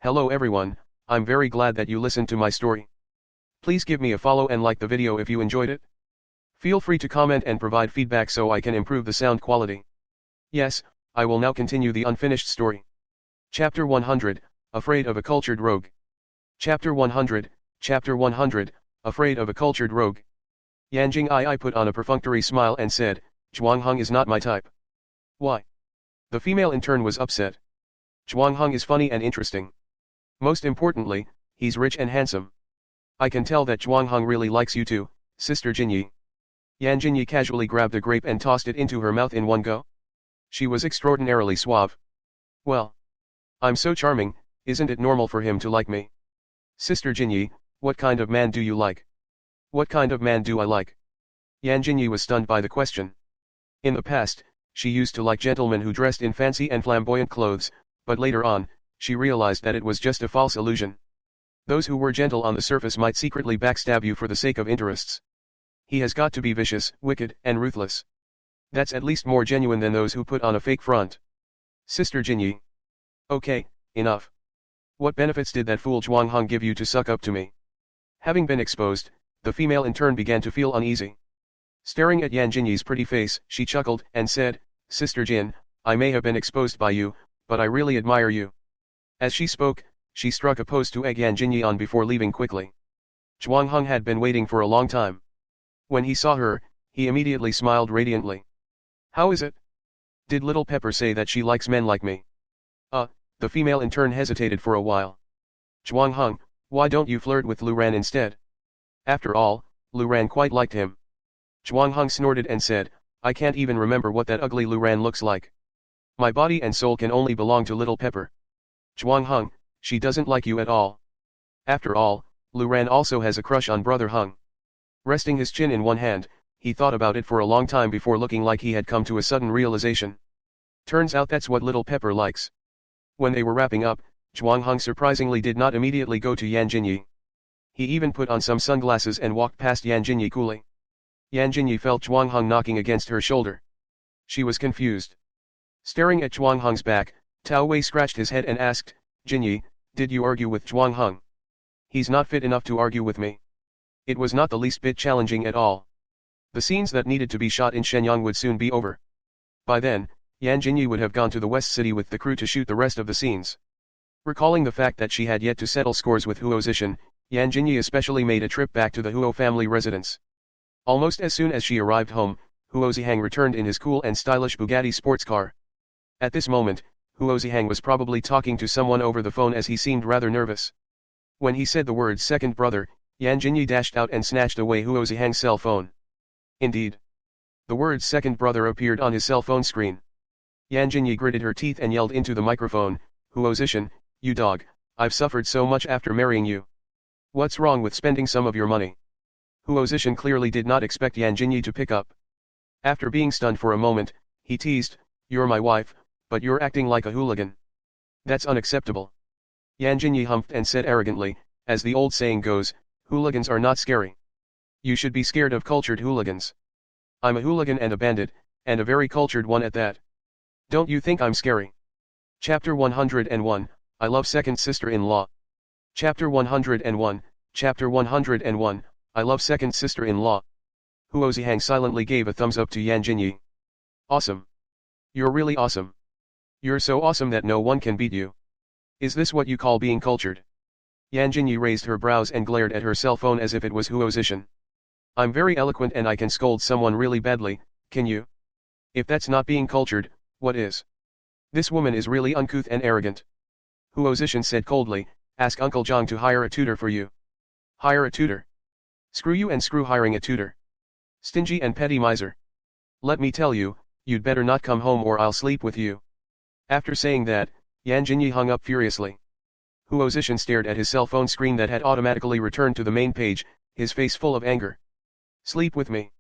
Hello everyone, I'm very glad that you listened to my story. Please give me a follow and like the video if you enjoyed it. Feel free to comment and provide feedback so I can improve the sound quality. Yes, I will now continue the unfinished story. Chapter 100, Afraid of a Cultured Rogue. Chapter 100, Afraid of a Cultured Rogue. Yanjing I put on a perfunctory smile and said, Zhuangheng is not my type. Why? The female intern was upset. Zhuangheng is funny and interesting. Most importantly, he's rich and handsome. I can tell that Zhuangheng really likes you too, Sister Jinyi. Yan Jinyi casually grabbed a grape and tossed it into her mouth in one go. She was extraordinarily suave. Well, I'm so charming, isn't it normal for him to like me? Sister Jinyi, what kind of man do you like? What kind of man do I like? Yan Jinyi was stunned by the question. In the past, she used to like gentlemen who dressed in fancy and flamboyant clothes, but later on, she realized that it was just a false illusion. Those who were gentle on the surface might secretly backstab you for the sake of interests. He has got to be vicious, wicked, and ruthless. That's at least more genuine than those who put on a fake front. Sister Jinyi. Okay, enough. What benefits did that fool Zhuangheng give you to suck up to me? Having been exposed, the female in turn began to feel uneasy. Staring at Yan Jinyi's pretty face, she chuckled and said, Sister Jin, I may have been exposed by you, but I really admire you. As she spoke, she struck a pose to egg Yan Jinyi on before leaving quickly. Zhuangheng had been waiting for a long time. When he saw her, he immediately smiled radiantly. How is it? Did Little Pepper say that she likes men like me? The female in turn hesitated for a while. Zhuangheng, why don't you flirt with Lu Ran instead? After all, Lu Ran quite liked him. Zhuangheng snorted and said, I can't even remember what that ugly Lu Ran looks like. My body and soul can only belong to Little Pepper. Zhuangheng, she doesn't like you at all. After all, Lu Ran also has a crush on Brother Heng. Resting his chin in one hand, he thought about it for a long time before looking like he had come to a sudden realization. Turns out that's what Little Pepper likes. When they were wrapping up, Zhuangheng surprisingly did not immediately go to Yan Jinyi. He even put on some sunglasses and walked past Yan Jinyi coolly. Yan Jinyi felt Zhuangheng knocking against her shoulder. She was confused. Staring at Zhuangheng's back, Tao Wei scratched his head and asked, Jinyi, did you argue with Zhuangheng? He's not fit enough to argue with me. It was not the least bit challenging at all. The scenes that needed to be shot in Shenyang would soon be over. By then, Yan Jinyi would have gone to the West City with the crew to shoot the rest of the scenes. Recalling the fact that she had yet to settle scores with Huo Xishen, Yan Jinyi especially made a trip back to the Huo family residence. Almost as soon as she arrived home, Huo Zihang returned in his cool and stylish Bugatti sports car. At this moment, Huo Zihang was probably talking to someone over the phone as he seemed rather nervous. When he said the words second brother, Yan Jinyi dashed out and snatched away Huo Zihang's cell phone. Indeed. The words second brother appeared on his cell phone screen. Yan Jinyi gritted her teeth and yelled into the microphone, Huo Xishen, you dog, I've suffered so much after marrying you. What's wrong with spending some of your money? Huo Xishen clearly did not expect Yan Jinyi to pick up. After being stunned for a moment, he teased, you're my wife, but you're acting like a hooligan. That's unacceptable. Yan Jinyi humphed and said arrogantly, as the old saying goes, hooligans are not scary. You should be scared of cultured hooligans. I'm a hooligan and a bandit, and a very cultured one at that. Don't you think I'm scary? Chapter 101, I love second sister-in-law. Chapter 101, I love second sister-in-law. Huo Zihang silently gave a thumbs up to Yan Jinyi. Awesome. You're really awesome. You're so awesome that no one can beat you. Is this what you call being cultured? Yan Jinyi raised her brows and glared at her cell phone as if it was Huo Xishen. I'm very eloquent and I can scold someone really badly, can you? If that's not being cultured, what is? This woman is really uncouth and arrogant. Huo Xishen said coldly, ask Uncle Zhang to hire a tutor for you. Hire a tutor? Screw you and screw hiring a tutor. Stingy and petty miser. Let me tell you, you'd better not come home or I'll sleep with you. After saying that, Yan Jinyi hung up furiously. Huo Xishen stared at his cell phone screen that had automatically returned to the main page, his face full of anger. Sleep with me.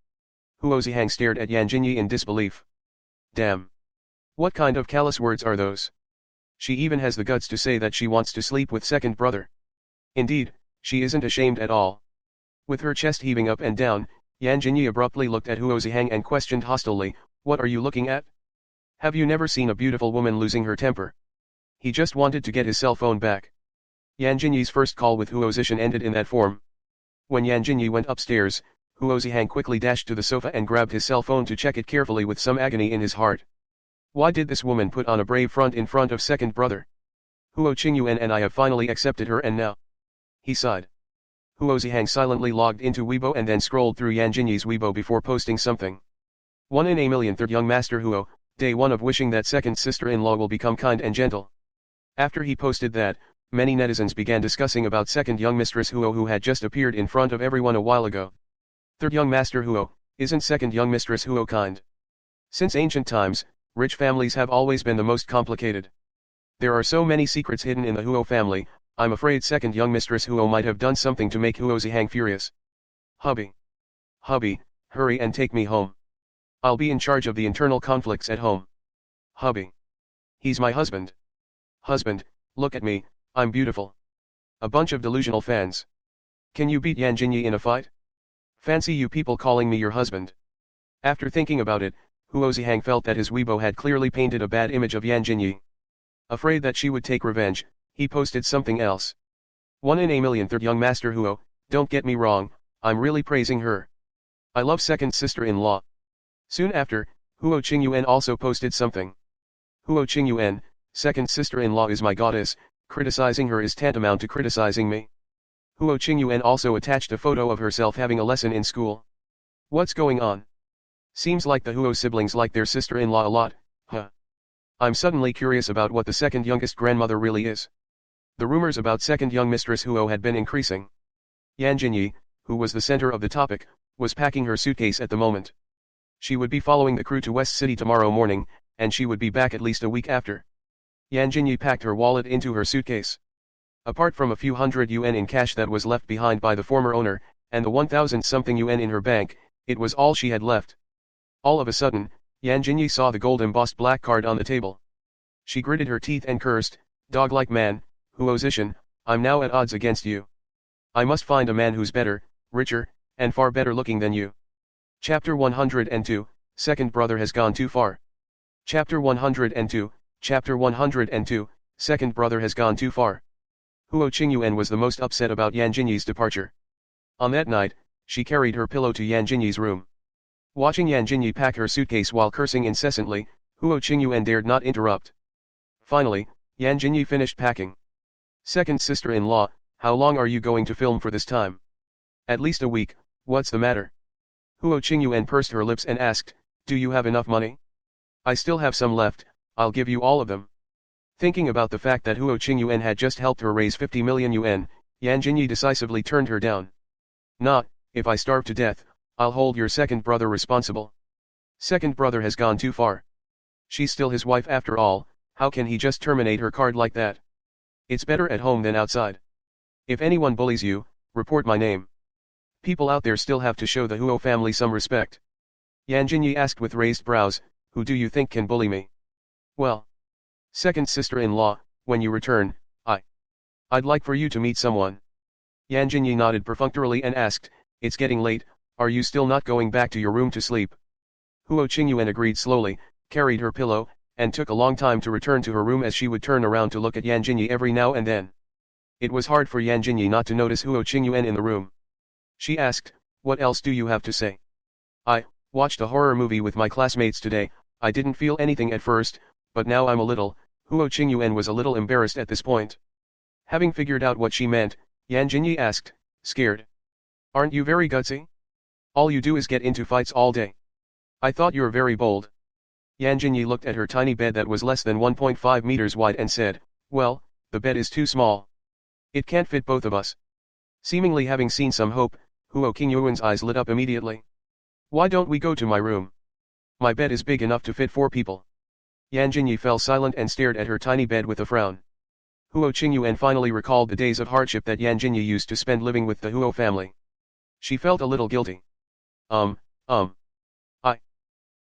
Huo Zihang stared at Yan Jinyi in disbelief. Damn. What kind of callous words are those? She even has the guts to say that she wants to sleep with second brother. Indeed, she isn't ashamed at all. With her chest heaving up and down, Yan Jinyi abruptly looked at Huo Zihang and questioned hostilely, what are you looking at? Have you never seen a beautiful woman losing her temper? He just wanted to get his cell phone back. Yan Jinyi's first call with Huo Xishen ended in that form. When Yan Jinyi went upstairs, Huo Xishen quickly dashed to the sofa and grabbed his cell phone to check it carefully with some agony in his heart. Why did this woman put on a brave front in front of second brother? Huo Qingyuan and I have finally accepted her and now. He sighed. Huo Xishen silently logged into Weibo and then scrolled through Yan Jinyi's Weibo before posting something. 1 in a million. Third young master Huo, day 1 of wishing that second sister-in-law will become kind and gentle. After he posted that, many netizens began discussing about second young mistress Huo who had just appeared in front of everyone a while ago. Third young master Huo, isn't second young mistress Huo kind? Since ancient times, rich families have always been the most complicated. There are so many secrets hidden in the Huo family, I'm afraid second young mistress Huo might have done something to make Huo Xishen furious. Hubby. Hubby, hurry and take me home. I'll be in charge of the internal conflicts at home. Hubby. He's my husband. Husband, look at me, I'm beautiful. A bunch of delusional fans. Can you beat Yan Jinyi in a fight? Fancy you people calling me your husband. After thinking about it, Huo Xishen felt that his Weibo had clearly painted a bad image of Yan Jinyi. Afraid that she would take revenge, he posted something else. 1 in a million. Third young master Huo, don't get me wrong, I'm really praising her. I love second sister-in-law. Soon after, Huo Qingyuan also posted something. Huo Qingyuan, second sister-in-law is my goddess, criticizing her is tantamount to criticizing me. Huo Qingyuan also attached a photo of herself having a lesson in school. What's going on? Seems like the Huo siblings like their sister-in-law a lot, huh? I'm suddenly curious about what the second youngest grandmother really is. The rumors about second young mistress Huo had been increasing. Yan Jinyi, who was the center of the topic, was packing her suitcase at the moment. She would be following the crew to West City tomorrow morning, and she would be back at least a week after. Yan Jinyi packed her wallet into her suitcase. Apart from a few hundred yuan in cash that was left behind by the former owner, and the 1,000-something yuan in her bank, it was all she had left. All of a sudden, Yan Jinyi saw the gold-embossed black card on the table. She gritted her teeth and cursed, dog-like man, Huo Xishen, I'm now at odds against you. I must find a man who's better, richer, and far better looking than you. Chapter 102, Second Brother has gone too far. Chapter 102, Second Brother has gone too far. Huo Qingyuan was the most upset about Yan Jinyi's departure. On that night, she carried her pillow to Yan Jinyi's room. Watching Yan Jinyi pack her suitcase while cursing incessantly, Huo Qingyuan dared not interrupt. Finally, Yan Jinyi finished packing. Second sister-in-law, how long are you going to film for this time? At least a week, what's the matter? Huo Qingyuan pursed her lips and asked, do you have enough money? I still have some left, I'll give you all of them. Thinking about the fact that Huo Qingyuan had just helped her raise 50 million yuan, Yan Jinyi decisively turned her down. Not, if I starve to death, I'll hold your second brother responsible. Second brother has gone too far. She's still his wife after all, how can he just terminate her card like that? It's better at home than outside. If anyone bullies you, report my name. People out there still have to show the Huo family some respect. Yan Jinyi asked with raised brows, who do you think can bully me? Well, second sister-in-law, when you return, I'd like for you to meet someone. Yan Jinyi nodded perfunctorily and asked, it's getting late, are you still not going back to your room to sleep? Huo Qingyuan agreed slowly, carried her pillow, and took a long time to return to her room as she would turn around to look at Yan Jinyi every now and then. It was hard for Yan Jinyi not to notice Huo Qingyuan in the room. She asked, what else do you have to say? I watched a horror movie with my classmates today, I didn't feel anything at first, but now I'm a little. Huo Qingyuan was a little embarrassed at this point. Having figured out what she meant, Yan Jinyi asked, scared? Aren't you very gutsy? All you do is get into fights all day. I thought you're very bold. Yan Jinyi looked at her tiny bed that was less than 1.5 meters wide and said, well, the bed is too small. It can't fit both of us. Seemingly having seen some hope, Huo Qingyuan's eyes lit up immediately. Why don't we go to my room? My bed is big enough to fit 4 people. Yan Jinyi fell silent and stared at her tiny bed with a frown. Huo Qingyuan finally recalled the days of hardship that Yan Jinyi used to spend living with the Huo family. She felt a little guilty.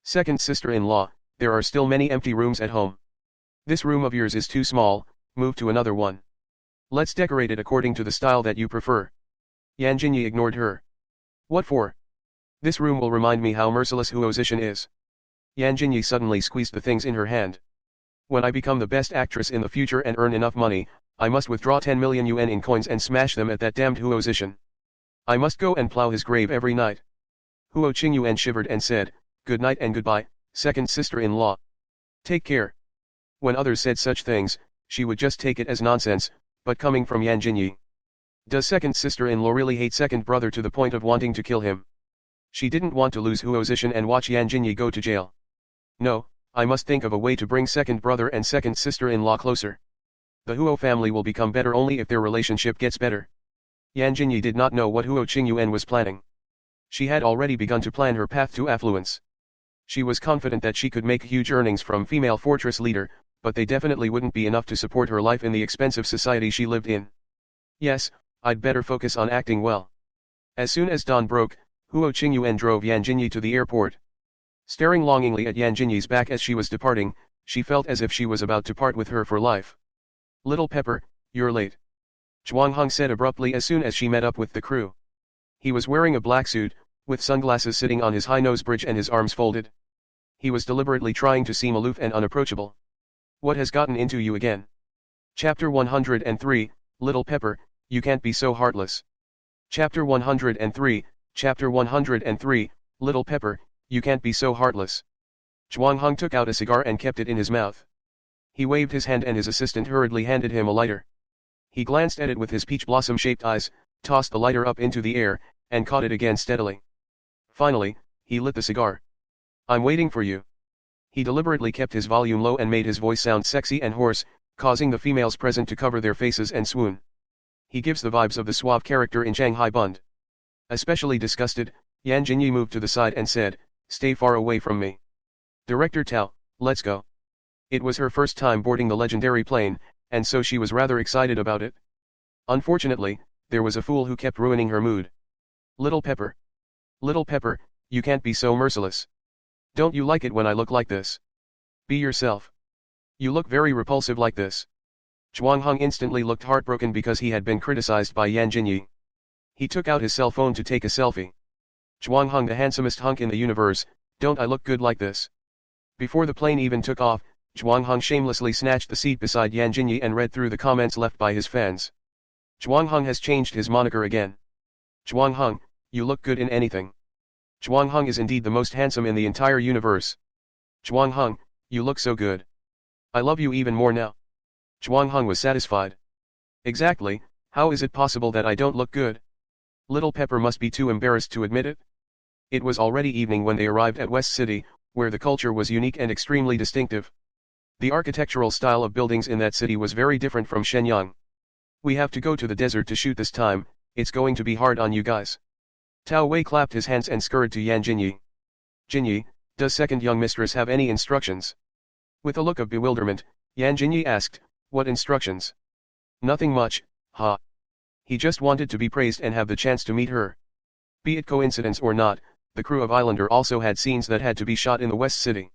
Second sister-in-law, there are still many empty rooms at home. This room of yours is too small, move to another one. Let's decorate it according to the style that you prefer. Yan Jinyi ignored her. What for? This room will remind me how merciless Huo Xishen is. Yan Jinyi suddenly squeezed the things in her hand. When I become the best actress in the future and earn enough money, I must withdraw 10 million yuan in coins and smash them at that damned Huo Xishen. I must go and plow his grave every night. Huo Qingyuan shivered and said, "Good night and goodbye, second sister-in-law. Take care." When others said such things, she would just take it as nonsense, but coming from Yan Jinyi. Does second sister-in-law really hate second brother to the point of wanting to kill him? She didn't want to lose Huo Xishen and watch Yan Jinyi go to jail. No, I must think of a way to bring second brother and second sister-in-law closer. The Huo family will become better only if their relationship gets better. Yan Jinyi did not know what Huo Qingyuan was planning. She had already begun to plan her path to affluence. She was confident that she could make huge earnings from female fortress leader, but they definitely wouldn't be enough to support her life in the expensive society she lived in. Yes, I'd better focus on acting well. As soon as dawn broke, Huo Qingyuan drove Yan Jinyi to the airport. Staring longingly at Yan Jinyi's back as she was departing, she felt as if she was about to part with her for life. "Little Pepper, you're late," Zhuang Heng said abruptly as soon as she met up with the crew. He was wearing a black suit, with sunglasses sitting on his high nose bridge and his arms folded. He was deliberately trying to seem aloof and unapproachable. "What has gotten into you again?" Chapter 103, Little Pepper, you can't be so heartless. Chapter 103, Chapter 103, Little Pepper, you can't be so heartless. Zhuang Heng took out a cigar and kept it in his mouth. He waved his hand and his assistant hurriedly handed him a lighter. He glanced at it with his peach blossom-shaped eyes, tossed the lighter up into the air, and caught it again steadily. Finally, he lit the cigar. "I'm waiting for you." He deliberately kept his volume low and made his voice sound sexy and hoarse, causing the females present to cover their faces and swoon. He gives the vibes of the suave character in Shanghai Bund. Especially disgusted, Yan Jinyi moved to the side and said, "Stay far away from me. Director Tao, let's go." It was her first time boarding the legendary plane, and so she was rather excited about it. Unfortunately, there was a fool who kept ruining her mood. "Little Pepper. Little Pepper, you can't be so merciless. Don't you like it when I look like this? Be yourself. You look very repulsive like this." Zhuang Heng instantly looked heartbroken because he had been criticized by Yan Jinyi. He took out his cell phone to take a selfie. "Zhuang Heng, the handsomest hunk in the universe, don't I look good like this?" Before the plane even took off, Zhuang Heng shamelessly snatched the seat beside Yan Jinyi and read through the comments left by his fans. Zhuang Heng has changed his moniker again. "Zhuang Heng, you look good in anything. Zhuang Heng is indeed the most handsome in the entire universe. Zhuang Heng, you look so good. I love you even more now." Zhuang Heng was satisfied. "Exactly, how is it possible that I don't look good? Little Pepper must be too embarrassed to admit it." It was already evening when they arrived at West City, where the culture was unique and extremely distinctive. The architectural style of buildings in that city was very different from Shenyang. "We have to go to the desert to shoot this time, it's going to be hard on you guys." Tao Wei clapped his hands and scurried to Yan Jinyi. "Jinyi, does second young mistress have any instructions?" With a look of bewilderment, Yan Jinyi asked, "What instructions?" "Nothing much, ha. He just wanted to be praised and have the chance to meet her." Be it coincidence or not, the crew of Islander also had scenes that had to be shot in the West City.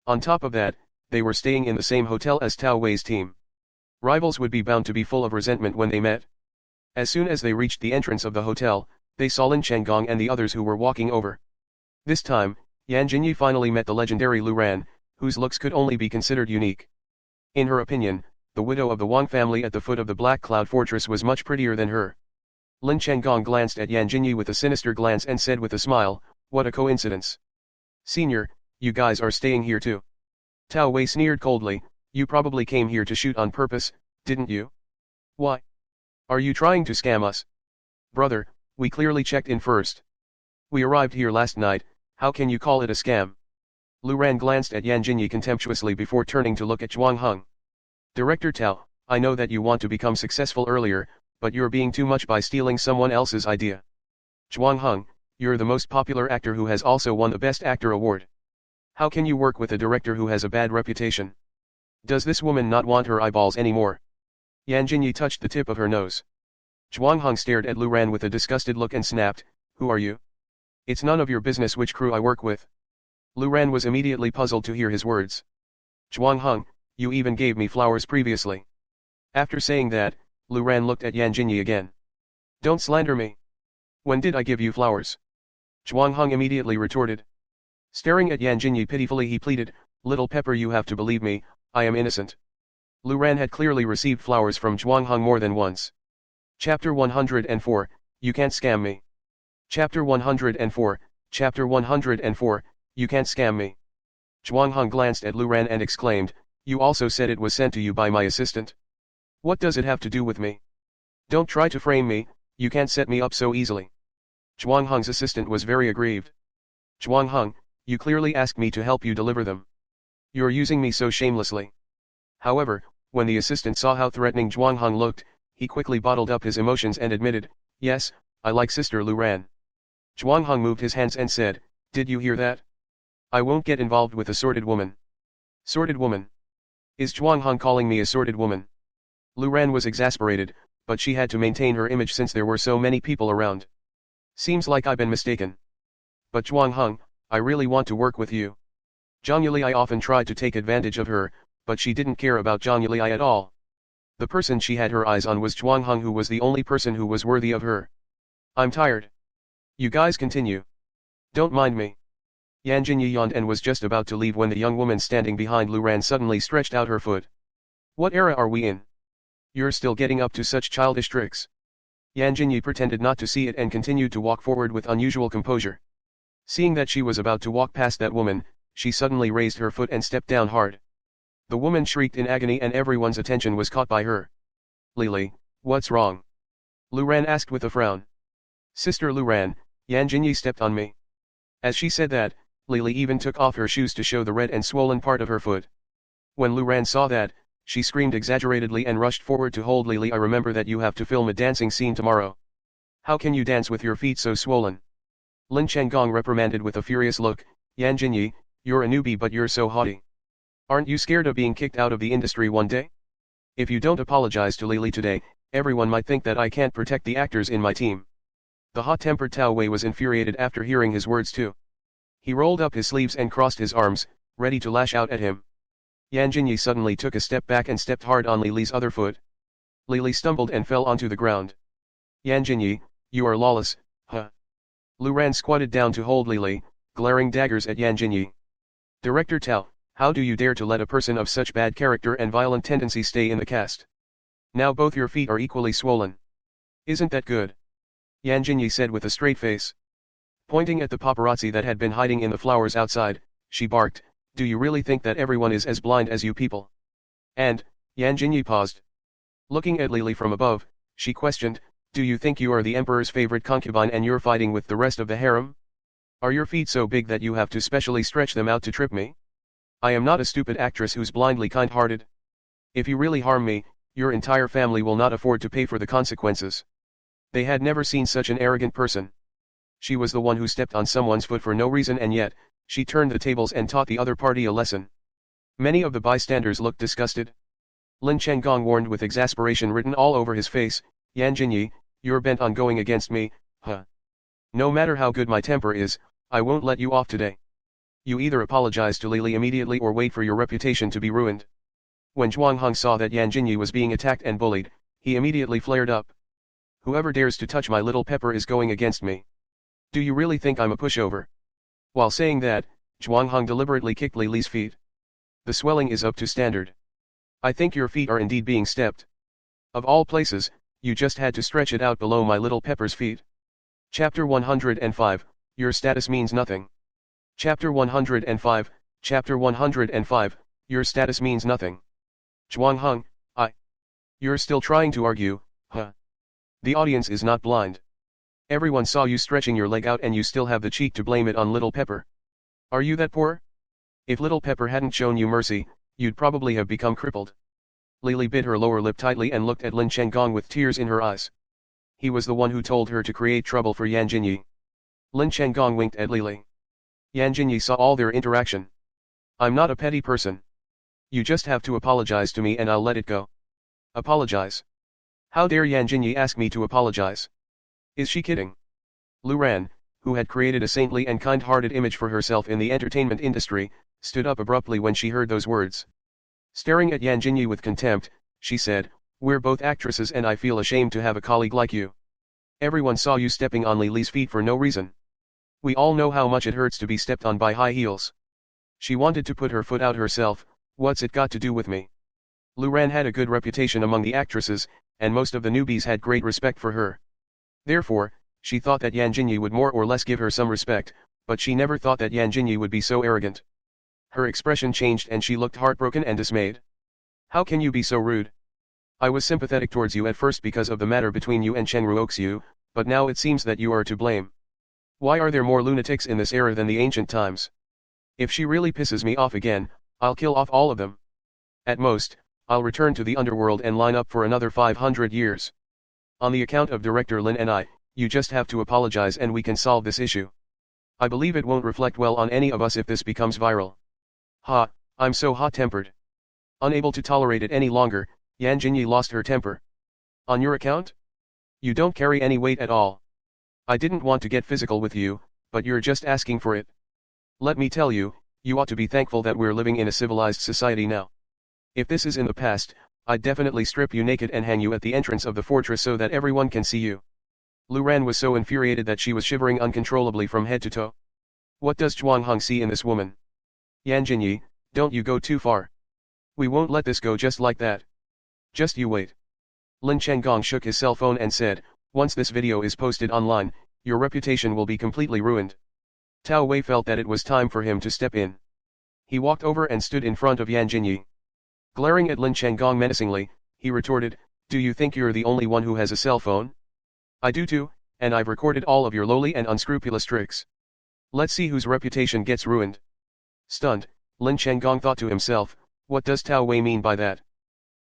On top of that, they were staying in the same hotel as Tao Wei's team. Rivals would be bound to be full of resentment when they met. As soon as they reached the entrance of the hotel, they saw Lin Chenggong and the others who were walking over. This time, Yan Jinyi finally met the legendary Lu Ran, whose looks could only be considered unique. In her opinion, the widow of the Wang family at the foot of the Black Cloud Fortress was much prettier than her. Lin Chenggong glanced at Yan Jinyi with a sinister glance and said with a smile, "What a coincidence. Senior, you guys are staying here too." Tao Wei sneered coldly, "You probably came here to shoot on purpose, didn't you? Why? Are you trying to scam us?" "Brother, we clearly checked in first. We arrived here last night, how can you call it a scam?" Lu Ran glanced at Yan Jinyi contemptuously before turning to look at Zhuang Heng. "Director Tao, I know that you want to become successful earlier, but you're being too much by stealing someone else's idea. Zhuang Heng, you're the most popular actor who has also won the Best Actor award. How can you work with a director who has a bad reputation? Does this woman not want her eyeballs anymore?" Yan Jinyi touched the tip of her nose. Zhuang Heng stared at Lu Ran with a disgusted look and snapped, "Who are you? It's none of your business which crew I work with." Lu Ran was immediately puzzled to hear his words. "Zhuang Heng, you even gave me flowers previously." After saying that, Lu Ran looked at Yan Jinyi again. "Don't slander me. When did I give you flowers?" Zhuang Heng immediately retorted. Staring at Yan Jinyi pitifully he pleaded, "Little Pepper, you have to believe me, I am innocent. Lu Ran had clearly received flowers from Zhuang Heng more than once. Chapter 104, You Can't Scam Me. Chapter 104, Chapter 104, You Can't Scam Me. Zhuang Heng glanced at Lu Ran and exclaimed, You also said it was sent to you by my assistant. What does it have to do with me? Don't try to frame me, you can't set me up so easily. Zhuang Heng's assistant was very aggrieved. Zhuang Heng, you clearly asked me to help you deliver them. You're using me so shamelessly. However, when the assistant saw how threatening Zhuang Heng looked, he quickly bottled up his emotions and admitted, Yes, I like Sister Lu Ran. Zhuang Heng moved his hands and said, Did you hear that? I won't get involved with a sordid woman. Sordid woman? Is Zhuang Heng calling me a sordid woman? Lu Ran was exasperated, but she had to maintain her image since there were so many people around. Seems like I've been mistaken. But Zhuang Heng, I really want to work with you. Zhang Yuli often tried to take advantage of her, but she didn't care about Zhang Yuli at all. The person she had her eyes on was Zhuang Heng, who was the only person who was worthy of her. I'm tired. You guys continue. Don't mind me. Yan Jinyi yawned and was just about to leave when the young woman standing behind Lu Ran suddenly stretched out her foot. What era are we in? You're still getting up to such childish tricks. Yan Jinyi pretended not to see it and continued to walk forward with unusual composure. Seeing that she was about to walk past that woman, she suddenly raised her foot and stepped down hard. The woman shrieked in agony and everyone's attention was caught by her. Lily, what's wrong? Lu Ran asked with a frown. Sister Lu Ran, Yan Jinyi stepped on me. As she said that, Lily even took off her shoes to show the red and swollen part of her foot. When Lu Ran saw that, she screamed exaggeratedly and rushed forward to hold Lily. I remember that you have to film a dancing scene tomorrow. How can you dance with your feet so swollen? Lin Chenggong reprimanded with a furious look, Yan Jinyi, you're a newbie but you're so haughty. Aren't you scared of being kicked out of the industry one day? If you don't apologize to Lily today, everyone might think that I can't protect the actors in my team. The hot-tempered Tao Wei was infuriated after hearing his words too. He rolled up his sleeves and crossed his arms, ready to lash out at him. Yan Jinyi suddenly took a step back and stepped hard on Lily's other foot. Lily stumbled and fell onto the ground. Yan Jinyi, you are lawless, huh? Lu Ran squatted down to hold Lily, glaring daggers at Yan Jinyi. Director Tao, how do you dare to let a person of such bad character and violent tendency stay in the cast? Now both your feet are equally swollen. Isn't that good? Yan Jinyi said with a straight face. Pointing at the paparazzi that had been hiding in the flowers outside, she barked, Do you really think that everyone is as blind as you people? And, Yan Jinyi paused. Looking at Lily from above, she questioned, Do you think you are the emperor's favorite concubine and you're fighting with the rest of the harem? Are your feet so big that you have to specially stretch them out to trip me? I am not a stupid actress who's blindly kind-hearted. If you really harm me, your entire family will not afford to pay for the consequences. They had never seen such an arrogant person. She was the one who stepped on someone's foot for no reason and yet, she turned the tables and taught the other party a lesson. Many of the bystanders looked disgusted. Lin Chenggong warned with exasperation written all over his face, Yan Jinyi, you're bent on going against me, huh? No matter how good my temper is, I won't let you off today. You either apologize to Lily immediately or wait for your reputation to be ruined. When Zhuang Heng saw that Yan Jinyi was being attacked and bullied, he immediately flared up. Whoever dares to touch my little pepper is going against me. Do you really think I'm a pushover? While saying that, Zhuang Heng deliberately kicked Lily's feet. The swelling is up to standard. I think your feet are indeed being stepped. Of all places, you just had to stretch it out below my little pepper's feet. Chapter 105, Your status means nothing. Chapter 105, Chapter 105, Your status means nothing. Zhuang Heng, You're still trying to argue, huh? The audience is not blind. Everyone saw you stretching your leg out and you still have the cheek to blame it on Little Pepper. Are you that poor? If Little Pepper hadn't shown you mercy, you'd probably have become crippled. Lily bit her lower lip tightly and looked at Lin Chenggong with tears in her eyes. He was the one who told her to create trouble for Yan Jinyi. Lin Chenggong winked at Lily. Yan Jinyi saw all their interaction. I'm not a petty person. You just have to apologize to me and I'll let it go. Apologize? How dare Yan Jinyi ask me to apologize? Is she kidding? Lu Ran, who had created a saintly and kind-hearted image for herself in the entertainment industry, stood up abruptly when she heard those words. Staring at Yan Jinyi with contempt, she said, We're both actresses and I feel ashamed to have a colleague like you. Everyone saw you stepping on Lily's feet for no reason. We all know how much it hurts to be stepped on by high heels. She wanted to put her foot out herself, what's it got to do with me? Lu Ran had a good reputation among the actresses, and most of the newbies had great respect for her. Therefore, she thought that Yan Jinyi would more or less give her some respect, but she never thought that Yan Jinyi would be so arrogant. Her expression changed and she looked heartbroken and dismayed. How can you be so rude? I was sympathetic towards you at first because of the matter between you and Chen Ruoxiu, but now it seems that you are to blame. Why are there more lunatics in this era than the ancient times? If she really pisses me off again, I'll kill off all of them. At most, I'll return to the underworld and line up for another 500 years. On the account of Director Lin and I, you just have to apologize and we can solve this issue. I believe it won't reflect well on any of us if this becomes viral. Ha, I'm so hot-tempered. Unable to tolerate it any longer, Yan Jinyi lost her temper. On your account? You don't carry any weight at all. I didn't want to get physical with you, but you're just asking for it. Let me tell you, you ought to be thankful that we're living in a civilized society now. If this is in the past, I'd definitely strip you naked and hang you at the entrance of the fortress so that everyone can see you. Lu Ran was so infuriated that she was shivering uncontrollably from head to toe. What does Zhuang Heng see in this woman? Yan Jinyi, don't you go too far. We won't let this go just like that. Just you wait. Lin Chenggong shook his cell phone and said, once this video is posted online, your reputation will be completely ruined. Tao Wei felt that it was time for him to step in. He walked over and stood in front of Yan Jinyi. Glaring at Lin Chenggong menacingly, he retorted, do you think you're the only one who has a cell phone? I do too, and I've recorded all of your lowly and unscrupulous tricks. Let's see whose reputation gets ruined. Stunned, Lin Chenggong thought to himself, what does Tao Wei mean by that?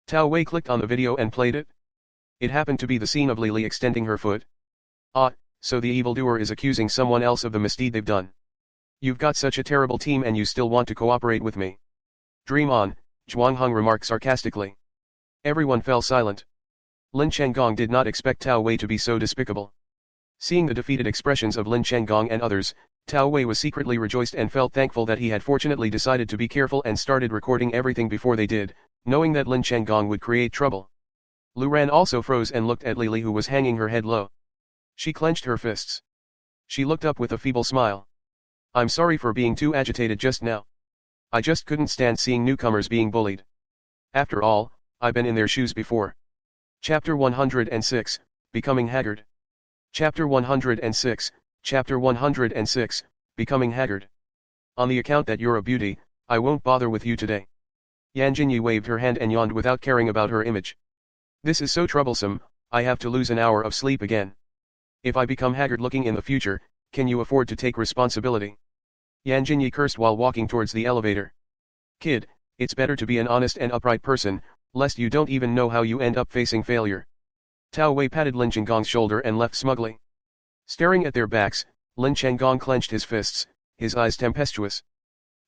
Tao Wei clicked on the video and played it. It happened to be the scene of Lily extending her foot. Ah, so the evildoer is accusing someone else of the misdeed they've done. You've got such a terrible team and you still want to cooperate with me. Dream on, Zhuang Heng remarked sarcastically. Everyone fell silent. Lin Chenggong did not expect Tao Wei to be so despicable. Seeing the defeated expressions of Lin Chenggong and others, Tao Wei was secretly rejoiced and felt thankful that he had fortunately decided to be careful and started recording everything before they did, knowing that Lin Chenggong would create trouble. Lu Ran also froze and looked at Lily who was hanging her head low. She clenched her fists. She looked up with a feeble smile. I'm sorry for being too agitated just now. I just couldn't stand seeing newcomers being bullied. After all, I've been in their shoes before. Chapter 106, Becoming Haggard. Chapter 106, Chapter 106, Becoming Haggard. On the account that you're a beauty, I won't bother with you today. Yan Jinyi waved her hand and yawned without caring about her image. This is so troublesome, I have to lose an hour of sleep again. If I become haggard looking in the future, can you afford to take responsibility? Yan Jinyi cursed while walking towards the elevator. Kid, it's better to be an honest and upright person, lest you don't even know how you end up facing failure. Tao Wei patted Lin Chenggong's shoulder and left smugly. Staring at their backs, Lin Chenggong clenched his fists, his eyes tempestuous.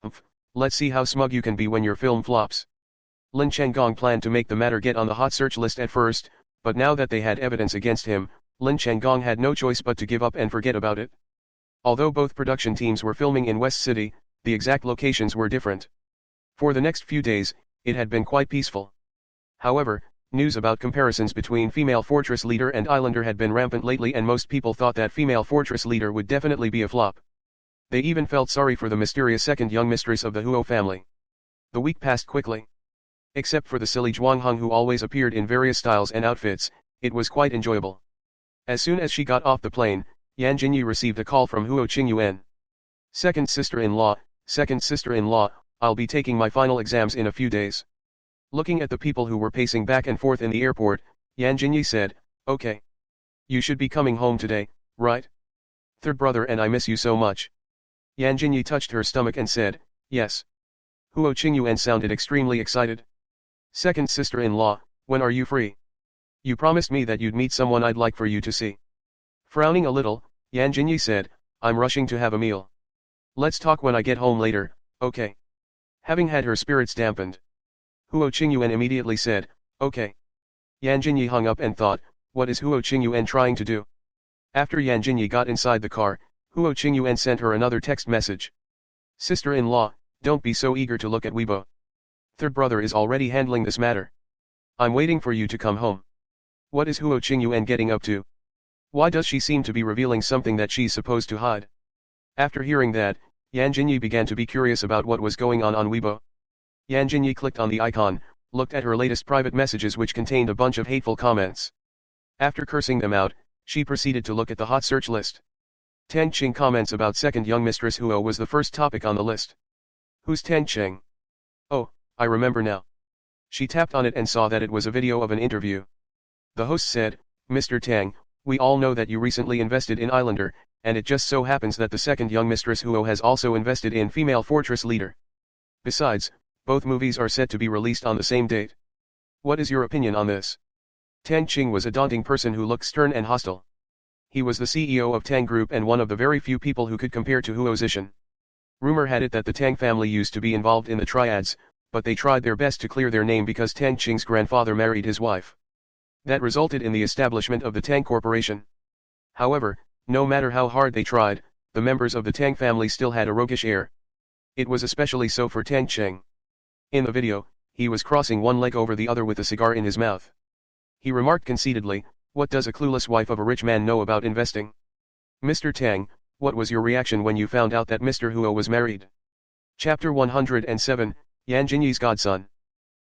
Humph, let's see how smug you can be when your film flops. Lin Chenggong planned to make the matter get on the hot search list at first, but now that they had evidence against him, Lin Chenggong had no choice but to give up and forget about it. Although both production teams were filming in West City, the exact locations were different. For the next few days, it had been quite peaceful. However, news about comparisons between female fortress leader and islander had been rampant lately and most people thought that female fortress leader would definitely be a flop. They even felt sorry for the mysterious second young mistress of the Huo family. The week passed quickly. Except for the silly Zhuang Heng who always appeared in various styles and outfits, it was quite enjoyable. As soon as she got off the plane, Yan Jinyi received a call from Huo Qingyuan. Second sister-in-law, I'll be taking my final exams in a few days. Looking at the people who were pacing back and forth in the airport, Yan Jinyi said, okay. You should be coming home today, right? Third brother and I miss you so much. Yan Jinyi touched her stomach and said, yes. Huo Qingyuan sounded extremely excited. Second sister-in-law, when are you free? You promised me that you'd meet someone I'd like for you to see. Frowning a little, Yan Jinyi said, I'm rushing to have a meal. Let's talk when I get home later, okay? Having had her spirits dampened, Huo Qingyuan immediately said, okay. Yan Jinyi hung up and thought, what is Huo Qingyuan trying to do? After Yan Jinyi got inside the car, Huo Qingyuan sent her another text message. Sister-in-law, don't be so eager to look at Weibo. Third brother is already handling this matter. I'm waiting for you to come home. What is Huo Qingyuan getting up to? Why does she seem to be revealing something that she's supposed to hide? After hearing that, Yan Jinyi began to be curious about what was going on Weibo. Yan Jinyi clicked on the icon, looked at her latest private messages which contained a bunch of hateful comments. After cursing them out, she proceeded to look at the hot search list. Tan Qing comments about second young mistress Huo was the first topic on the list. Who's Tan Qing? Oh, I remember now. She tapped on it and saw that it was a video of an interview. The host said, Mr. Tang, we all know that you recently invested in Islander, and it just so happens that the second young mistress Huo has also invested in female fortress leader. Besides, both movies are set to be released on the same date. What is your opinion on this? Tan Qing was a daunting person who looked stern and hostile. He was the CEO of Tang Group and one of the very few people who could compare to Huo Xishen. Rumor had it that the Tang family used to be involved in the triads, but they tried their best to clear their name because Tan Qing's grandfather married his wife. That resulted in the establishment of the Tang Corporation. However, no matter how hard they tried, the members of the Tang family still had a roguish air. It was especially so for Tan Qing. In the video, he was crossing one leg over the other with a cigar in his mouth. He remarked conceitedly, "What does a clueless wife of a rich man know about investing?" Mr. Tang, what was your reaction when you found out that Mr. Huo was married? Chapter 107, Yan Jinyi's Godson.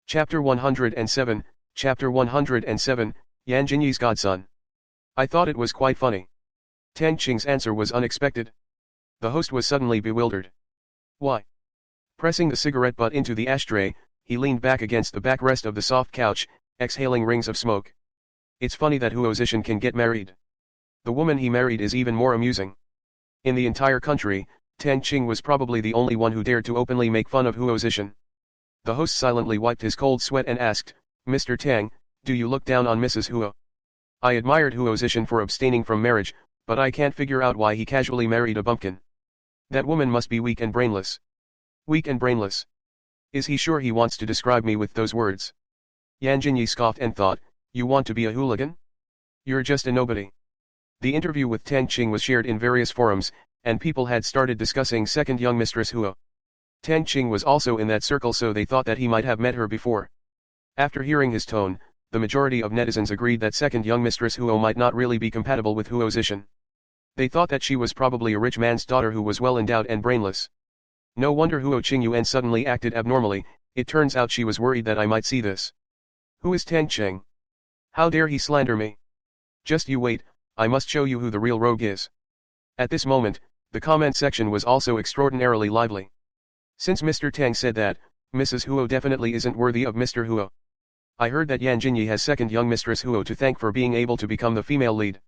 Chapter 107, Chapter 107, Yan Jinyi's Godson. I thought it was quite funny. Tan Qing's answer was unexpected. The host was suddenly bewildered. Why? Pressing the cigarette butt into the ashtray, he leaned back against the backrest of the soft couch, exhaling rings of smoke. It's funny that Huo Xishen can get married. The woman he married is even more amusing. In the entire country, Tan Qing was probably the only one who dared to openly make fun of Huo Xishen. The host silently wiped his cold sweat and asked, Mr. Tang, do you look down on Mrs. Huo? I admired Huo Xishen for abstaining from marriage, but I can't figure out why he casually married a bumpkin. That woman must be weak and brainless. Weak and brainless. Is he sure he wants to describe me with those words? Yan Jinyi scoffed and thought, you want to be a hooligan? You're just a nobody. The interview with Tan Qing was shared in various forums, and people had started discussing second young mistress Huo. Tan Qing was also in that circle, so they thought that he might have met her before. After hearing his tone, the majority of netizens agreed that second young mistress Huo might not really be compatible with Huo Xishen. They thought that she was probably a rich man's daughter who was well endowed and brainless. No wonder Huo Qingyuan suddenly acted abnormally. It turns out she was worried that I might see this. Who is Tan Qing? How dare he slander me? Just you wait, I must show you who the real rogue is. At this moment, the comment section was also extraordinarily lively. Since Mr. Tang said that, Mrs. Huo definitely isn't worthy of Mr. Huo. I heard that Yan Jinyi has second young mistress Huo to thank for being able to become the female lead.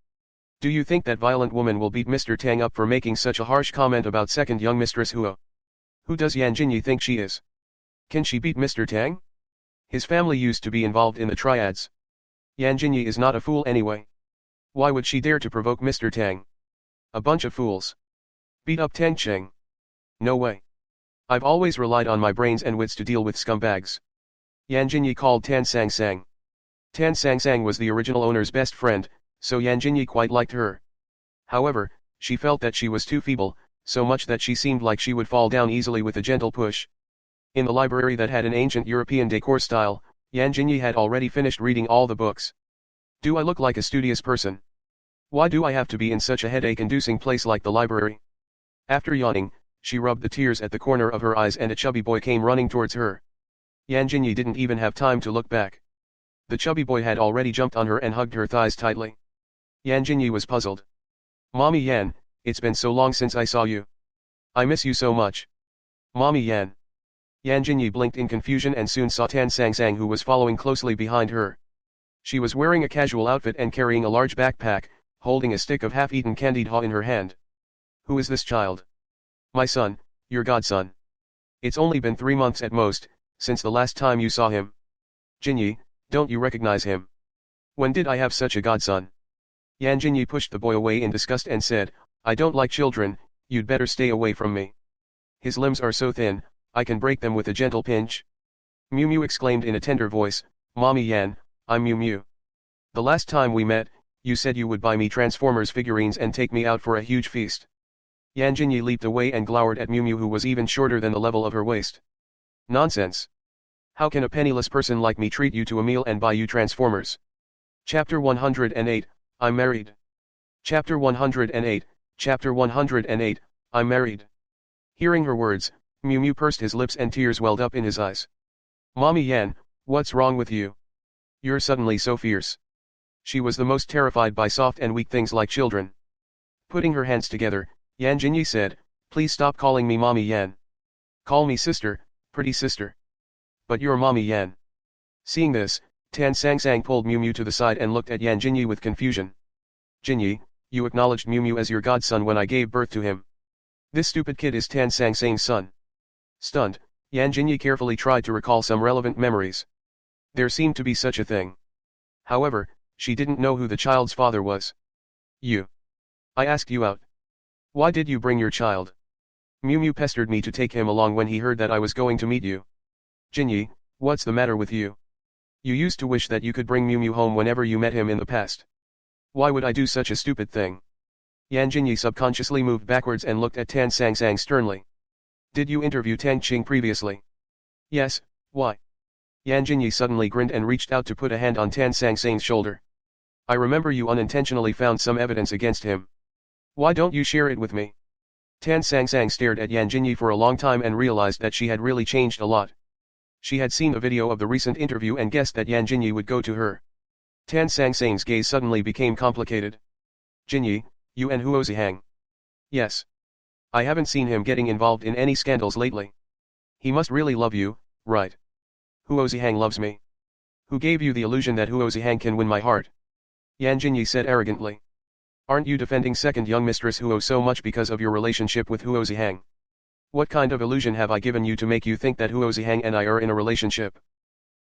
Do you think that violent woman will beat Mr. Tang up for making such a harsh comment about second young mistress Huo? Who does Yan Jinyi think she is? Can she beat Mr. Tang? His family used to be involved in the triads. Yan Jinyi is not a fool anyway. Why would she dare to provoke Mr. Tang? A bunch of fools. Beat up Tan Qing. No way. I've always relied on my brains and wits to deal with scumbags. Yan Jinyi called Tan Sang Sang. Tan Sang Sang was the original owner's best friend, so Yan Jinyi quite liked her. However, she felt that she was too feeble, so much that she seemed like she would fall down easily with a gentle push. In the library that had an ancient European decor style, Yan Jinyi had already finished reading all the books. Do I look like a studious person? Why do I have to be in such a headache-inducing place like the library? After yawning, she rubbed the tears at the corner of her eyes and a chubby boy came running towards her. Yan Jinyi didn't even have time to look back. The chubby boy had already jumped on her and hugged her thighs tightly. Yan Jinyi was puzzled. Mommy Yan, it's been so long since I saw you. I miss you so much. Mommy Yan. Yan Jinyi blinked in confusion and soon saw Tan Sang Sang, who was following closely behind her. She was wearing a casual outfit and carrying a large backpack, holding a stick of half-eaten candied haw in her hand. Who is this child? My son, your godson. It's only been 3 months at most, since the last time you saw him. Jinyi, don't you recognize him? When did I have such a godson? Yan Jinyi pushed the boy away in disgust and said, I don't like children, you'd better stay away from me. His limbs are so thin, I can break them with a gentle pinch. Mew Mew exclaimed in a tender voice, Mommy Yan, I'm Mew Mew. The last time we met, you said you would buy me Transformers figurines and take me out for a huge feast. Yan Jinyi leaped away and glowered at Mew Mew, who was even shorter than the level of her waist. Nonsense. How can a penniless person like me treat you to a meal and buy you Transformers? Chapter 108, I'm married. Chapter 108, Chapter 108, I'm married. Hearing her words, Mew Mew pursed his lips and tears welled up in his eyes. Mommy Yan, What's wrong with you? You're suddenly so fierce. She was the most terrified by soft and weak things like children. Putting her hands together, Yan Jinyi said, please stop calling me Mommy Yan. Call me sister, pretty sister. But you're Mommy Yan. Seeing this, Tan Sangsang pulled Miu Miu to the side and looked at Yan Jinyi with confusion. Jinyi, you acknowledged Miu Miu as your godson when I gave birth to him. This stupid kid is Tan Sangsang's son. Stunned, Yan Jinyi carefully tried to recall some relevant memories. There seemed to be such a thing. However, she didn't know who the child's father was. You. I asked you out. Why did you bring your child? Miu Miu pestered me to take him along when he heard that I was going to meet you. Jinyi, what's the matter with you? You used to wish that you could bring Miu Miu home whenever you met him in the past. Why would I do such a stupid thing? Yan Jinyi subconsciously moved backwards and looked at Tan Sangsang sternly. Did you interview Tang Qing previously? Yes, why? Yan Jinyi suddenly grinned and reached out to put a hand on Tan Sangsang's shoulder. I remember you unintentionally found some evidence against him. Why don't you share it with me? Tan Sangsang stared at Yan Jinyi for a long time and realized that she had really changed a lot. She had seen a video of the recent interview and guessed that Yan Jinyi would go to her. Tan Sangsang's gaze suddenly became complicated. Jinyi, you and Huo Xishen? Yes. I haven't seen him getting involved in any scandals lately. He must really love you, right? Huo Xishen loves me. Who gave you the illusion that Huo Xishen can win my heart? Yan Jinyi said arrogantly. Aren't you defending second young mistress Huo so much because of your relationship with Huo Xishen? What kind of illusion have I given you to make you think that Huo Xishen and I are in a relationship?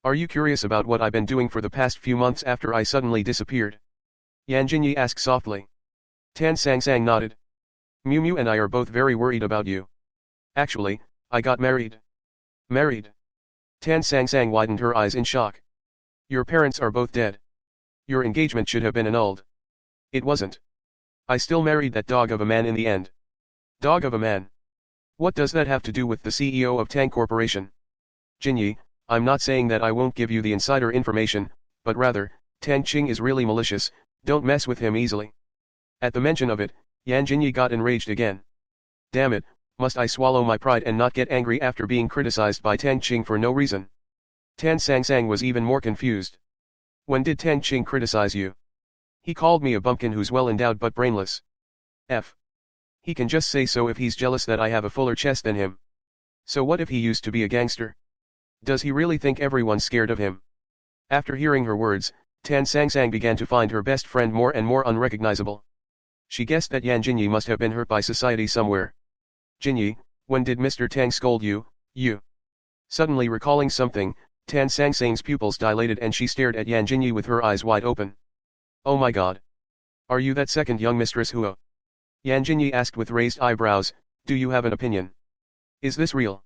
Are you curious about what I've been doing for the past few months after I suddenly disappeared? Yan Jinyi asked softly. Tan Sangsang nodded. Miu Miu and I are both very worried about you. Actually, I got married. Married? Tan Sangsang widened her eyes in shock. Your parents are both dead. Your engagement should have been annulled. It wasn't. I still married that dog of a man in the end. Dog of a man. What does that have to do with the CEO of Tang Corporation? Jinyi, I'm not saying that I won't give you the insider information, but rather, Tang Qing is really malicious, don't mess with him easily. At the mention of it, Yan Jinyi got enraged again. Damn it, must I swallow my pride and not get angry after being criticized by Tang Qing for no reason? Tan Sangsang was even more confused. When did Tang Qing criticize you? He called me a bumpkin who's well endowed but brainless. He can just say so if he's jealous that I have a fuller chest than him. So what if he used to be a gangster? Does he really think everyone's scared of him? After hearing her words, Tan Sangsang began to find her best friend more and more unrecognizable. She guessed that Yan Jinyi must have been hurt by society somewhere. Jinyi, when did Mr. Tang scold you? You? Suddenly recalling something, Tan Sangsang's pupils dilated and she stared at Yan Jinyi with her eyes wide open. Oh my god. Are you that second young mistress Huo? Yan Jinyi asked with raised eyebrows, do you have an opinion? Is this real?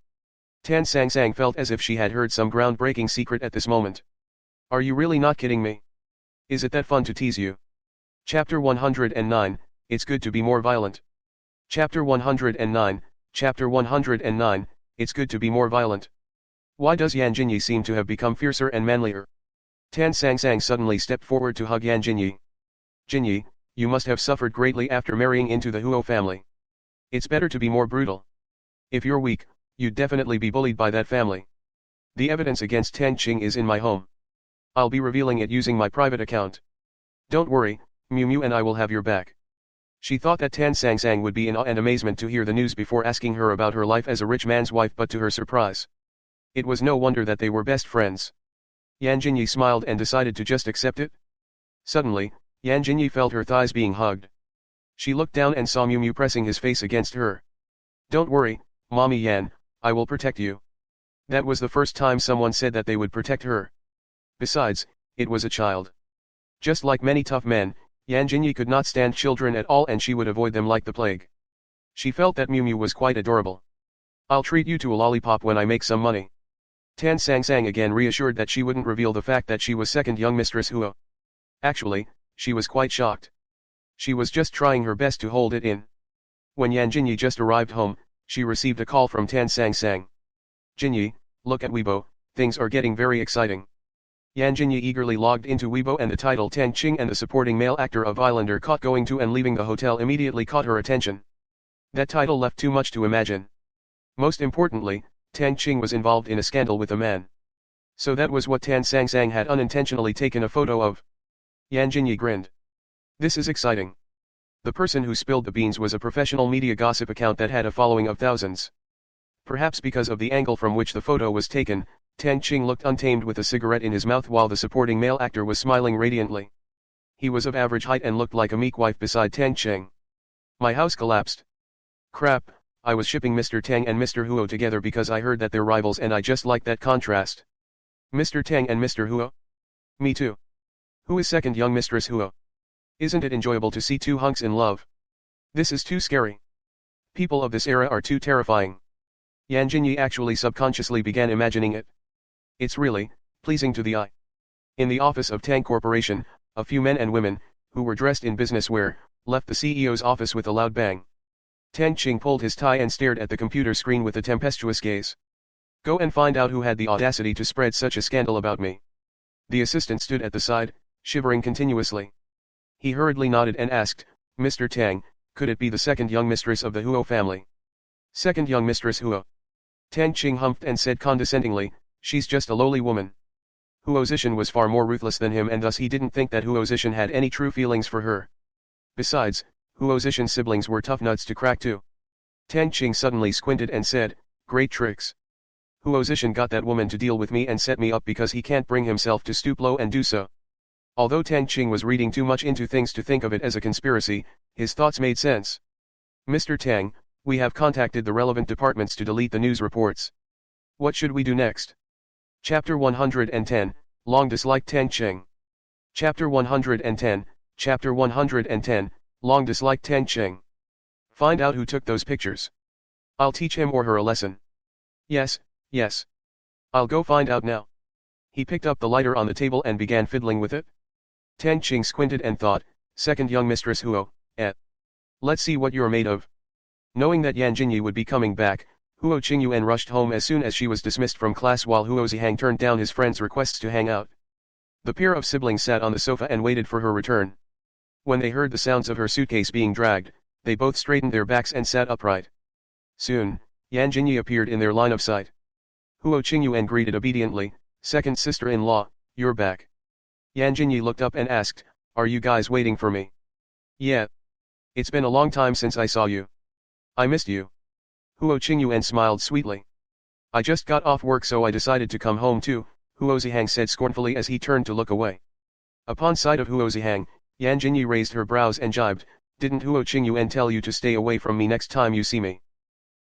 Tan Sangsang felt as if she had heard some groundbreaking secret at this moment. Are you really not kidding me? Is it that fun to tease you? Chapter 109, It's Good to Be More Violent. Chapter 109, Chapter 109, It's Good to Be More Violent. Why does Yan Jinyi seem to have become fiercer and manlier? Tan Sangsang suddenly stepped forward to hug Yan Jinyi. Jinyi, you must have suffered greatly after marrying into the Huo family. It's better to be more brutal. If you're weak, you'd definitely be bullied by that family. The evidence against Tang Qing is in my home. I'll be revealing it using my private account. Don't worry, Miu Miu and I will have your back. She thought that Tan Sangsang would be in awe and amazement to hear the news before asking her about her life as a rich man's wife, but to her surprise, it was no wonder that they were best friends. Yan Jinyi smiled and decided to just accept it. Suddenly, Yan Jinyi felt her thighs being hugged. She looked down and saw Miu Miu pressing his face against her. Don't worry, Mommy Yan, I will protect you. That was the first time someone said that they would protect her. Besides, it was a child. Just like many tough men, Yan Jinyi could not stand children at all and she would avoid them like the plague. She felt that Miu Miu was quite adorable. I'll treat you to a lollipop when I make some money. Tan Sangsang again reassured that she wouldn't reveal the fact that she was second young mistress Huo. Actually, she was quite shocked. She was just trying her best to hold it in. When Yan Jinyi just arrived home, she received a call from Tan Sangsang. Jinyi, look at Weibo, things are getting very exciting. Yan Jinyi eagerly logged into Weibo and the title Tang Qing and the supporting male actor of Islander caught going to and leaving the hotel immediately caught her attention. That title left too much to imagine. Most importantly, Tang Qing was involved in a scandal with a man. So that was what Tan Sang Sang had unintentionally taken a photo of. Yan Jinyi grinned. This is exciting. The person who spilled the beans was a professional media gossip account that had a following of thousands. Perhaps because of the angle from which the photo was taken, Tan Qing looked untamed with a cigarette in his mouth while the supporting male actor was smiling radiantly. He was of average height and looked like a meek wife beside Tan Qing. My house collapsed. Crap, I was shipping Mr. Tang and Mr. Huo together because I heard that they're rivals and I just like that contrast. Mr. Tang and Mr. Huo? Me too. Who is second young Mistress Huo? Isn't it enjoyable to see two hunks in love? This is too scary. People of this era are too terrifying. Yan Jinyi actually subconsciously began imagining it. It's really pleasing to the eye. In the office of Tang Corporation, a few men and women, who were dressed in business wear, left the CEO's office with a loud bang. Tan Qing pulled his tie and stared at the computer screen with a tempestuous gaze. Go and find out who had the audacity to spread such a scandal about me. The assistant stood at the side, shivering continuously. He hurriedly nodded and asked, Mr. Tang, could it be the second young mistress of the Huo family? Second young Mistress Huo. Tan Qing humphed and said condescendingly, she's just a lowly woman. Huo Xishen was far more ruthless than him and thus he didn't think that Huo Xishen had any true feelings for her. Besides, Huo Xishen's siblings were tough nuts to crack too. Tan Qing suddenly squinted and said, great tricks. Huo Xishen got that woman to deal with me and set me up because he can't bring himself to stoop low and do so. Although Tan Qing was reading too much into things to think of it as a conspiracy, his thoughts made sense. Mr. Tang, we have contacted the relevant departments to delete the news reports. What should we do next? Chapter 110, Long disliked Tan Qing. Chapter 110, Chapter 110, Long disliked Tan Qing. Find out who took those pictures. I'll teach him or her a lesson. Yes, yes. I'll go find out now. He picked up the lighter on the table and began fiddling with it. Tan Qing squinted and thought, second young Mistress Huo, let's see what you're made of. Knowing that Yan Jinyi would be coming back, Huo Qingyuan rushed home as soon as she was dismissed from class while Huo Zihang turned down his friend's requests to hang out. The pair of siblings sat on the sofa and waited for her return. When they heard the sounds of her suitcase being dragged, they both straightened their backs and sat upright. Soon, Yan Jinyi appeared in their line of sight. Huo Qingyuan greeted obediently, second sister-in-law, you're back. Yan Jinyi looked up and asked, are you guys waiting for me? Yeah. It's been a long time since I saw you. I missed you. Huo Qingyuan smiled sweetly. I just got off work so I decided to come home too, Huo Zihang said scornfully as he turned to look away. Upon sight of Huo Zihang, Yan Jinyi raised her brows and jibed, didn't Huo Qingyuan tell you to stay away from me next time you see me?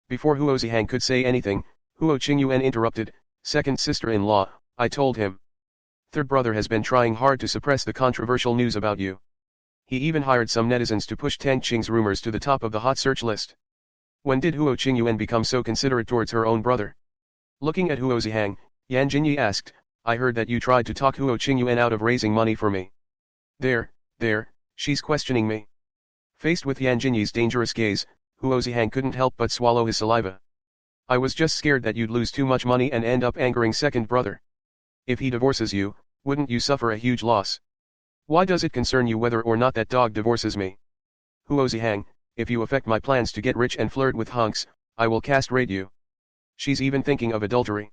Before Huo Zihang could say anything, Huo Qingyuan interrupted, second sister-in-law, I told him. Third brother has been trying hard to suppress the controversial news about you. He even hired some netizens to push Tan Qing's rumors to the top of the hot search list. When did Huo Qingyuan become so considerate towards her own brother? Looking at Huo Zihang, Yan Jinyi asked, I heard that you tried to talk Huo Qingyuan out of raising money for me. There, she's questioning me. Faced with Yan Jinyi's dangerous gaze, Huo Zihang couldn't help but swallow his saliva. I was just scared that you'd lose too much money and end up angering second brother. If he divorces you, wouldn't you suffer a huge loss? Why does it concern you whether or not that dog divorces me? Huo Zihang, if you affect my plans to get rich and flirt with hunks, I will castrate you. She's even thinking of adultery.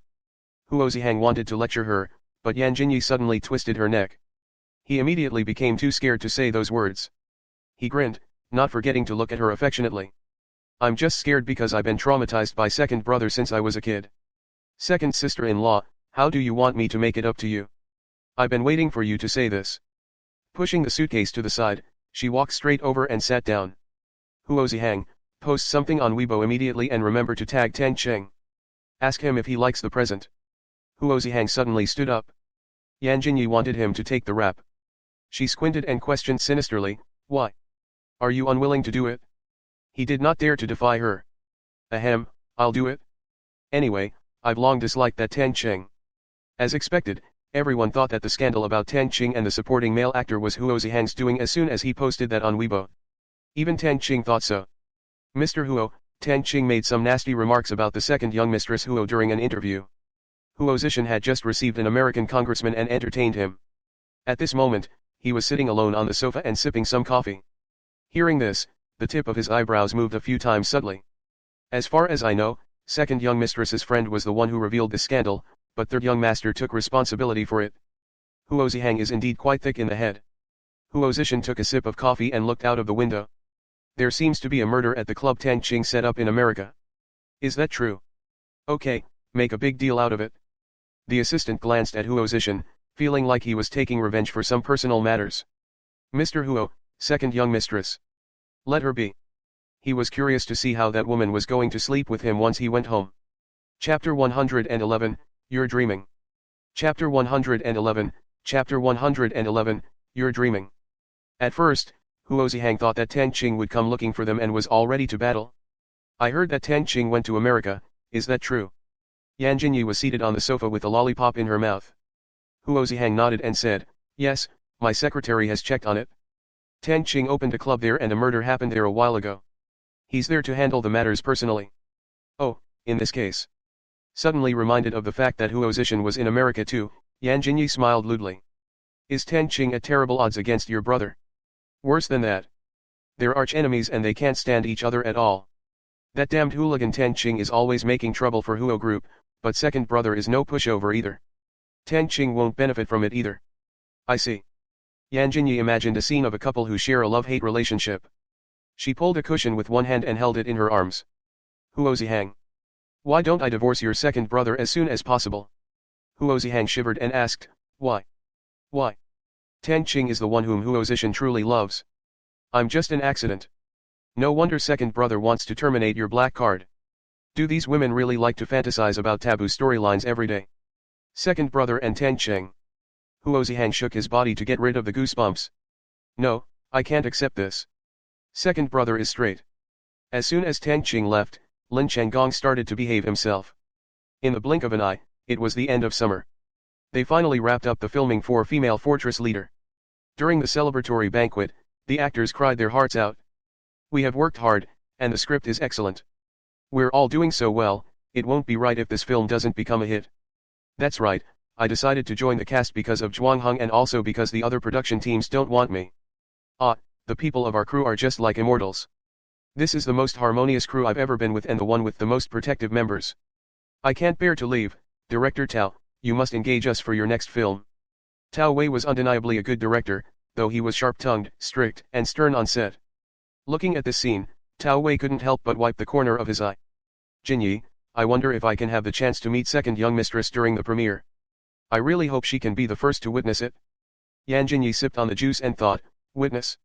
Huo Zihang wanted to lecture her, but Yan Jinyi suddenly twisted her neck. He immediately became too scared to say those words. He grinned, not forgetting to look at her affectionately. I'm just scared because I've been traumatized by second brother since I was a kid. Second sister-in-law, how do you want me to make it up to you? I've been waiting for you to say this. Pushing the suitcase to the side, she walked straight over and sat down. Huo Zihang, post something on Weibo immediately and remember to tag Tan Qing. Ask him if he likes the present. Huo Zihang suddenly stood up. Yan Jinyi wanted him to take the rap. She squinted and questioned sinisterly, why? Are you unwilling to do it? He did not dare to defy her. Ahem, I'll do it. Anyway, I've long disliked that Tan Qing. As expected, everyone thought that the scandal about Tan Qing and the supporting male actor was Huo Zihang's doing as soon as he posted that on Weibo. Even Tan Qing thought so. Mr. Huo, Tan Qing made some nasty remarks about the second young Mistress Huo during an interview. Huo Xishen had just received an American congressman and entertained him. At this moment, he was sitting alone on the sofa and sipping some coffee. Hearing this, the tip of his eyebrows moved a few times subtly. As far as I know, second young mistress's friend was the one who revealed the scandal, but third young master took responsibility for it. Huo Xishen is indeed quite thick in the head. Huo Xishen took a sip of coffee and looked out of the window. There seems to be a murder at the club Tang Qing set up in America. Is that true? Okay, make a big deal out of it. The assistant glanced at Huo Xishen, feeling like he was taking revenge for some personal matters. Mr. Huo, second young mistress. Let her be. He was curious to see how that woman was going to sleep with him once he went home. Chapter 111, You're Dreaming. Chapter 111, Chapter 111, You're Dreaming. At first, Huo Xishen thought that Tang Qing would come looking for them and was all ready to battle. I heard that Tang Qing went to America, is that true? Jinyi was seated on the sofa with a lollipop in her mouth. Huo Xishen nodded and said, yes, my secretary has checked on it. Tang Qing opened a club there and a murder happened there a while ago. He's there to handle the matters personally. Oh, in this case. Suddenly reminded of the fact that Huo Xishen was in America too, Jinyi smiled lewdly. Is Tang Qing at terrible odds against your brother? Worse than that. They're arch enemies and they can't stand each other at all. That damned hooligan Tang Qing is always making trouble for Huo Group, but second brother is no pushover either. Tang Qing won't benefit from it either. I see. Jinyi imagined a scene of a couple who share a love-hate relationship. She pulled a cushion with one hand and held it in her arms. Huo Xishen. Why don't I divorce your second brother as soon as possible? Huo Xishen shivered and asked, why? Why? Tang Qing is the one whom Huo Xishen truly loves. I'm just an accident. No wonder second brother wants to terminate your black card. Do these women really like to fantasize about taboo storylines every day? Second brother and Tang Qing. Huo Xishen shook his body to get rid of the goosebumps. No, I can't accept this. Second brother is straight. As soon as Tang Qing left, Lin Changgong started to behave himself. In the blink of an eye, it was the end of summer. They finally wrapped up the filming for Female Fortress Leader. During the celebratory banquet, the actors cried their hearts out. We have worked hard, and the script is excellent. We're all doing so well, it won't be right if this film doesn't become a hit. That's right, I decided to join the cast because of Zhuang Heng and also because the other production teams don't want me. Ah, the people of our crew are just like immortals. This is the most harmonious crew I've ever been with and the one with the most protective members. I can't bear to leave, Director Tao, you must engage us for your next film. Tao Wei was undeniably a good director, though he was sharp-tongued, strict, and stern on set. Looking at this scene, Tao Wei couldn't help but wipe the corner of his eye. Jinyi, I wonder if I can have the chance to meet second young mistress during the premiere. I really hope she can be the first to witness it. Jinyi sipped on the juice and thought, witness?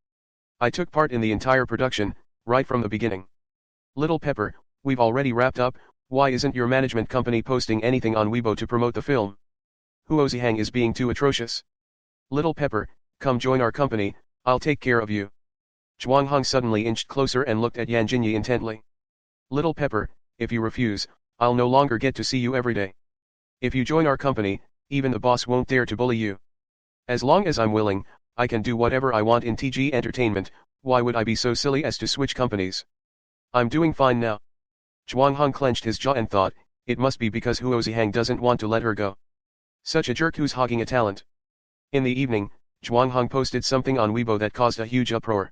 I took part in the entire production, right from the beginning. Little Pepper, we've already wrapped up, why isn't your management company posting anything on Weibo to promote the film? Huo Xishen is being too atrocious. Little Pepper, come join our company, I'll take care of you. Zhuang Heng suddenly inched closer and looked at Jinyi intently. Little Pepper, if you refuse, I'll no longer get to see you every day. If you join our company, even the boss won't dare to bully you. As long as I'm willing, I can do whatever I want in TG Entertainment, why would I be so silly as to switch companies? I'm doing fine now. Zhuang Heng clenched his jaw and thought, it must be because Huo Xishen doesn't want to let her go. Such a jerk who's hogging a talent. In the evening, Zhuang Heng posted something on Weibo that caused a huge uproar.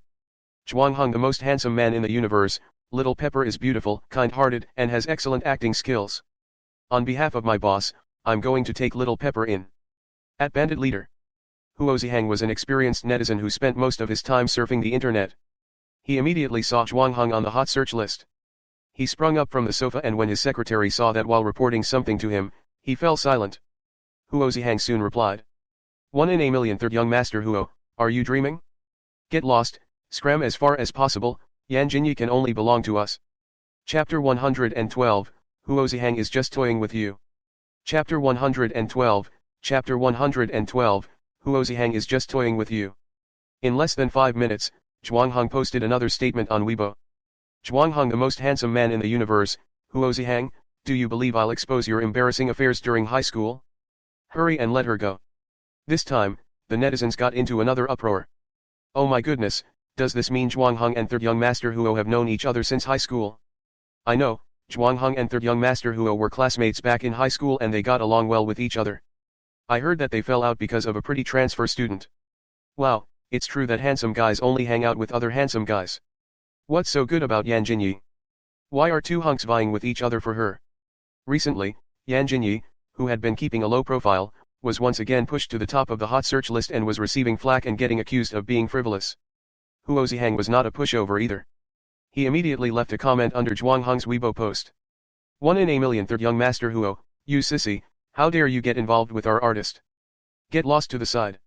Zhuang Heng, the most handsome man in the universe, Little Pepper is beautiful, kind-hearted, and has excellent acting skills. On behalf of my boss, I'm going to take Little Pepper in. At Bandit Leader. Huo Xishen was an experienced netizen who spent most of his time surfing the internet. He immediately saw Zhuang Heng on the hot search list. He sprung up from the sofa and when his secretary saw that while reporting something to him, he fell silent. Huo Xishen soon replied. 1 in a million third young master Huo, are you dreaming? Get lost, scram as far as possible, Jinyi can only belong to us. Chapter 112, Huo Xishen is just toying with you. Chapter 112, Chapter 112, Huo Xishen is just toying with you. In less than 5 minutes, Zhuang Heng posted another statement on Weibo. Zhuang Heng, the most handsome man in the universe, Huo Xishen, do you believe I'll expose your embarrassing affairs during high school? Hurry and let her go. This time, the netizens got into another uproar. Oh my goodness, does this mean Zhuang Heng and third young master Huo have known each other since high school? I know, Zhuang Heng and third young master Huo were classmates back in high school and they got along well with each other. I heard that they fell out because of a pretty transfer student. Wow, it's true that handsome guys only hang out with other handsome guys. What's so good about Jinyi? Why are two hunks vying with each other for her? Recently, Jinyi, who had been keeping a low profile, was once again pushed to the top of the hot search list and was receiving flack and getting accused of being frivolous. Huo Xishen was not a pushover either. He immediately left a comment under Zhuang Heng's Weibo post. 1 in a million. Third young master Huo, you sissy, how dare you get involved with our artist? Get lost to the side.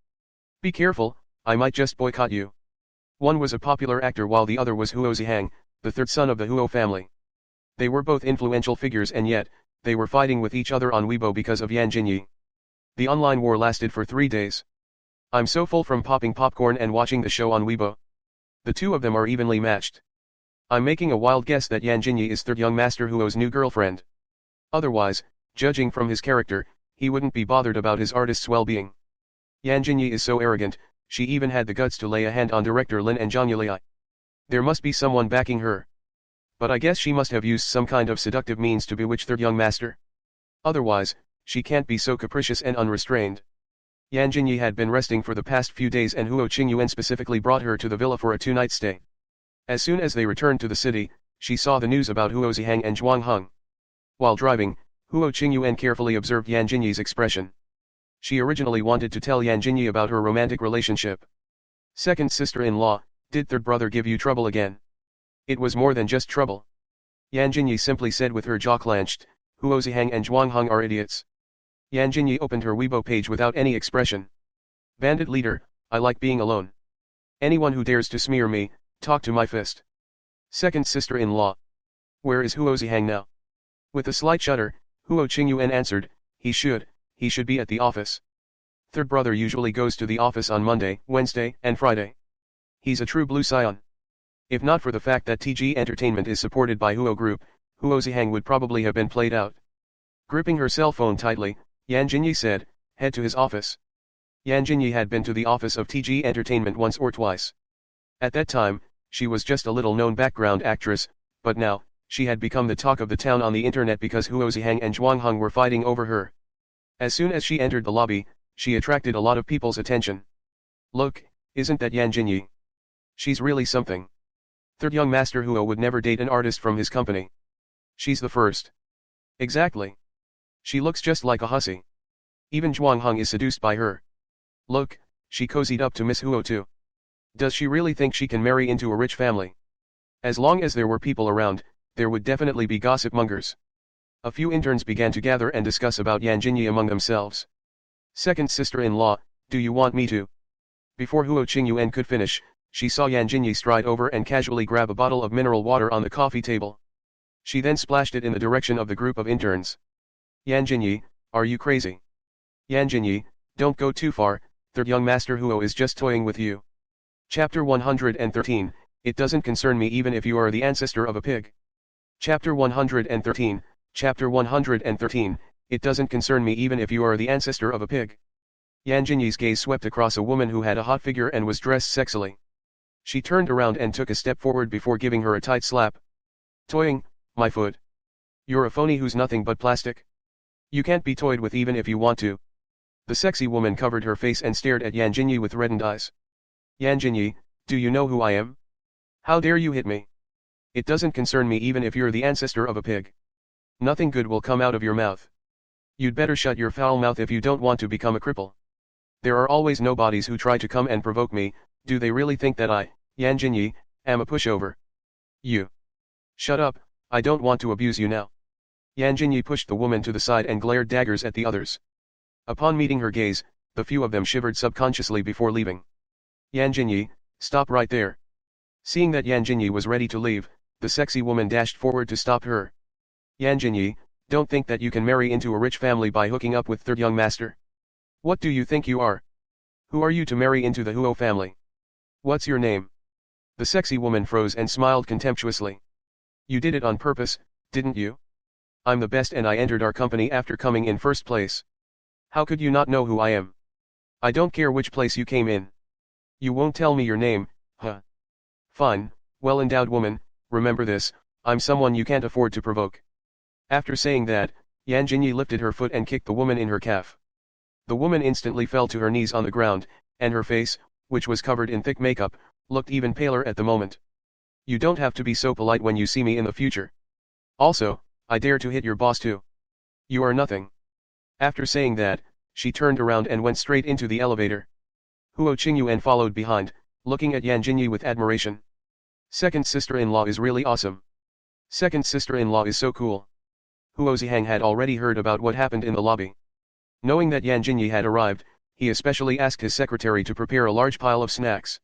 Be careful, I might just boycott you. One was a popular actor while the other was Huo Xishen, the third son of the Huo family. They were both influential figures and yet, they were fighting with each other on Weibo because of Jinyi. The online war lasted for 3 days. I'm so full from popping popcorn and watching the show on Weibo. The two of them are evenly matched. I'm making a wild guess that Jinyi is third young master Huo's new girlfriend. Otherwise, judging from his character, he wouldn't be bothered about his artist's well-being. Jinyi is so arrogant, she even had the guts to lay a hand on director Lin and Zhang Yulai. There must be someone backing her. But I guess she must have used some kind of seductive means to bewitch third young master. Otherwise, she can't be so capricious and unrestrained. Jinyi had been resting for the past few days and Huo Qingyuan specifically brought her to the villa for a 2-night stay. As soon as they returned to the city, she saw the news about Huo Xishen and Zhuang Heng. While driving, Huo Qingyuan carefully observed Jinyi's expression. She originally wanted to tell Jinyi about her romantic relationship. Second sister-in-law, did third brother give you trouble again? It was more than just trouble. Jinyi simply said with her jaw clenched, Huo Xishen and Zhuang Heng are idiots. Jinyi opened her Weibo page without any expression. Bandit leader, I like being alone. Anyone who dares to smear me, talk to my fist. Second sister-in-law. Where is Huo Xishen now? With a slight shudder, Huo Qingyuan answered, he should be at the office. Third brother usually goes to the office on Monday, Wednesday, and Friday. He's a true blue scion. If not for the fact that TG Entertainment is supported by Huo Group, Huo Xishen would probably have been played out. Gripping her cell phone tightly, Jinyi said, head to his office. Jinyi had been to the office of TG Entertainment once or twice. At that time, she was just a little-known background actress, but now, she had become the talk of the town on the internet because Huo Xishen and Zhuang Heng were fighting over her. As soon as she entered the lobby, she attracted a lot of people's attention. Look, isn't that Jinyi? She's really something. Third young master Huo would never date an artist from his company. She's the first. Exactly. She looks just like a hussy. Even Zhuang Heng is seduced by her. Look, she cozied up to Miss Huo too. Does she really think she can marry into a rich family? As long as there were people around, there would definitely be gossip mongers. A few interns began to gather and discuss about Jinyi among themselves. Second sister-in-law, do you want me to? Before Huo Qingyuan could finish, she saw Jinyi stride over and casually grab a bottle of mineral water on the coffee table. She then splashed it in the direction of the group of interns. Jinyi, are you crazy? Jinyi, don't go too far, third young master Huo is just toying with you. Chapter 113, it doesn't concern me even if you are the ancestor of a pig. Chapter 113, Chapter 113, it doesn't concern me even if you are the ancestor of a pig. Jinyi's gaze swept across a woman who had a hot figure and was dressed sexily. She turned around and took a step forward before giving her a tight slap. Toying, my foot. You're a phony who's nothing but plastic. You can't be toyed with even if you want to. The sexy woman covered her face and stared at Jinyi with reddened eyes. Jinyi, do you know who I am? How dare you hit me? It doesn't concern me even if you're the ancestor of a pig. Nothing good will come out of your mouth. You'd better shut your foul mouth if you don't want to become a cripple. There are always nobodies who try to come and provoke me, do they really think that I, Jinyi, am a pushover? You. Shut up, I don't want to abuse you now. Jinyi pushed the woman to the side and glared daggers at the others. Upon meeting her gaze, the few of them shivered subconsciously before leaving. Jinyi, stop right there. Seeing that Jinyi was ready to leave, the sexy woman dashed forward to stop her. Jinyi, don't think that you can marry into a rich family by hooking up with third young master. What do you think you are? Who are you to marry into the Huo family? What's your name? The sexy woman froze and smiled contemptuously. You did it on purpose, didn't you? I'm the best and I entered our company after coming in first place. How could you not know who I am? I don't care which place you came in. You won't tell me your name, huh? Fine, well-endowed woman, remember this, I'm someone you can't afford to provoke. After saying that, Jinyi lifted her foot and kicked the woman in her calf. The woman instantly fell to her knees on the ground, and her face, which was covered in thick makeup, looked even paler at the moment. You don't have to be so polite when you see me in the future. Also, I dare to hit your boss too. You are nothing. After saying that, she turned around and went straight into the elevator. Huo Qingyuan followed behind, looking at Yan Jinyi with admiration. Second sister-in-law is really awesome. Second sister-in-law is so cool. Huo Zihang had already heard about what happened in the lobby. Knowing that Yan Jinyi had arrived, he especially asked his secretary to prepare a large pile of snacks.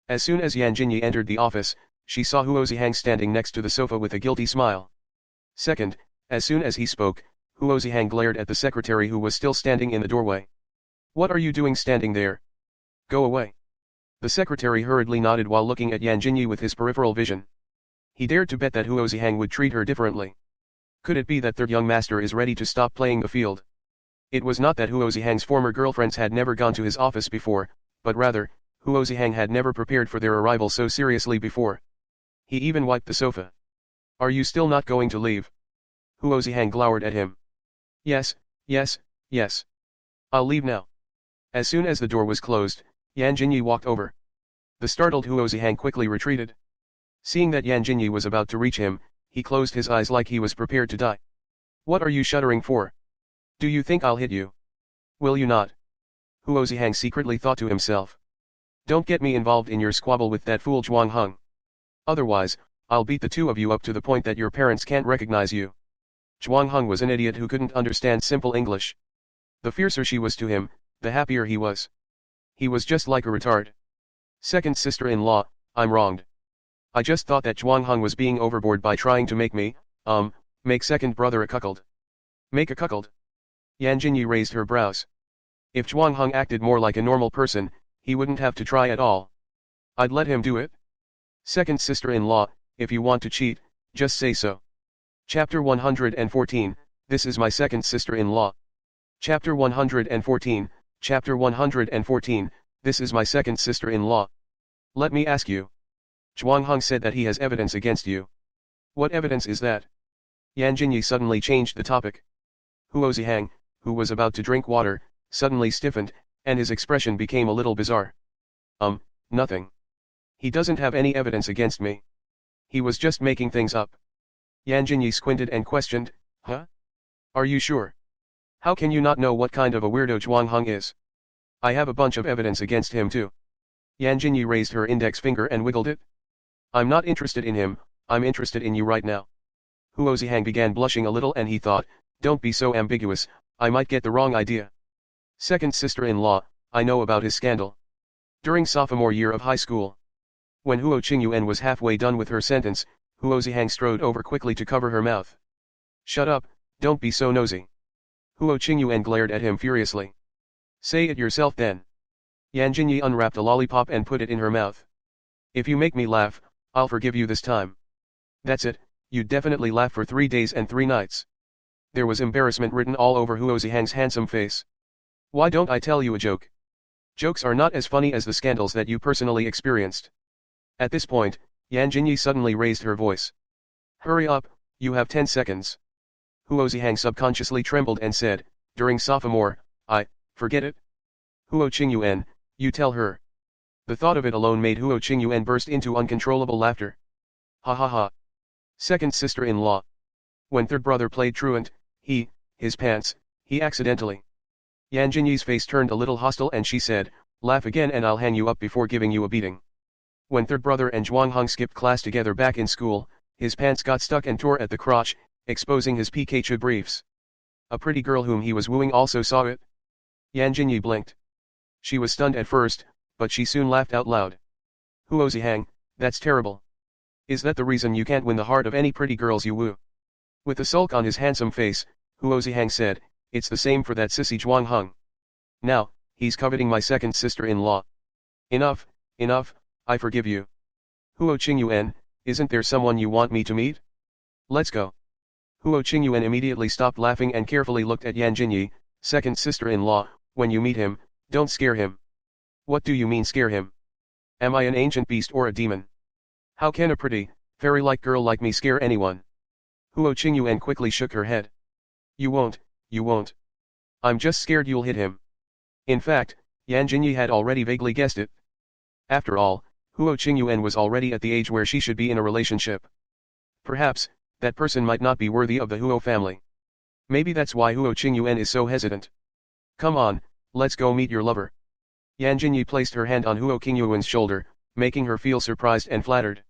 As soon as Yan Jinyi entered the office, she saw Huo Zihang standing next to the sofa with a guilty smile. Second, as soon as he spoke, Huo Zihang glared at the secretary who was still standing in the doorway. What are you doing standing there? Go away. The secretary hurriedly nodded while looking at Yan Jinyi with his peripheral vision. He dared to bet that Huo Zihang would treat her differently. Could it be that third young master is ready to stop playing the field? It was not that Huo Zihang's former girlfriends had never gone to his office before, but rather, Huo Zihang had never prepared for their arrival so seriously before. He even wiped the sofa. Are you still not going to leave? Huo Zihang glowered at him. Yes, yes, yes. I'll leave now. As soon as the door was closed, Yan Jinyi walked over. The startled Huo Zihang quickly retreated. Seeing that Yan Jinyi was about to reach him, he closed his eyes like he was prepared to die. What are you shuddering for? Do you think I'll hit you? Will you not? Huo Zihang secretly thought to himself. Don't get me involved in your squabble with that fool Zhuang Heng. Otherwise, I'll beat the two of you up to the point that your parents can't recognize you. Zhuang Heng was an idiot who couldn't understand simple English. The fiercer she was to him, the happier he was. He was just like a retard. Second sister-in-law, I'm wronged. I just thought that Zhuang Heng was being overboard by trying to make me, make second brother a cuckold. Make a cuckold? Yan Jinyi raised her brows. If Zhuang Heng acted more like a normal person, he wouldn't have to try at all. I'd let him do it. Second sister-in-law, if you want to cheat, just say so. Chapter 114, This is my second sister-in-law. Chapter 114, Chapter 114, This is my second sister-in-law. Let me ask you. Zhuang Heng said that he has evidence against you. What evidence is that? Yan Jinyi suddenly changed the topic. Huo Zihang, who was about to drink water, suddenly stiffened, and his expression became a little bizarre. Nothing. He doesn't have any evidence against me. He was just making things up. Yan Jinyi squinted and questioned, Huh? Are you sure? How can you not know what kind of a weirdo Zhuang Heng is? I have a bunch of evidence against him too. Yan Jinyi raised her index finger and wiggled it. I'm not interested in him, I'm interested in you right now. Huo Zihang began blushing a little and he thought, don't be so ambiguous, I might get the wrong idea. Second sister-in-law, I know about his scandal. During sophomore year of high school. When Huo Qingyuan was halfway done with her sentence, Huo Zihang strode over quickly to cover her mouth. Shut up, don't be so nosy. Huo Qingyuan glared at him furiously. Say it yourself then. Yan Jinyi unwrapped a lollipop and put it in her mouth. If you make me laugh, I'll forgive you this time. That's it, you'd definitely laugh for 3 days and 3 nights. There was embarrassment written all over Huo Zihang's handsome face. Why don't I tell you a joke? Jokes are not as funny as the scandals that you personally experienced. At this point, Yan Jinyi suddenly raised her voice. Hurry up, you have 10 seconds. Huo Zihang subconsciously trembled and said, during sophomore, forget it. Huo Qingyuan, you tell her. The thought of it alone made Huo Qingyuan burst into uncontrollable laughter. Ha ha ha. Second sister-in-law. When third brother played truant, his pants, he accidentally. Yan Jinyi's face turned a little hostile and she said, laugh again and I'll hang you up before giving you a beating. When third brother and Zhuang Heng skipped class together back in school, his pants got stuck and tore at the crotch, exposing his Pikachu briefs. A pretty girl whom he was wooing also saw it. Yan Jinyi blinked. She was stunned at first, but she soon laughed out loud. Huo Zihang, that's terrible. Is that the reason you can't win the heart of any pretty girls you woo? With a sulk on his handsome face, Huo Zihang said, it's the same for that sissy Zhuang Heng. Now, he's coveting my second sister-in-law. Enough, enough, I forgive you. Huo Qingyuan, isn't there someone you want me to meet? Let's go. Huo Qingyuan immediately stopped laughing and carefully looked at Yan Jinyi, second sister-in-law, when you meet him, don't scare him. What do you mean scare him? Am I an ancient beast or a demon? How can a pretty, fairy-like girl like me scare anyone? Huo Qingyuan quickly shook her head. You won't, you won't. I'm just scared you'll hit him. In fact, Yan Jinyi had already vaguely guessed it. After all, Huo Qingyuan was already at the age where she should be in a relationship. Perhaps, that person might not be worthy of the Huo family. Maybe that's why Huo Qingyuan is so hesitant. Come on, let's go meet your lover. Yan Jinyi placed her hand on Huo Qingyuan's shoulder, making her feel surprised and flattered.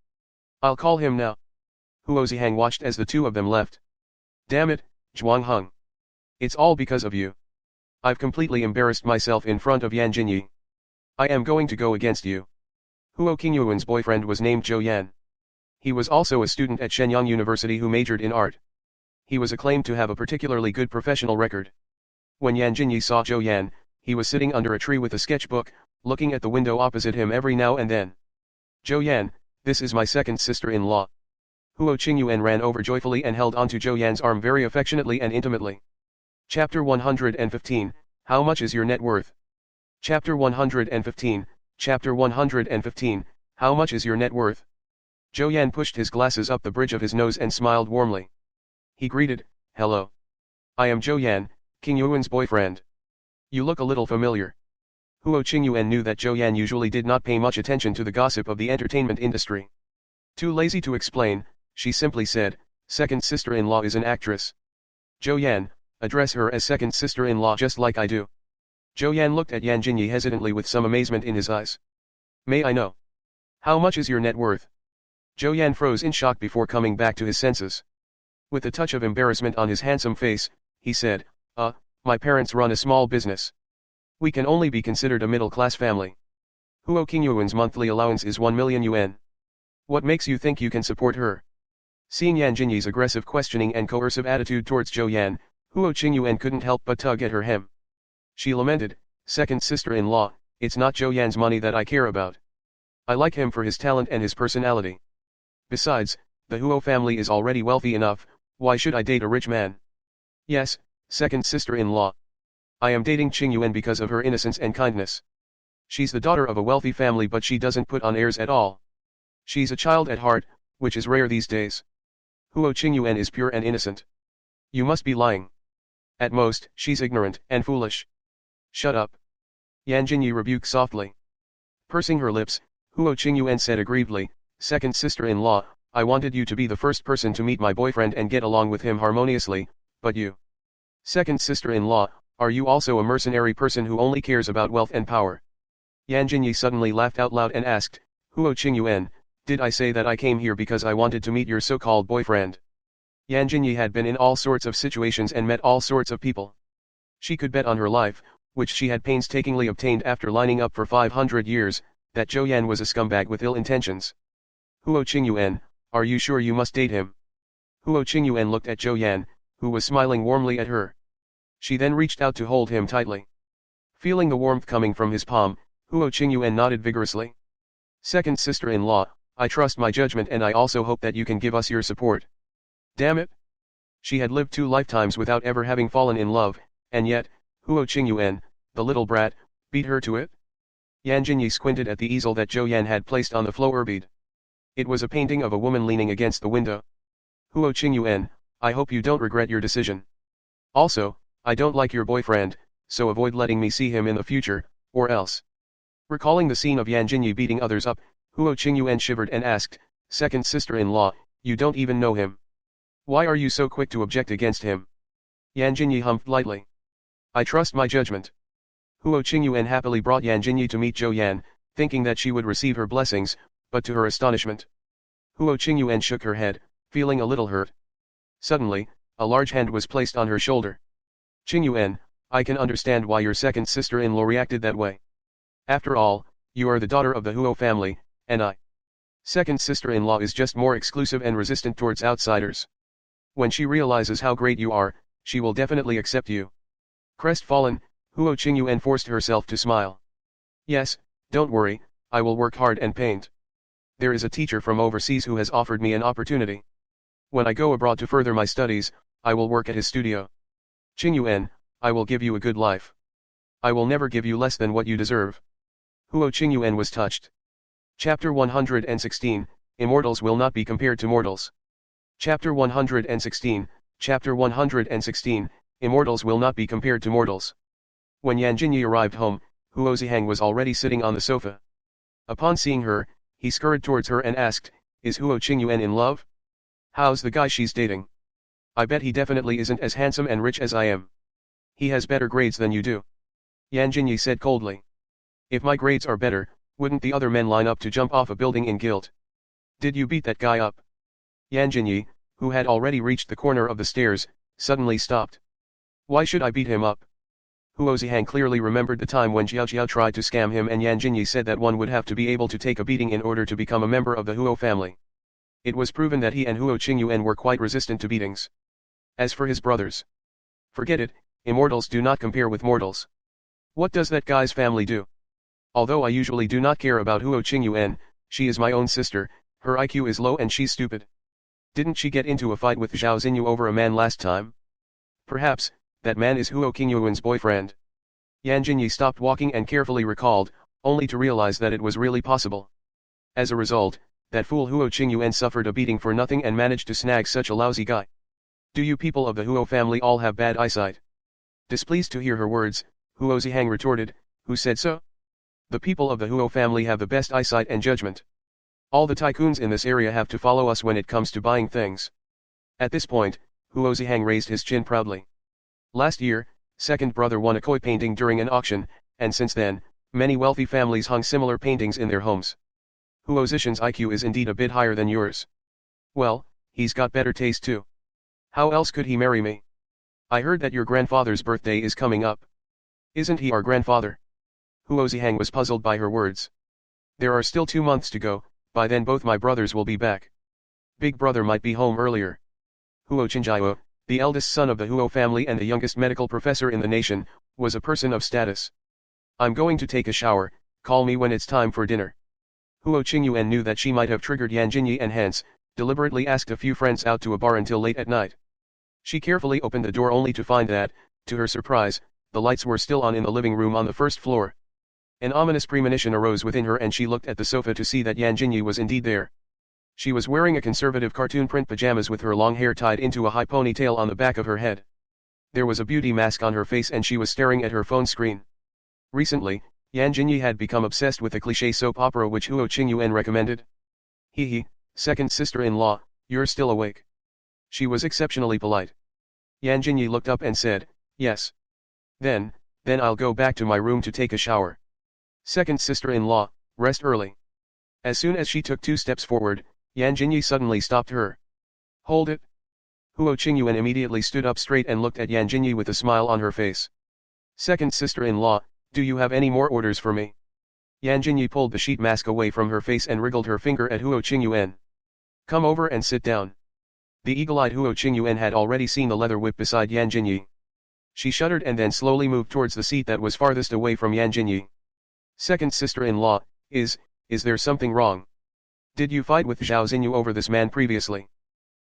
I'll call him now. Huo Zihang watched as the two of them left. Damn it, Zhuang Heng. It's all because of you. I've completely embarrassed myself in front of Yan Jinyi. I am going to go against you. Huo Qingyuan's boyfriend was named Zhou Yan. He was also a student at Shenyang University who majored in art. He was acclaimed to have a particularly good professional record. When Yan Jinyi saw Zhou Yan, he was sitting under a tree with a sketchbook, looking at the window opposite him every now and then. Zhou Yan, this is my second sister-in-law. Huo Qingyuan ran over joyfully and held onto Zhou Yan's arm very affectionately and intimately. Chapter 115, How much is your net worth? Chapter 115, Chapter 115, How much is your net worth? Zhou Yan pushed his glasses up the bridge of his nose and smiled warmly. He greeted, Hello. I am Zhou Yan, Qingyuan's boyfriend. You look a little familiar. Huo Qingyuan knew that Zhou Yan usually did not pay much attention to the gossip of the entertainment industry. Too lazy to explain, she simply said, Second sister-in-law is an actress. Zhou Yan, address her as second sister-in-law just like I do. Zhou Yan looked at Yan Jinyi hesitantly with some amazement in his eyes. May I know? How much is your net worth? Zhou Yan froze in shock before coming back to his senses. With a touch of embarrassment on his handsome face, he said, my parents run a small business. We can only be considered a middle-class family. Huo Qingyuan's monthly allowance is 1 million yuan. What makes you think you can support her? Seeing Yan Jinyi's aggressive questioning and coercive attitude towards Zhou Yan, Huo Qingyuan couldn't help but tug at her hem. She lamented, Second sister-in-law, it's not Zhou Yan's money that I care about. I like him for his talent and his personality. Besides, the Huo family is already wealthy enough, why should I date a rich man? Yes, second sister-in-law. I am dating Qingyuan because of her innocence and kindness. She's the daughter of a wealthy family but she doesn't put on airs at all. She's a child at heart, which is rare these days. Huo Qingyuan is pure and innocent. You must be lying. At most, she's ignorant and foolish. Shut up. Yan Jinyi rebuked softly. Pursing her lips, Huo Qingyuan said aggrievedly, Second sister-in-law, I wanted you to be the first person to meet my boyfriend and get along with him harmoniously, but you. Second sister-in-law, are you also a mercenary person who only cares about wealth and power? Yan Jinyi suddenly laughed out loud and asked, Huo Qingyuan, did I say that I came here because I wanted to meet your so-called boyfriend? Yan Jinyi had been in all sorts of situations and met all sorts of people. She could bet on her life, which she had painstakingly obtained after lining up for 500 years, that Zhou Yan was a scumbag with ill intentions. Huo Qingyuan, are you sure you must date him? Huo Qingyuan looked at Zhou Yan, who was smiling warmly at her. She then reached out to hold him tightly. Feeling the warmth coming from his palm, Huo Qingyuan nodded vigorously. Second sister-in-law, I trust my judgment and I also hope that you can give us your support. Damn it! She had lived 2 lifetimes without ever having fallen in love, and yet, Huo Qingyuan, the little brat, beat her to it? Yan Jinyi squinted at the easel that Zhou Yan had placed on the floor. It was a painting of a woman leaning against the window. Huo Qingyuan, I hope you don't regret your decision. Also, I don't like your boyfriend, so avoid letting me see him in the future, or else. Recalling the scene of Yan Jinyi beating others up, Huo Qingyuan shivered and asked, Second sister-in-law, you don't even know him. Why are you so quick to object against him? Yan Jinyi humphed lightly. I trust my judgment. Huo Qingyuan happily brought Yan Jinyi to meet Zhou Yan, thinking that she would receive her blessings, but to her astonishment, Huo Qingyuan shook her head, feeling a little hurt. Suddenly, a large hand was placed on her shoulder. Qingyuan, I can understand why your second sister-in-law reacted that way. After all, you are the daughter of the Huo family, and I. Second sister-in-law is just more exclusive and resistant towards outsiders. When she realizes how great you are, she will definitely accept you. Crestfallen, Huo Qingyuan forced herself to smile. Yes, don't worry, I will work hard and paint. There is a teacher from overseas who has offered me an opportunity. When I go abroad to further my studies, I will work at his studio. Qingyuan, I will give you a good life. I will never give you less than what you deserve. Huo Qingyuan was touched. Chapter 116, Immortals will not be compared to mortals. Chapter 116, Chapter 116, Immortals will not be compared to mortals. When Yan Jinyi arrived home, Huo Zihang was already sitting on the sofa. Upon seeing her, he scurried towards her and asked, Is Huo Qingyuan in love? How's the guy she's dating? I bet he definitely isn't as handsome and rich as I am. He has better grades than you do. Yan Jinyi said coldly. If my grades are better, wouldn't the other men line up to jump off a building in guilt? Did you beat that guy up? Yan Jinyi, who had already reached the corner of the stairs, suddenly stopped. Why should I beat him up? Huo Xishen clearly remembered the time when Xiao Xiao tried to scam him, and Yan Jinyi said that one would have to be able to take a beating in order to become a member of the Huo family. It was proven that he and Huo Qingyuan were quite resistant to beatings. As for his brothers, forget it, immortals do not compare with mortals. What does that guy's family do? Although I usually do not care about Huo Qingyuan, she is my own sister, her IQ is low and she's stupid. Didn't she get into a fight with Zhao Xinyu over a man last time? Perhaps, that man is Huo Qingyuan's boyfriend. Yan Jinyi stopped walking and carefully recalled, only to realize that it was really possible. As a result, that fool Huo Qingyuan suffered a beating for nothing and managed to snag such a lousy guy. Do you people of the Huo family all have bad eyesight? Displeased to hear her words, Huo Xihang retorted, who said so? The people of the Huo family have the best eyesight and judgment. All the tycoons in this area have to follow us when it comes to buying things. At this point, Huo Xihang raised his chin proudly. Last year, second brother won a koi painting during an auction, and since then, many wealthy families hung similar paintings in their homes. Huo Xishen's IQ is indeed a bit higher than yours. Well, he's got better taste too. How else could he marry me? I heard that your grandfather's birthday is coming up. Isn't he our grandfather? Huo Xihang was puzzled by her words. There are still 2 months to go, by then both my brothers will be back. Big brother might be home earlier. Huo Qinjiao, the eldest son of the Huo family and the youngest medical professor in the nation, was a person of status. I'm going to take a shower, call me when it's time for dinner. Huo Qingyuan knew that she might have triggered Yan Jinyi and hence, deliberately asked a few friends out to a bar until late at night. She carefully opened the door only to find that, to her surprise, the lights were still on in the living room on the first floor. An ominous premonition arose within her and she looked at the sofa to see that Yan Jinyi was indeed there. She was wearing a conservative cartoon print pajamas with her long hair tied into a high ponytail on the back of her head. There was a beauty mask on her face and she was staring at her phone screen. Recently, Yan Jinyi had become obsessed with the cliché soap opera which Huo Qingyuan recommended. Hee, second sister-in-law, you're still awake. She was exceptionally polite. Yan Jinyi looked up and said, yes. Then I'll go back to my room to take a shower. Second sister-in-law, rest early. As soon as she took 2 steps forward, Yan Jinyi suddenly stopped her. Hold it. Huo Qingyuan immediately stood up straight and looked at Yan Jinyi with a smile on her face. Second sister-in-law, do you have any more orders for me? Yan Jinyi pulled the sheet mask away from her face and wriggled her finger at Huo Qingyuan. Come over and sit down. The eagle-eyed Huo Qingyuan had already seen the leather whip beside Yan Jinyi. She shuddered and then slowly moved towards the seat that was farthest away from Yan Jinyi. Second sister-in-law, is there something wrong? Did you fight with Zhao Xinyu over this man previously?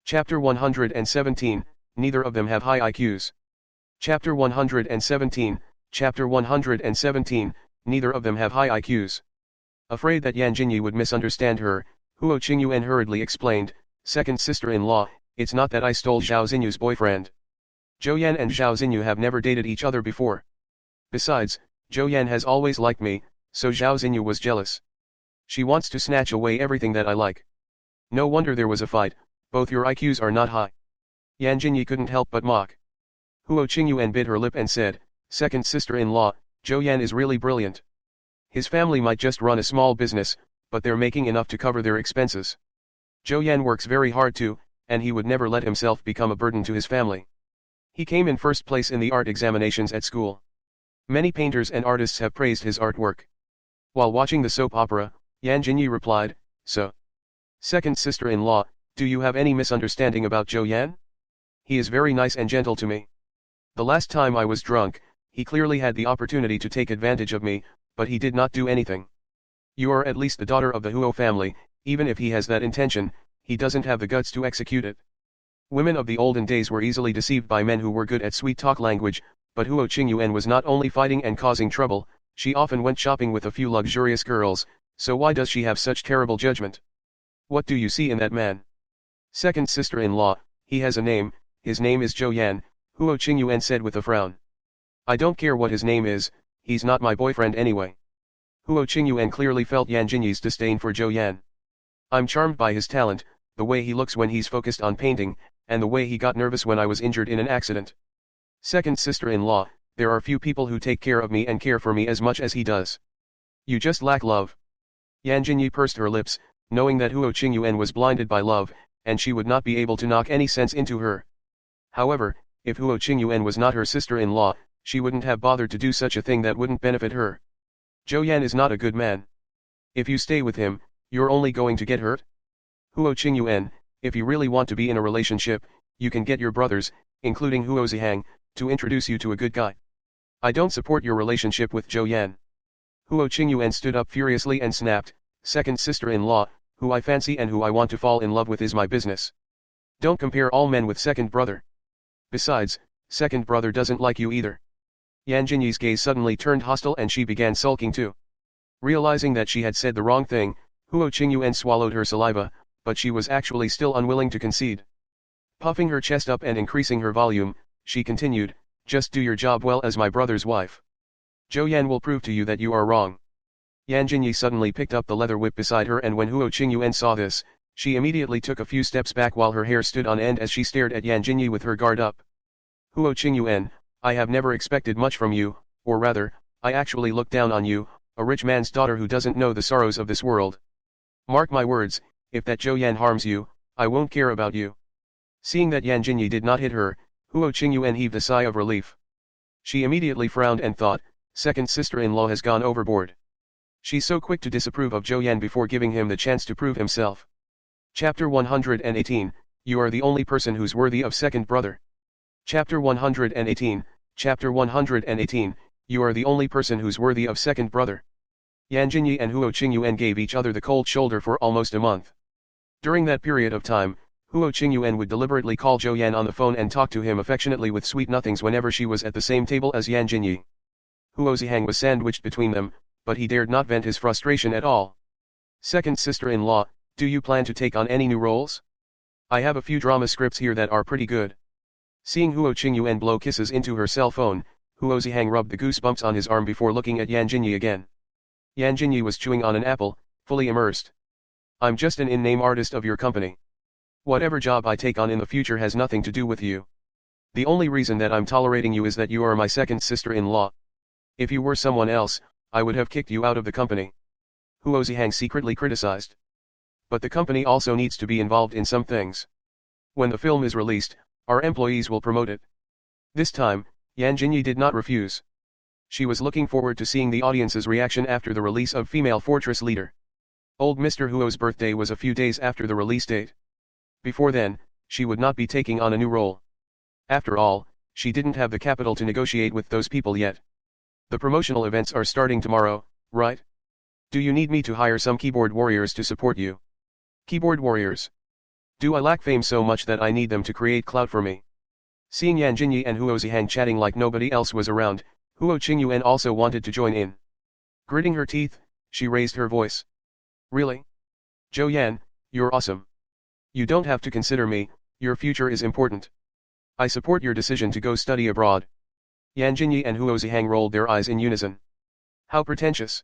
Chapter 117, Neither of them have high IQs. Chapter 117, Neither of them have high IQs. Afraid that Yan Jinyi would misunderstand her, Huo Qingyuan hurriedly explained, second sister-in-law, it's not that I stole Zhao Xinyu's boyfriend. Zhou Yan and Zhao Xinyu have never dated each other before. Besides, Zhou Yan has always liked me, so Zhao Xinyu was jealous. She wants to snatch away everything that I like. No wonder there was a fight, both your IQs are not high. Yan Jinyi couldn't help but mock. Huo Qingyuan bit her lip and said, second sister-in-law, Zhou Yan is really brilliant. His family might just run a small business, but they're making enough to cover their expenses. Zhou Yan works very hard too, and he would never let himself become a burden to his family. He came in first place in the art examinations at school. Many painters and artists have praised his artwork. While watching the soap opera, Yan Jinyi replied, so. Second sister-in-law, do you have any misunderstanding about Zhou Yan? He is very nice and gentle to me. The last time I was drunk, he clearly had the opportunity to take advantage of me, but he did not do anything. You are at least the daughter of the Huo family, even if he has that intention, he doesn't have the guts to execute it. Women of the olden days were easily deceived by men who were good at sweet talk language, but Huo Qingyuan was not only fighting and causing trouble, she often went shopping with a few luxurious girls, so why does she have such terrible judgment? What do you see in that man? Second sister-in-law, he has a name, his name is Zhou Yan, Huo Qingyuan said with a frown. I don't care what his name is, he's not my boyfriend anyway. Huo Qingyuan clearly felt Yan Jinyi's disdain for Zhou Yan. I'm charmed by his talent, the way he looks when he's focused on painting, and the way he got nervous when I was injured in an accident. Second sister-in-law, there are few people who take care of me and care for me as much as he does. You just lack love. Yan Jinyi pursed her lips, knowing that Huo Qingyuan was blinded by love, and she would not be able to knock any sense into her. However, if Huo Qingyuan was not her sister-in-law, she wouldn't have bothered to do such a thing that wouldn't benefit her. Zhou Yan is not a good man. If you stay with him, you're only going to get hurt. Huo Qingyuan, if you really want to be in a relationship, you can get your brothers, including Huo Xishen, to introduce you to a good guy. I don't support your relationship with Zhou Yan. Huo Qingyuan stood up furiously and snapped, second sister-in-law, who I fancy and who I want to fall in love with is my business. Don't compare all men with second brother. Besides, second brother doesn't like you either. Yan Jinyi's gaze suddenly turned hostile and she began sulking too. Realizing that she had said the wrong thing, Huo Qingyuan swallowed her saliva, but she was actually still unwilling to concede. Puffing her chest up and increasing her volume, she continued, just do your job well as my brother's wife. Zhou Yan will prove to you that you are wrong. Yan Jinyi suddenly picked up the leather whip beside her and when Huo Qingyuan saw this, she immediately took a few steps back while her hair stood on end as she stared at Yan Jinyi with her guard up. Huo Qingyuan, I have never expected much from you, or rather, I actually look down on you, a rich man's daughter who doesn't know the sorrows of this world. Mark my words, if that Zhou Yan harms you, I won't care about you. Seeing that Yan Jinyi did not hit her, Huo Qingyuan heaved a sigh of relief. She immediately frowned and thought, second sister-in-law has gone overboard. She's so quick to disapprove of Zhou Yan before giving him the chance to prove himself. Chapter 118, You are the only person who's worthy of second brother. Chapter 118, Chapter 118, You are the only person who's worthy of second brother. Yan Jinyi and Huo Qingyuan gave each other the cold shoulder for almost a month. During that period of time, Huo Qingyuan would deliberately call Zhou Yan on the phone and talk to him affectionately with sweet nothings whenever she was at the same table as Yan Jinyi. Huo Xishen was sandwiched between them, but he dared not vent his frustration at all. Second sister-in-law, do you plan to take on any new roles? I have a few drama scripts here that are pretty good. Seeing Huo Qingyuan blow kisses into her cell phone, Huo Xishen rubbed the goosebumps on his arm before looking at Yan Jinyi again. Yan Jinyi was chewing on an apple, fully immersed. I'm just an in-name artist of your company. Whatever job I take on in the future has nothing to do with you. The only reason that I'm tolerating you is that you are my second sister-in-law. If you were someone else, I would have kicked you out of the company. Huo Xishen secretly criticized. But the company also needs to be involved in some things. When the film is released, our employees will promote it. This time, Yan Jinyi did not refuse. She was looking forward to seeing the audience's reaction after the release of Female Fortress Leader. Old Mr. Huo's birthday was a few days after the release date. Before then, she would not be taking on a new role. After all, she didn't have the capital to negotiate with those people yet. The promotional events are starting tomorrow, right? Do you need me to hire some keyboard warriors to support you? Keyboard warriors. Do I lack fame so much that I need them to create clout for me? Seeing Yan Jinyi and Huo Xishen chatting like nobody else was around, Huo Qingyuan also wanted to join in. Gritting her teeth, she raised her voice. Really? Zhou Yan, you're awesome. You don't have to consider me, your future is important. I support your decision to go study abroad. Yan Jinyi and Huo Xishen rolled their eyes in unison. How pretentious.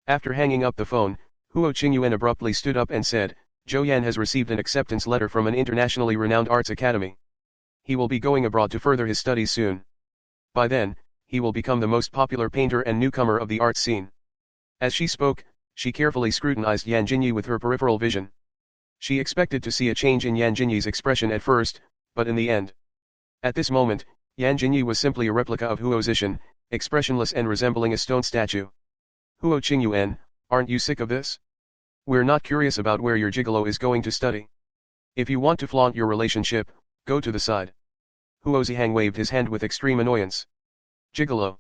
After hanging up the phone, Huo Qingyuan abruptly stood up and said, Zhou Yan has received an acceptance letter from an internationally renowned arts academy. He will be going abroad to further his studies soon. By then, he will become the most popular painter and newcomer of the arts scene. As she spoke, she carefully scrutinized Yan Jinyi with her peripheral vision. She expected to see a change in Yan Jinyi's expression at first, but in the end. At this moment, Yan Jinyi was simply a replica of Huo Xishen, expressionless and resembling a stone statue. Huo Qingyuan, aren't you sick of this? We're not curious about where your gigolo is going to study. If you want to flaunt your relationship, go to the side. Huo Xishen waved his hand with extreme annoyance. Gigolo.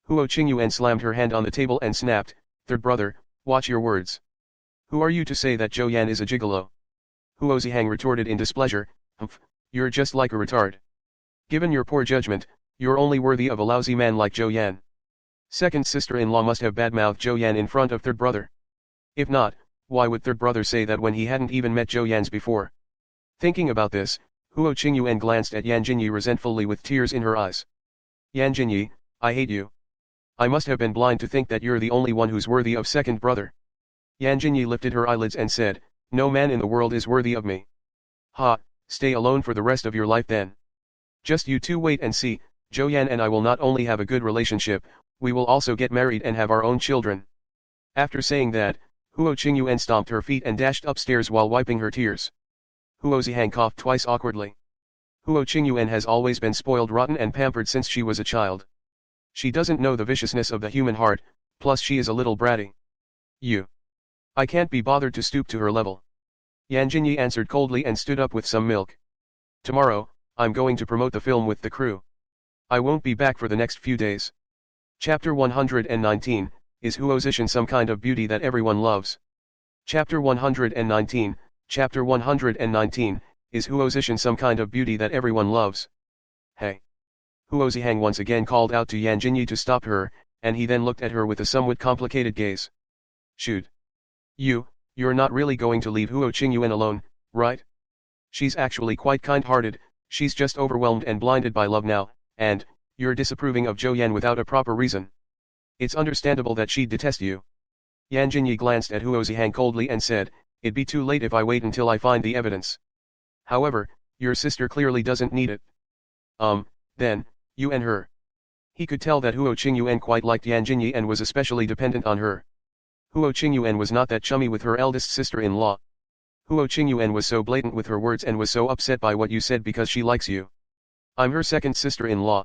Huo Qingyuan slammed her hand on the table and snapped, Third brother, watch your words. Who are you to say that Zhou Yan is a gigolo? Huo Xishen retorted in displeasure, Humph, you're just like a retard. Given your poor judgment, you're only worthy of a lousy man like Zhou Yan. Second sister-in-law must have badmouthed Zhou Yan in front of third brother. If not, why would third brother say that when he hadn't even met Zhou Yan's before? Thinking about this, Huo Qingyuan glanced at Yan Jinyi resentfully with tears in her eyes. Yan Jinyi, I hate you. I must have been blind to think that you're the only one who's worthy of second brother. Yan Jinyi lifted her eyelids and said, No man in the world is worthy of me. Ha, stay alone for the rest of your life then. Just you two wait and see, Zhou Yan and I will not only have a good relationship, we will also get married and have our own children. After saying that, Huo Qingyuan stomped her feet and dashed upstairs while wiping her tears. Huo Zihang coughed twice awkwardly. Huo Qingyuan has always been spoiled rotten and pampered since she was a child. She doesn't know the viciousness of the human heart, plus she is a little bratty. I can't be bothered to stoop to her level. Yan Jinyi answered coldly and stood up with some milk. Tomorrow, I'm going to promote the film with the crew. I won't be back for the next few days. Chapter 119, Is Huo Xishen some kind of beauty that everyone loves? Chapter 119, Chapter 119, Is Huo Xishen some kind of beauty that everyone loves? Hey! Huo Zihang once again called out to Yan Jinyi to stop her, and he then looked at her with a somewhat complicated gaze. Shoot! You're not really going to leave Huo Qingyuan alone, right? She's actually quite kind-hearted, she's just overwhelmed and blinded by love now, and, you're disapproving of Zhou Yan without a proper reason. It's understandable that she'd detest you. Yan Jinyi glanced at Huo Zihang coldly and said, it'd be too late if I wait until I find the evidence. However, your sister clearly doesn't need it. Then, you and her. He could tell that Huo Qingyuan quite liked Yan Jinyi and was especially dependent on her. Huo Qingyuan was not that chummy with her eldest sister-in-law. Huo Qingyuan was so blatant with her words and was so upset by what you said because she likes you. I'm her second sister-in-law.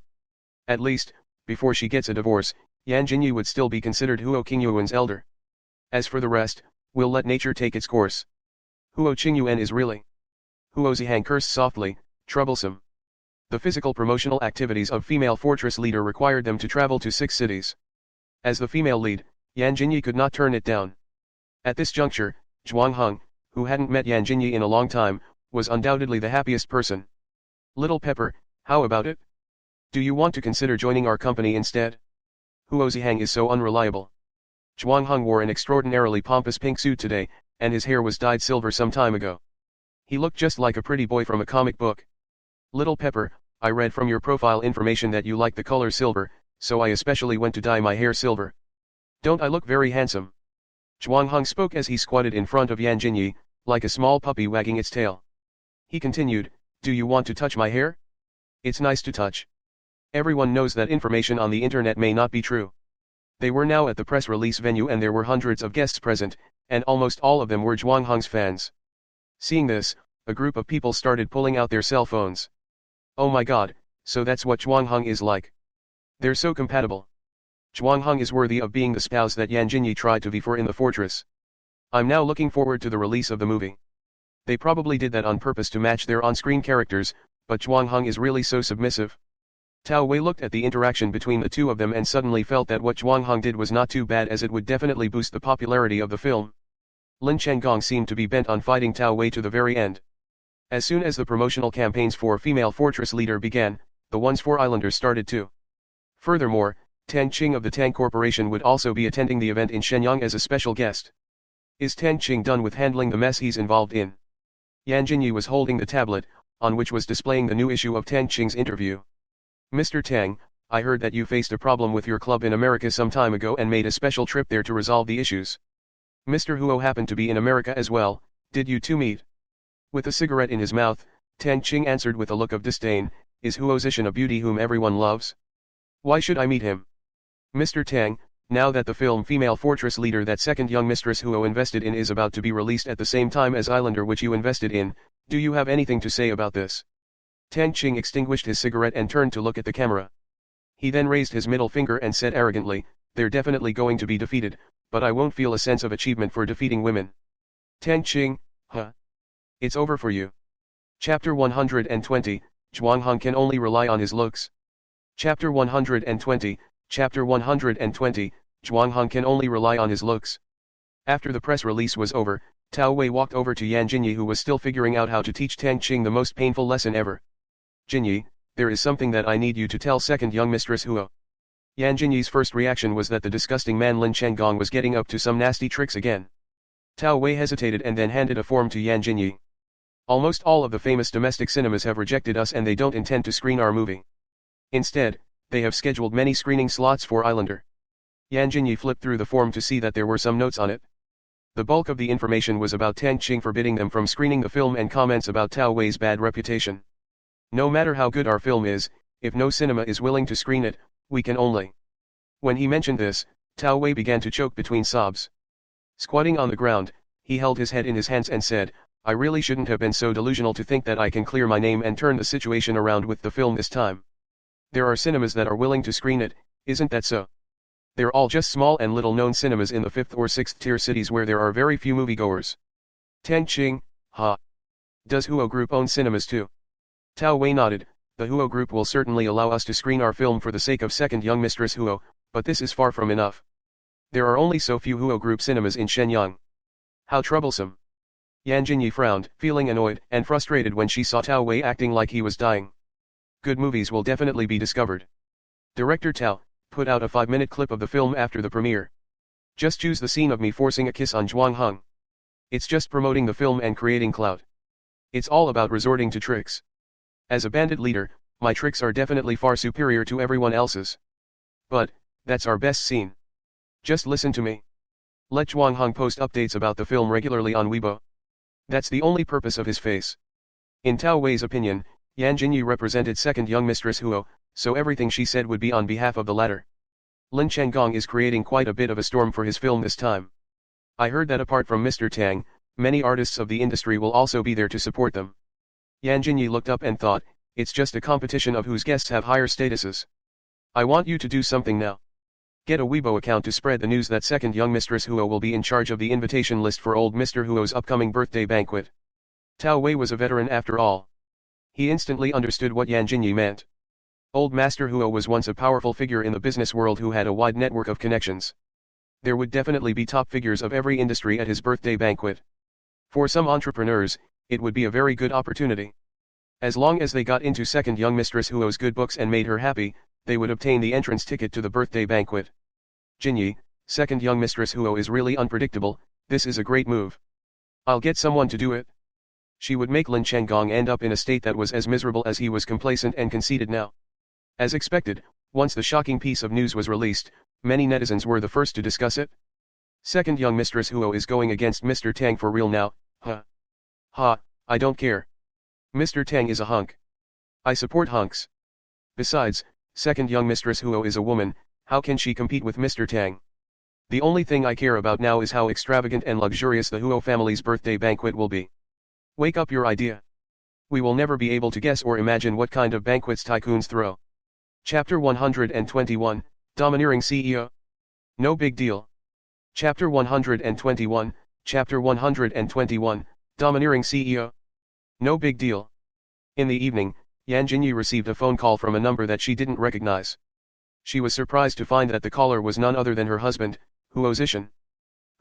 At least, before she gets a divorce, Yan Jinyi would still be considered Huo Qingyuan's elder. As for the rest, we'll let nature take its course. Huo Qingyuan is really. Huo Zihang cursed softly, troublesome. The physical promotional activities of female fortress leader required them to travel to 6 cities. As the female lead, Yan Jinyi could not turn it down. At this juncture, Zhuang Heng, who hadn't met Yan Jinyi in a long time, was undoubtedly the happiest person. Little Pepper, how about it? Do you want to consider joining our company instead? Huo Zihang is so unreliable. Zhuang Heng wore an extraordinarily pompous pink suit today, and his hair was dyed silver some time ago. He looked just like a pretty boy from a comic book. Little Pepper, I read from your profile information that you like the color silver, so I especially went to dye my hair silver. Don't I look very handsome? Zhuang Heng spoke as he squatted in front of Yan Jinyi, like a small puppy wagging its tail. He continued, do you want to touch my hair? It's nice to touch. Everyone knows that information on the internet may not be true. They were now at the press release venue and there were hundreds of guests present, and almost all of them were Zhuang Heng's fans. Seeing this, a group of people started pulling out their cell phones. Oh my god, so that's what Zhuang Heng is like. They're so compatible. Zhuang Heng is worthy of being the spouse that Yan Jinyi tried to be for in the fortress. I'm now looking forward to the release of the movie. They probably did that on purpose to match their on-screen characters, but Zhuang Heng is really so submissive. Tao Wei looked at the interaction between the two of them and suddenly felt that what Zhuang Heng did was not too bad, as it would definitely boost the popularity of the film. Lin Chenggong seemed to be bent on fighting Tao Wei to the very end. As soon as the promotional campaigns for female fortress leader began, the ones for Islanders started too. Furthermore, Tang Qing of the Tang Corporation would also be attending the event in Shenyang as a special guest. Is Tang Qing done with handling the mess he's involved in? Yan Jinyi was holding the tablet, on which was displaying the new issue of Tang Qing's interview. Mr. Tang, I heard that you faced a problem with your club in America some time ago and made a special trip there to resolve the issues. Mr. Huo happened to be in America as well, did you two meet? With a cigarette in his mouth, Tang Qing answered with a look of disdain, is Huo Xishen a beauty whom everyone loves? Why should I meet him? Mr. Tang, now that the film Female Fortress Leader that second young mistress Huo invested in is about to be released at the same time as Islander which you invested in, do you have anything to say about this? Tang Qing extinguished his cigarette and turned to look at the camera. He then raised his middle finger and said arrogantly, they're definitely going to be defeated, but I won't feel a sense of achievement for defeating women. Tang Qing, huh? It's over for you. Chapter 120, Zhuang Heng can only rely on his looks. Chapter 120, Chapter 120, Zhuang Heng can only rely on his looks. After the press release was over, Tao Wei walked over to Yan Jinyi, who was still figuring out how to teach Tang Qing the most painful lesson ever. Jinyi, there is something that I need you to tell second young mistress Huo. Yan Jinyi's first reaction was that the disgusting man Lin Chenggong was getting up to some nasty tricks again. Tao Wei hesitated and then handed a form to Yan Jinyi. Almost all of the famous domestic cinemas have rejected us and they don't intend to screen our movie. Instead, they have scheduled many screening slots for Islander. Yan Jinyi flipped through the form to see that there were some notes on it. The bulk of the information was about Tang Qing forbidding them from screening the film and comments about Tao Wei's bad reputation. No matter how good our film is, if no cinema is willing to screen it, we can only. When he mentioned this, Tao Wei began to choke between sobs. Squatting on the ground, he held his head in his hands and said, I really shouldn't have been so delusional to think that I can clear my name and turn the situation around with the film this time. There are cinemas that are willing to screen it, isn't that so? They're all just small and little-known cinemas in the 5th or 6th tier cities where there are very few moviegoers. Tang Qing, ha. Does Huo Group own cinemas too? Tao Wei nodded. The Huo Group will certainly allow us to screen our film for the sake of second young mistress Huo, but this is far from enough. There are only so few Huo Group cinemas in Shenyang. How troublesome. Yan Jinyi frowned, feeling annoyed and frustrated when she saw Tao Wei acting like he was dying. Good movies will definitely be discovered. Director Tao put out a 5-minute clip of the film after the premiere. Just choose the scene of me forcing a kiss on Zhuang Heng. It's just promoting the film and creating clout. It's all about resorting to tricks. As a bandit leader, my tricks are definitely far superior to everyone else's. But, that's our best scene. Just listen to me. Let Zhuang Heng post updates about the film regularly on Weibo. That's the only purpose of his face. In Tao Wei's opinion, Yan Jinyi represented second young mistress Huo, so everything she said would be on behalf of the latter. Lin Changgong is creating quite a bit of a storm for his film this time. I heard that apart from Mr. Tang, many artists of the industry will also be there to support them. Yan Jinyi looked up and thought, it's just a competition of whose guests have higher statuses. I want you to do something now. Get a Weibo account to spread the news that second young mistress Huo will be in charge of the invitation list for old Mr. Huo's upcoming birthday banquet. Tao Wei was a veteran after all. He instantly understood what Yan Jinyi meant. Old Master Huo was once a powerful figure in the business world who had a wide network of connections. There would definitely be top figures of every industry at his birthday banquet. For some entrepreneurs, it would be a very good opportunity. As long as they got into second young mistress Huo's good books and made her happy, they would obtain the entrance ticket to the birthday banquet. Jinyi, second young mistress Huo is really unpredictable, this is a great move. I'll get someone to do it. She would make Lin Changgong end up in a state that was as miserable as he was complacent and conceited now. As expected, once the shocking piece of news was released, many netizens were the first to discuss it. Second young mistress Huo is going against Mr. Tang for real now, huh? Ha, I don't care. Mr. Tang is a hunk. I support hunks. Besides, second young mistress Huo is a woman, how can she compete with Mr. Tang? The only thing I care about now is how extravagant and luxurious the Huo family's birthday banquet will be. Wake up your idea. We will never be able to guess or imagine what kind of banquets tycoons throw. Chapter 121, Domineering CEO. No big deal. Chapter 121, Chapter 121, Domineering CEO. No big deal. In the evening, Yan Jinyi received a phone call from a number that she didn't recognize. She was surprised to find that the caller was none other than her husband, Huo Xishen.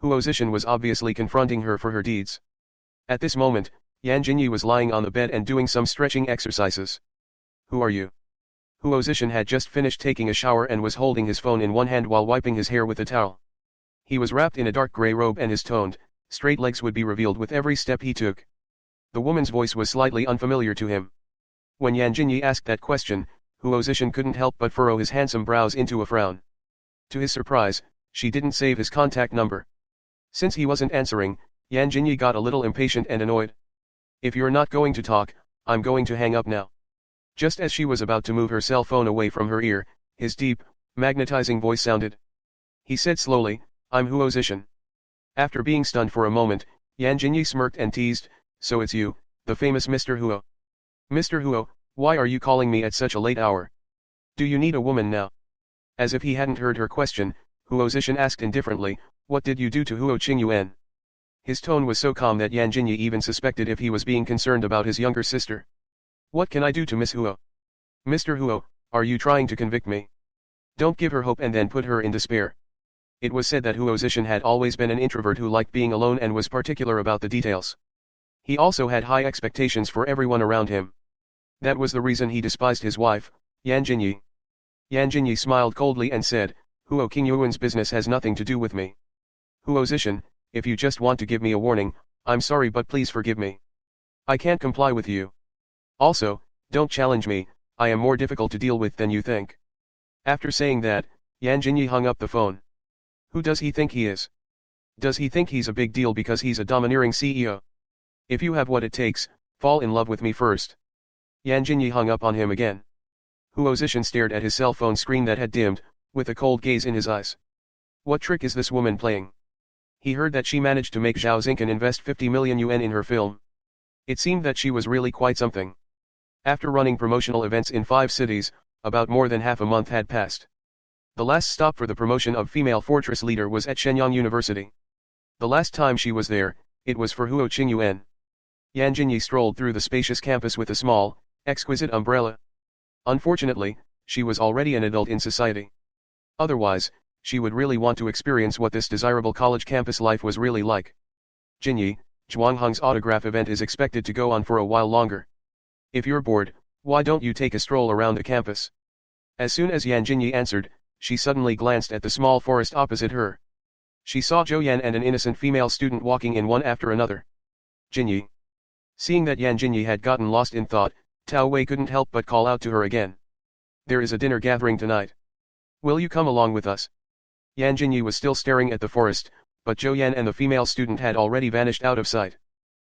Huo Xishen was obviously confronting her for her deeds. At this moment, Yan Jinyi was lying on the bed and doing some stretching exercises. Who are you? Huo Xishen had just finished taking a shower and was holding his phone in one hand while wiping his hair with a towel. He was wrapped in a dark gray robe and his toned, straight legs would be revealed with every step he took. The woman's voice was slightly unfamiliar to him. When Yan Jinyi asked that question, Huo Xishen couldn't help but furrow his handsome brows into a frown. To his surprise, she didn't save his contact number. Since he wasn't answering, Yan Jinyi got a little impatient and annoyed. If you're not going to talk, I'm going to hang up now. Just as she was about to move her cell phone away from her ear, his deep, magnetizing voice sounded. He said slowly, I'm Huo Xishen. After being stunned for a moment, Yan Jinyi smirked and teased, so it's you, the famous Mr. Huo. Mr. Huo, why are you calling me at such a late hour? Do you need a woman now? As if he hadn't heard her question, Huo Xishen asked indifferently, what did you do to Huo Qingyuan? His tone was so calm that Yan Jinyi even suspected if he was being concerned about his younger sister. What can I do to Miss Huo? Mr. Huo, are you trying to convict me? Don't give her hope and then put her in despair. It was said that Huo Xishen had always been an introvert who liked being alone and was particular about the details. He also had high expectations for everyone around him. That was the reason he despised his wife, Yan Jinyi. Yan Jinyi smiled coldly and said, Huo Qingyuan's business has nothing to do with me. Huo Xishen, if you just want to give me a warning, I'm sorry but please forgive me. I can't comply with you. Also, don't challenge me, I am more difficult to deal with than you think. After saying that, Yan Jinyi hung up the phone. Who does he think he is? Does he think he's a big deal because he's a domineering CEO? If you have what it takes, fall in love with me first. Yan Jinyi hung up on him again. Huo Xishen stared at his cell phone screen that had dimmed, with a cold gaze in his eyes. What trick is this woman playing? He heard that she managed to make Zhao Xingcan invest 50 million yuan in her film. It seemed that she was really quite something. After running promotional events in 5 cities, about more than half a month had passed. The last stop for the promotion of female fortress leader was at Shenyang University. The last time she was there, it was for Huo Qingyuan. Yan Jinyi strolled through the spacious campus with a small, exquisite umbrella. Unfortunately, she was already an adult in society. Otherwise, she would really want to experience what this desirable college campus life was really like. Jinyi, Zhuangheng's autograph event is expected to go on for a while longer. If you're bored, why don't you take a stroll around the campus? As soon as Yan Jinyi answered, she suddenly glanced at the small forest opposite her. She saw Zhou Yan and an innocent female student walking in one after another. Jinyi. Seeing that Yan Jinyi had gotten lost in thought, Tao Wei couldn't help but call out to her again. There is a dinner gathering tonight. Will you come along with us? Yan Jinyi was still staring at the forest, but Zhou Yan and the female student had already vanished out of sight.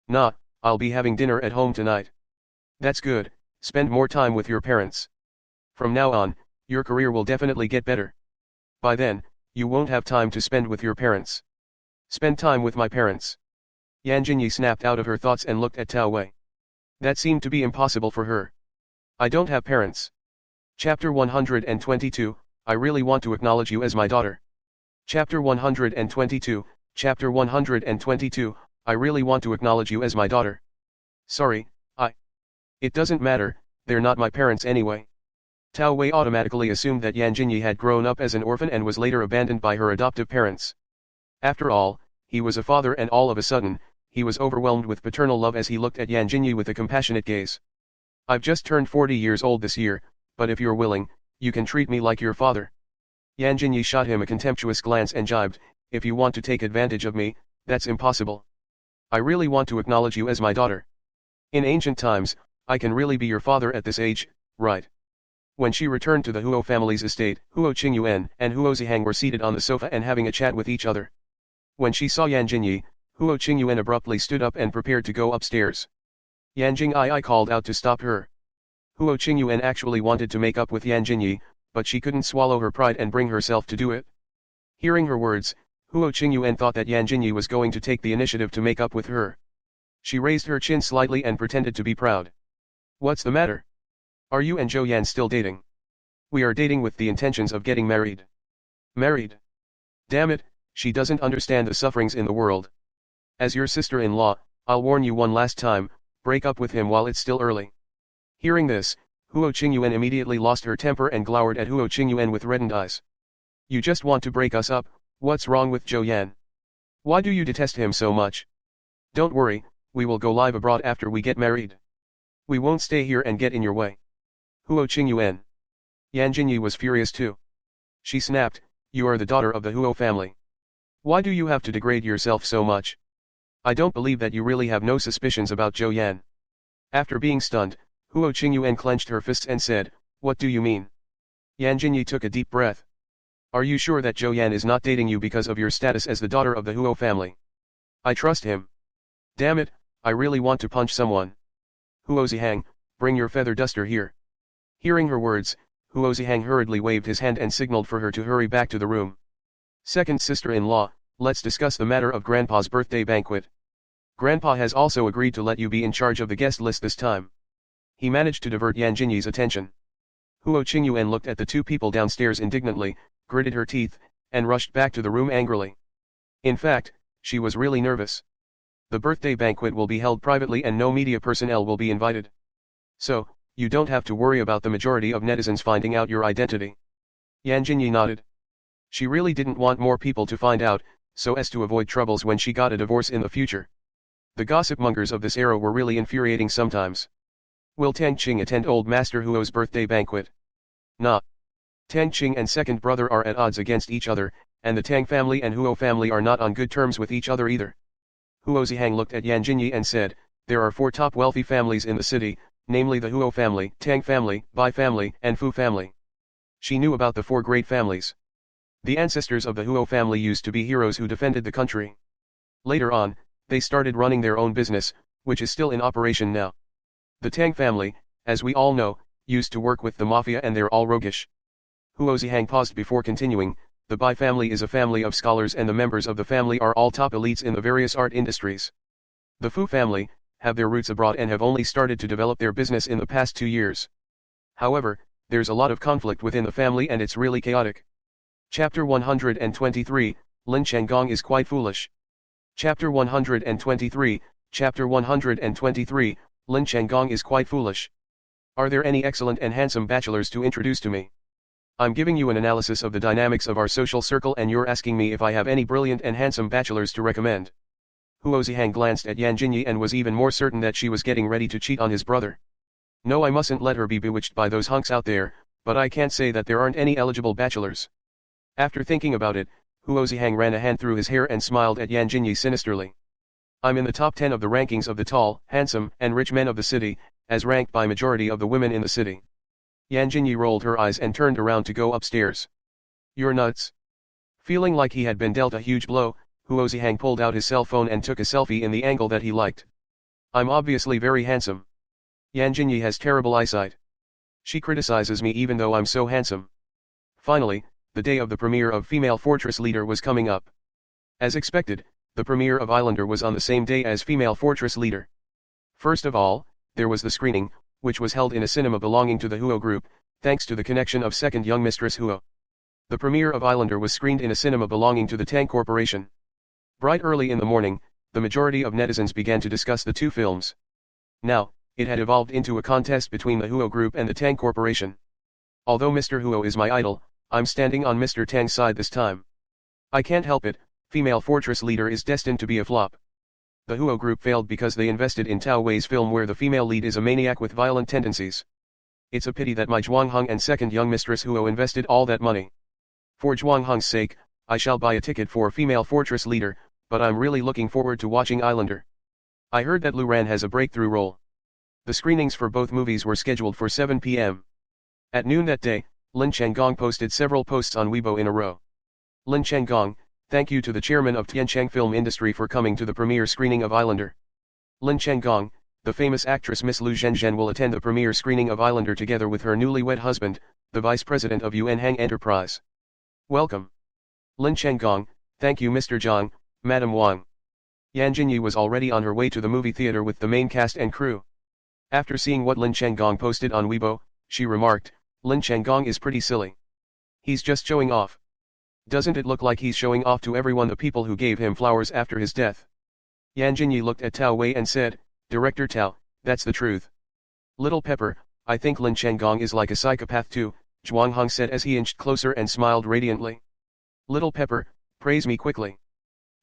Nah, I'll be having dinner at home tonight. That's good, spend more time with your parents. From now on, your career will definitely get better. By then, you won't have time to spend with your parents. Spend time with my parents. Yan Jinyi snapped out of her thoughts and looked at Tao Wei. That seemed to be impossible for her. I don't have parents. Chapter 122, I really want to acknowledge you as my daughter. Chapter 122, Chapter 122, I really want to acknowledge you as my daughter. Sorry, It doesn't matter, they're not my parents anyway. Tao Wei automatically assumed that Yan Jinyi had grown up as an orphan and was later abandoned by her adoptive parents. After all, he was a father and all of a sudden, he was overwhelmed with paternal love as he looked at Yan Jinyi with a compassionate gaze. I've just turned 40 years old this year, but if you're willing, you can treat me like your father. Yan Jinyi shot him a contemptuous glance and jibed, if you want to take advantage of me, that's impossible. I really want to acknowledge you as my daughter. In ancient times, I can really be your father at this age, right? When she returned to the Huo family's estate, Huo Qingyuan and Huo Zihang were seated on the sofa and having a chat with each other. When she saw Yan Jinyi, Huo Qingyuan abruptly stood up and prepared to go upstairs. Yan Jinyi called out to stop her. Huo Qingyuan actually wanted to make up with Yan Jinyi, but she couldn't swallow her pride and bring herself to do it. Hearing her words, Huo Qingyuan thought that Yan Jinyi was going to take the initiative to make up with her. She raised her chin slightly and pretended to be proud. What's the matter? Are you and Zhou Yan still dating? We are dating with the intentions of getting married. Married? Damn it, she doesn't understand the sufferings in the world. As your sister-in-law, I'll warn you one last time, break up with him while it's still early. Hearing this, Huo Qingyuan immediately lost her temper and glowered at Huo Qingyuan with reddened eyes. You just want to break us up, what's wrong with Zhou Yan? Why do you detest him so much? Don't worry, we will go live abroad after we get married. We won't stay here and get in your way. Huo Qingyuan. Yan Jinyi was furious too. She snapped, you are the daughter of the Huo family. Why do you have to degrade yourself so much? I don't believe that you really have no suspicions about Zhou Yan. After being stunned, Huo Qingyuan clenched her fists and said, what do you mean? Yan Jinyi took a deep breath. Are you sure that Zhou Yan is not dating you because of your status as the daughter of the Huo family? I trust him. Damn it, I really want to punch someone. Huo Zihang, bring your feather duster here. Hearing her words, Huo Zihang hurriedly waved his hand and signaled for her to hurry back to the room. Second sister-in-law, let's discuss the matter of Grandpa's birthday banquet. Grandpa has also agreed to let you be in charge of the guest list this time. He managed to divert Yan Jinyi's attention. Huo Qingyuan looked at the two people downstairs indignantly, gritted her teeth, and rushed back to the room angrily. In fact, she was really nervous. The birthday banquet will be held privately and no media personnel will be invited. So, you don't have to worry about the majority of netizens finding out your identity. Yan Jinyi nodded. She really didn't want more people to find out, so as to avoid troubles when she got a divorce in the future. The gossip mongers of this era were really infuriating sometimes. Will Tang Qing attend old Master Huo's birthday banquet? Nah. Tang Qing and second brother are at odds against each other, and the Tang family and Huo family are not on good terms with each other either. Huo Zihang looked at Yan Jinyi and said, there are 4 top wealthy families in the city, namely the Huo family, Tang family, Bai family, and Fu family. She knew about the 4 great families. The ancestors of the Huo family used to be heroes who defended the country. Later on, they started running their own business, which is still in operation now. The Tang family, as we all know, used to work with the mafia and they're all roguish. Huo Xishen paused before continuing. The Bai family is a family of scholars and the members of the family are all top elites in the various art industries. The Fu family have their roots abroad and have only started to develop their business in the past 2 years. However, there's a lot of conflict within the family and it's really chaotic. Chapter 123, Lin Changgong is quite foolish. Chapter 123, Chapter 123, Lin Changgong is quite foolish. Are there any excellent and handsome bachelors to introduce to me? I'm giving you an analysis of the dynamics of our social circle and you're asking me if I have any brilliant and handsome bachelors to recommend. Huo Xishen glanced at Jinyi and was even more certain that she was getting ready to cheat on his brother. No, I mustn't let her be bewitched by those hunks out there, but I can't say that there aren't any eligible bachelors. After thinking about it, Huo Xishen ran a hand through his hair and smiled at Jinyi sinisterly. I'm in the top 10 of the rankings of the tall, handsome, and rich men of the city, as ranked by majority of the women in the city. Jinyi rolled her eyes and turned around to go upstairs. You're nuts. Feeling like he had been dealt a huge blow, Huo Xishen pulled out his cell phone and took a selfie in the angle that he liked. I'm obviously very handsome. Jinyi has terrible eyesight. She criticizes me even though I'm so handsome. Finally, the day of the premiere of Female Fortress Leader was coming up. As expected, the premiere of Islander was on the same day as Female Fortress Leader. First of all, there was the screening, which was held in a cinema belonging to the Huo group, thanks to the connection of second young mistress Huo. The premiere of Islander was screened in a cinema belonging to the Tang Corporation. Bright early in the morning, the majority of netizens began to discuss the two films. Now, it had evolved into a contest between the Huo group and the Tang Corporation. Although Mr. Huo is my idol, I'm standing on Mr. Tang's side this time. I can't help it, Female Fortress Leader is destined to be a flop. The Huo group failed because they invested in Tao Wei's film where the female lead is a maniac with violent tendencies. It's a pity that my Zhuangheng and second young mistress Huo invested all that money. For Zhuangheng's sake, I shall buy a ticket for Female Fortress Leader, but I'm really looking forward to watching Islander. I heard that Lu Ran has a breakthrough role. The screenings for both movies were scheduled for 7 p.m. At noon that day, Lin Changgong posted several posts on Weibo in a row. Lin Changgong, thank you to the chairman of Tiancheng Film Industry for coming to the premiere screening of Islander. Lin Changgong, the famous actress Miss Lu Zhenzhen will attend the premiere screening of Islander together with her newlywed husband, the vice president of Yuanhang Enterprise. Welcome. Lin Changgong, thank you Mr. Zhang, Madam Wang. Jinyi was already on her way to the movie theater with the main cast and crew. After seeing what Lin Changgong posted on Weibo, she remarked, Lin Changgong is pretty silly. He's just showing off. Doesn't it look like he's showing off to everyone the people who gave him flowers after his death? Jinyi looked at Tao Wei and said, Director Tao, that's the truth. Little Pepper, I think Lin Changgong is like a psychopath too, Zhuangheng said as he inched closer and smiled radiantly. Little Pepper, praise me quickly.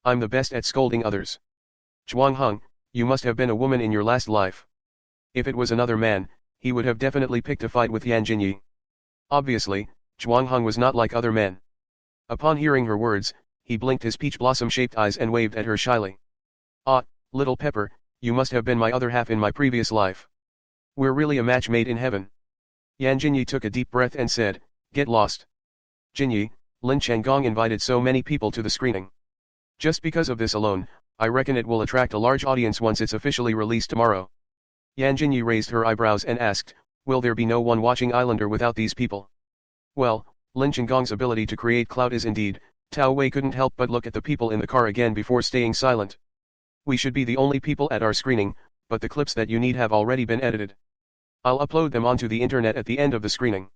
I'm the best at scolding others. Zhuangheng, you must have been a woman in your last life. If it was another man, he would have definitely picked a fight with Jinyi. Obviously, Zhuangheng was not like other men. Upon hearing her words, he blinked his peach blossom-shaped eyes and waved at her shyly. Ah, Little Pepper, you must have been my other half in my previous life. We're really a match made in heaven. Jinyi took a deep breath and said, Get lost. Jinyi, Lin Changgong invited so many people to the screening. Just because of this alone, I reckon it will attract a large audience once it's officially released tomorrow. Jinyi raised her eyebrows and asked, Will there be no one watching Islander without these people? Well, Lin Changgong's ability to create clout is indeed, Tao Wei couldn't help but look at the people in the car again before staying silent. We should be the only people at our screening, but the clips that you need have already been edited. I'll upload them onto the internet at the end of the screening.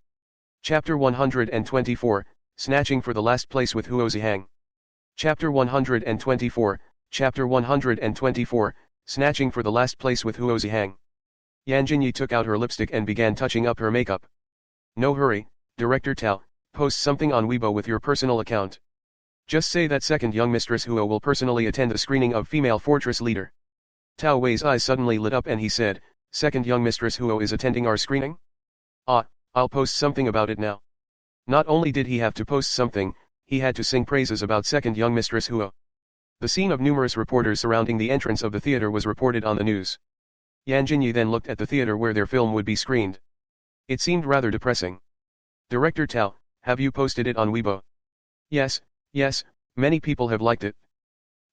Chapter 124, Snatching for the Last Place with Huo Xishen. Chapter 124, Chapter 124, Snatching for the Last Place with Huo Xishen. Jinyi took out her lipstick and began touching up her makeup. No hurry, Director Tao, post something on Weibo with your personal account. Just say that second young mistress Huo will personally attend the screening of Female Fortress Leader. Tao Wei's eyes suddenly lit up and he said, Second young mistress Huo is attending our screening? Ah, I'll post something about it now. Not only did he have to post something, he had to sing praises about second young mistress Huo. The scene of numerous reporters surrounding the entrance of the theater was reported on the news. Jinyi then looked at the theater where their film would be screened. It seemed rather depressing. Director Tao, have you posted it on Weibo? Yes, yes, many people have liked it.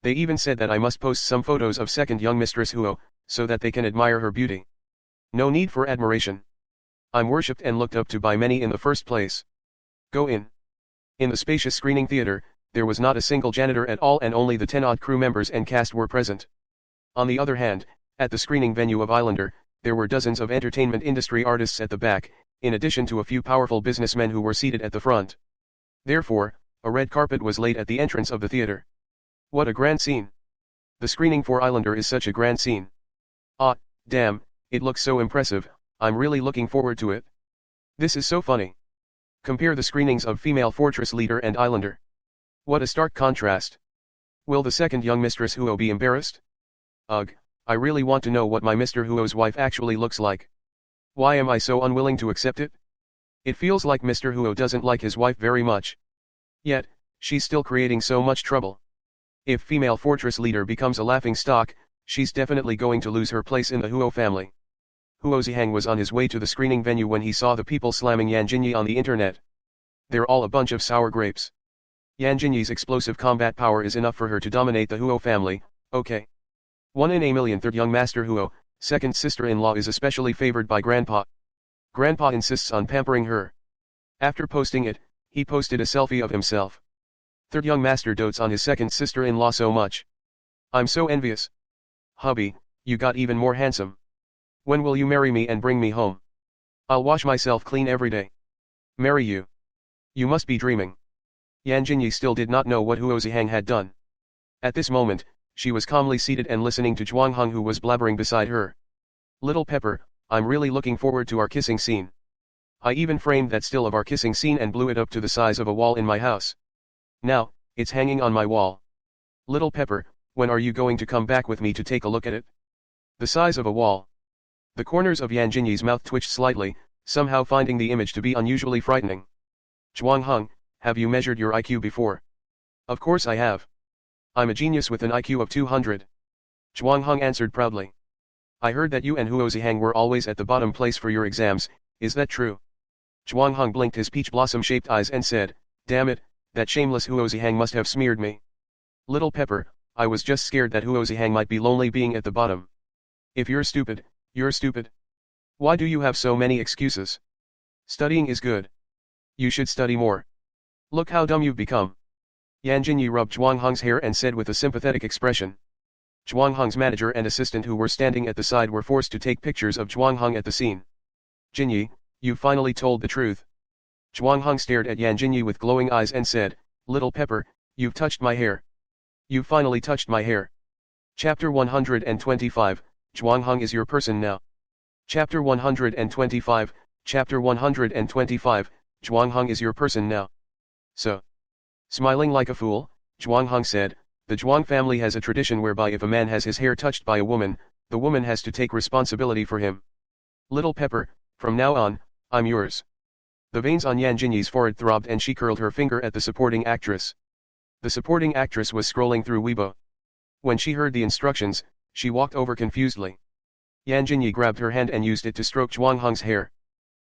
They even said that I must post some photos of second young mistress Huo, so that they can admire her beauty. No need for admiration. I'm worshipped and looked up to by many in the first place. Go in. In the spacious screening theater, there was not a single janitor at all and only the 10-odd crew members and cast were present. On the other hand, at the screening venue of Islander, there were dozens of entertainment industry artists at the back, in addition to a few powerful businessmen who were seated at the front. Therefore, a red carpet was laid at the entrance of the theater. What a grand scene. The screening for Islander is such a grand scene. Ah, damn, it looks so impressive, I'm really looking forward to it. This is so funny. Compare the screenings of Female Fortress Leader and Islander. What a stark contrast. Will the second young mistress Huo be embarrassed? Ugh, I really want to know what my Mr. Huo's wife actually looks like. Why am I so unwilling to accept it? It feels like Mr. Huo doesn't like his wife very much. Yet, she's still creating so much trouble. If Female Fortress Leader becomes a laughing stock, she's definitely going to lose her place in the Huo family. Huo Xishen was on his way to the screening venue when he saw the people slamming Jinyi on the internet. They're all a bunch of sour grapes. Jinyi's explosive combat power is enough for her to dominate the Huo family, okay. 1 in a million. Third young master Huo, second sister-in-law, is especially favored by Grandpa. Grandpa insists on pampering her. After posting it, he posted a selfie of himself. Third young master dotes on his second sister-in-law so much. I'm so envious. Hubby, you got even more handsome. When will you marry me and bring me home? I'll wash myself clean every day. Marry you? You must be dreaming. Jinyi still did not know what Huo Xishen had done. At this moment, she was calmly seated and listening to Zhuangheng, who was blabbering beside her. Little Pepper, I'm really looking forward to our kissing scene. I even framed that still of our kissing scene and blew it up to the size of a wall in my house. Now, it's hanging on my wall. Little Pepper, when are you going to come back with me to take a look at it? The size of a wall. The corners of Jinyi's mouth twitched slightly, somehow finding the image to be unusually frightening. Zhuangheng, have you measured your IQ before? Of course I have. I'm a genius with an IQ of 200. Zhuangheng answered proudly. I heard that you and Huo Xishen were always at the bottom place for your exams, is that true? Zhuangheng blinked his peach blossom-shaped eyes and said, damn it, that shameless Huo Xishen must have smeared me. Little Pepper, I was just scared that Huo Xishen might be lonely being at the bottom. If you're stupid, you're stupid. Why do you have so many excuses? Studying is good. You should study more. Look how dumb you've become. Jinyi rubbed Zhuangheng's hair and said with a sympathetic expression. Zhuangheng's manager and assistant who were standing at the side were forced to take pictures of Zhuangheng at the scene. Jinyi, you finally told the truth. Zhuangheng stared at Jinyi with glowing eyes and said, Little Pepper, you've touched my hair. You finally touched my hair. Chapter 125, Zhuangheng is your person now. Chapter 125, Chapter 125, Zhuangheng is your person now. So. Smiling like a fool, Zhuangheng said, the Zhuang family has a tradition whereby if a man has his hair touched by a woman, the woman has to take responsibility for him. Little Pepper, from now on, I'm yours. The veins on Jinyi's forehead throbbed and she curled her finger at the supporting actress. The supporting actress was scrolling through Weibo. When she heard the instructions, she walked over confusedly. Jinyi grabbed her hand and used it to stroke Zhuangheng's hair.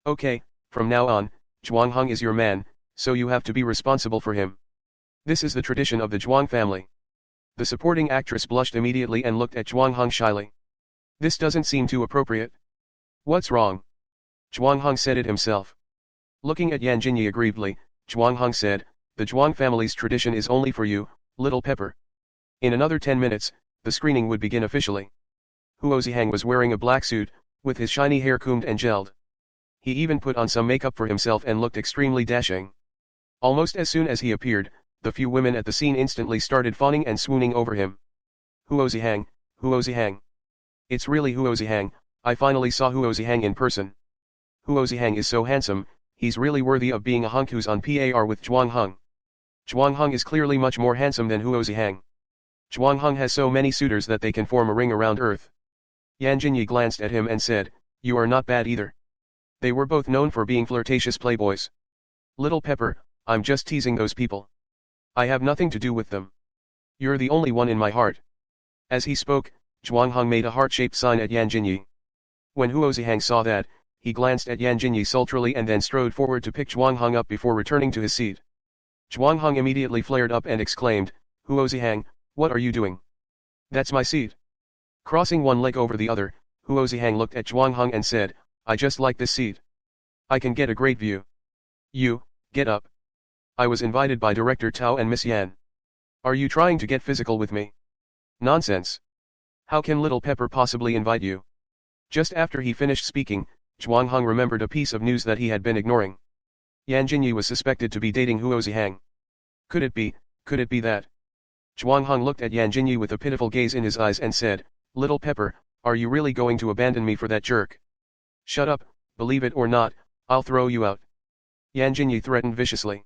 Okay, from now on, Zhuangheng is your man, so you have to be responsible for him. This is the tradition of the Zhuang family. The supporting actress blushed immediately and looked at Zhuangheng shyly. This doesn't seem too appropriate. What's wrong? Zhuangheng said it himself. Looking at Jinyi aggrievedly, Zhuangheng said, the Zhuang family's tradition is only for you, Little Pepper. In another 10 minutes, the screening would begin officially. Huo Xishen was wearing a black suit, with his shiny hair combed and gelled. He even put on some makeup for himself and looked extremely dashing. Almost as soon as he appeared, the few women at the scene instantly started fawning and swooning over him. Huo Xishen, Huo Xishen. It's really Huo Xishen, I finally saw Huo Xishen in person. Huo Xishen is so handsome, he's really worthy of being a hunk who's on par with Zhuangheng. Zhuangheng is clearly much more handsome than Huo Xishen. Zhuangheng has so many suitors that they can form a ring around earth. Jinyi glanced at him and said, you are not bad either. They were both known for being flirtatious playboys. Little Pepper, I'm just teasing those people. I have nothing to do with them. You're the only one in my heart. As he spoke, Zhuangheng made a heart-shaped sign at Jinyi. When Huo Xishen saw that, he glanced at Jinyi sultrily and then strode forward to pick Zhuangheng up before returning to his seat. Zhuangheng immediately flared up and exclaimed, Huo Xishen, what are you doing? That's my seat. Crossing one leg over the other, Huo Xishen looked at Zhuangheng and said, I just like this seat. I can get a great view. You, get up. I was invited by Director Tao and Miss Yan. Are you trying to get physical with me? Nonsense. How can Little Pepper possibly invite you? Just after he finished speaking, Zhuangheng remembered a piece of news that he had been ignoring. Jinyi was suspected to be dating Huo Xishen. Could it be that? Zhuangheng looked at Jinyi with a pitiful gaze in his eyes and said, Little Pepper, are you really going to abandon me for that jerk? Shut up, believe it or not, I'll throw you out. Jinyi threatened viciously.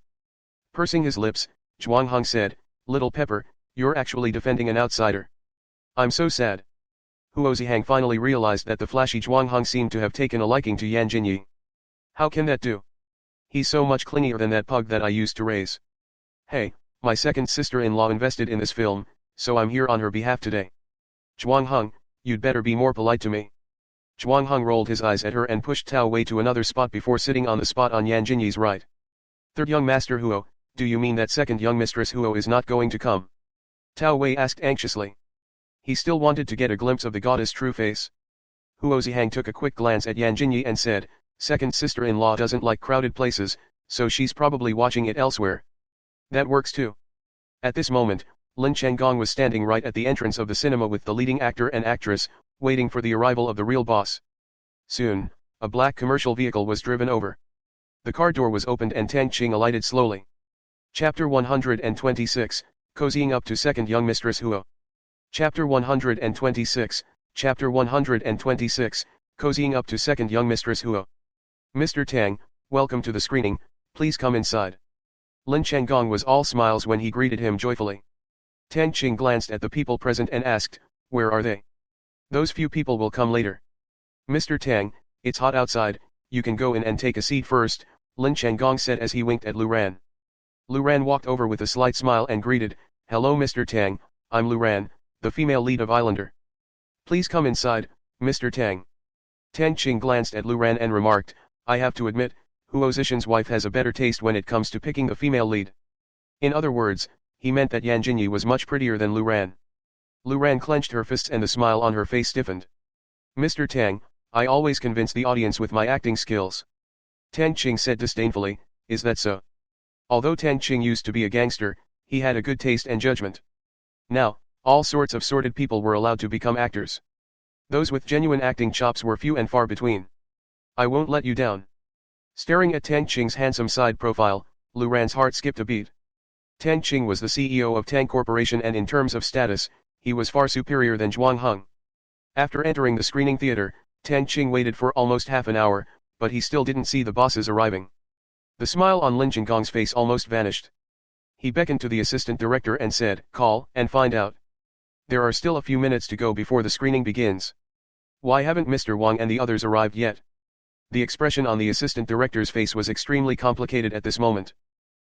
Pursing his lips, Zhuangheng said, Little Pepper, you're actually defending an outsider. I'm so sad. Huo Xishen finally realized that the flashy Zhuangheng seemed to have taken a liking to Jinyi. How can that do? He's so much clingier than that pug that I used to raise. Hey, my second sister-in-law invested in this film, so I'm here on her behalf today. Zhuangheng, you'd better be more polite to me. Zhuangheng rolled his eyes at her and pushed Tao Wei to another spot before sitting on the spot on Jinyi's right. Third young master Huo, do you mean that second young mistress Huo is not going to come? Tao Wei asked anxiously. He still wanted to get a glimpse of the goddess' true face. Huo Xishen took a quick glance at Jinyi and said, second sister-in-law doesn't like crowded places, so she's probably watching it elsewhere. That works too. At this moment, Lin Chenggong was standing right at the entrance of the cinema with the leading actor and actress, waiting for the arrival of the real boss. Soon, a black commercial vehicle was driven over. The car door was opened and Tang Qing alighted slowly. Chapter 126, Cozying Up to Second Young Mistress Huo. Chapter 126, Chapter 126, Cozying Up to Second Young Mistress Huo. Mr. Tang, welcome to the screening, please come inside. Lin Chenggong was all smiles when he greeted him joyfully. Tang Qing glanced at the people present and asked, where are they? Those few people will come later. Mr. Tang, it's hot outside, you can go in and take a seat first, Lin Chenggong said as he winked at Lu Ran. Lu Ran walked over with a slight smile and greeted, hello Mr. Tang, I'm Lu Ran, the female lead of Islander. Please come inside, Mr. Tang. Tang Qing glanced at Lu Ran and remarked, I have to admit, Huo Xishen's wife has a better taste when it comes to picking the female lead. In other words, he meant that Jinyi was much prettier than Lu Ran. Lu Ran clenched her fists and the smile on her face stiffened. Mr. Tang, I always convince the audience with my acting skills. Tang Qing said disdainfully, is that so? Although Tang Qing used to be a gangster, he had a good taste and judgment. Now, all sorts of sordid people were allowed to become actors. Those with genuine acting chops were few and far between. I won't let you down. Staring at Tang Qing's handsome side profile, Lu Ran's heart skipped a beat. Tang Qing was the CEO of Tang Corporation and in terms of status, he was far superior than Zhuangheng. After entering the screening theater, Tang Qing waited for almost half an hour, but he still didn't see the bosses arriving. The smile on Lin Chenggong's face almost vanished. He beckoned to the assistant director and said, call and find out. There are still a few minutes to go before the screening begins. Why haven't Mr. Wang and the others arrived yet? The expression on the assistant director's face was extremely complicated at this moment.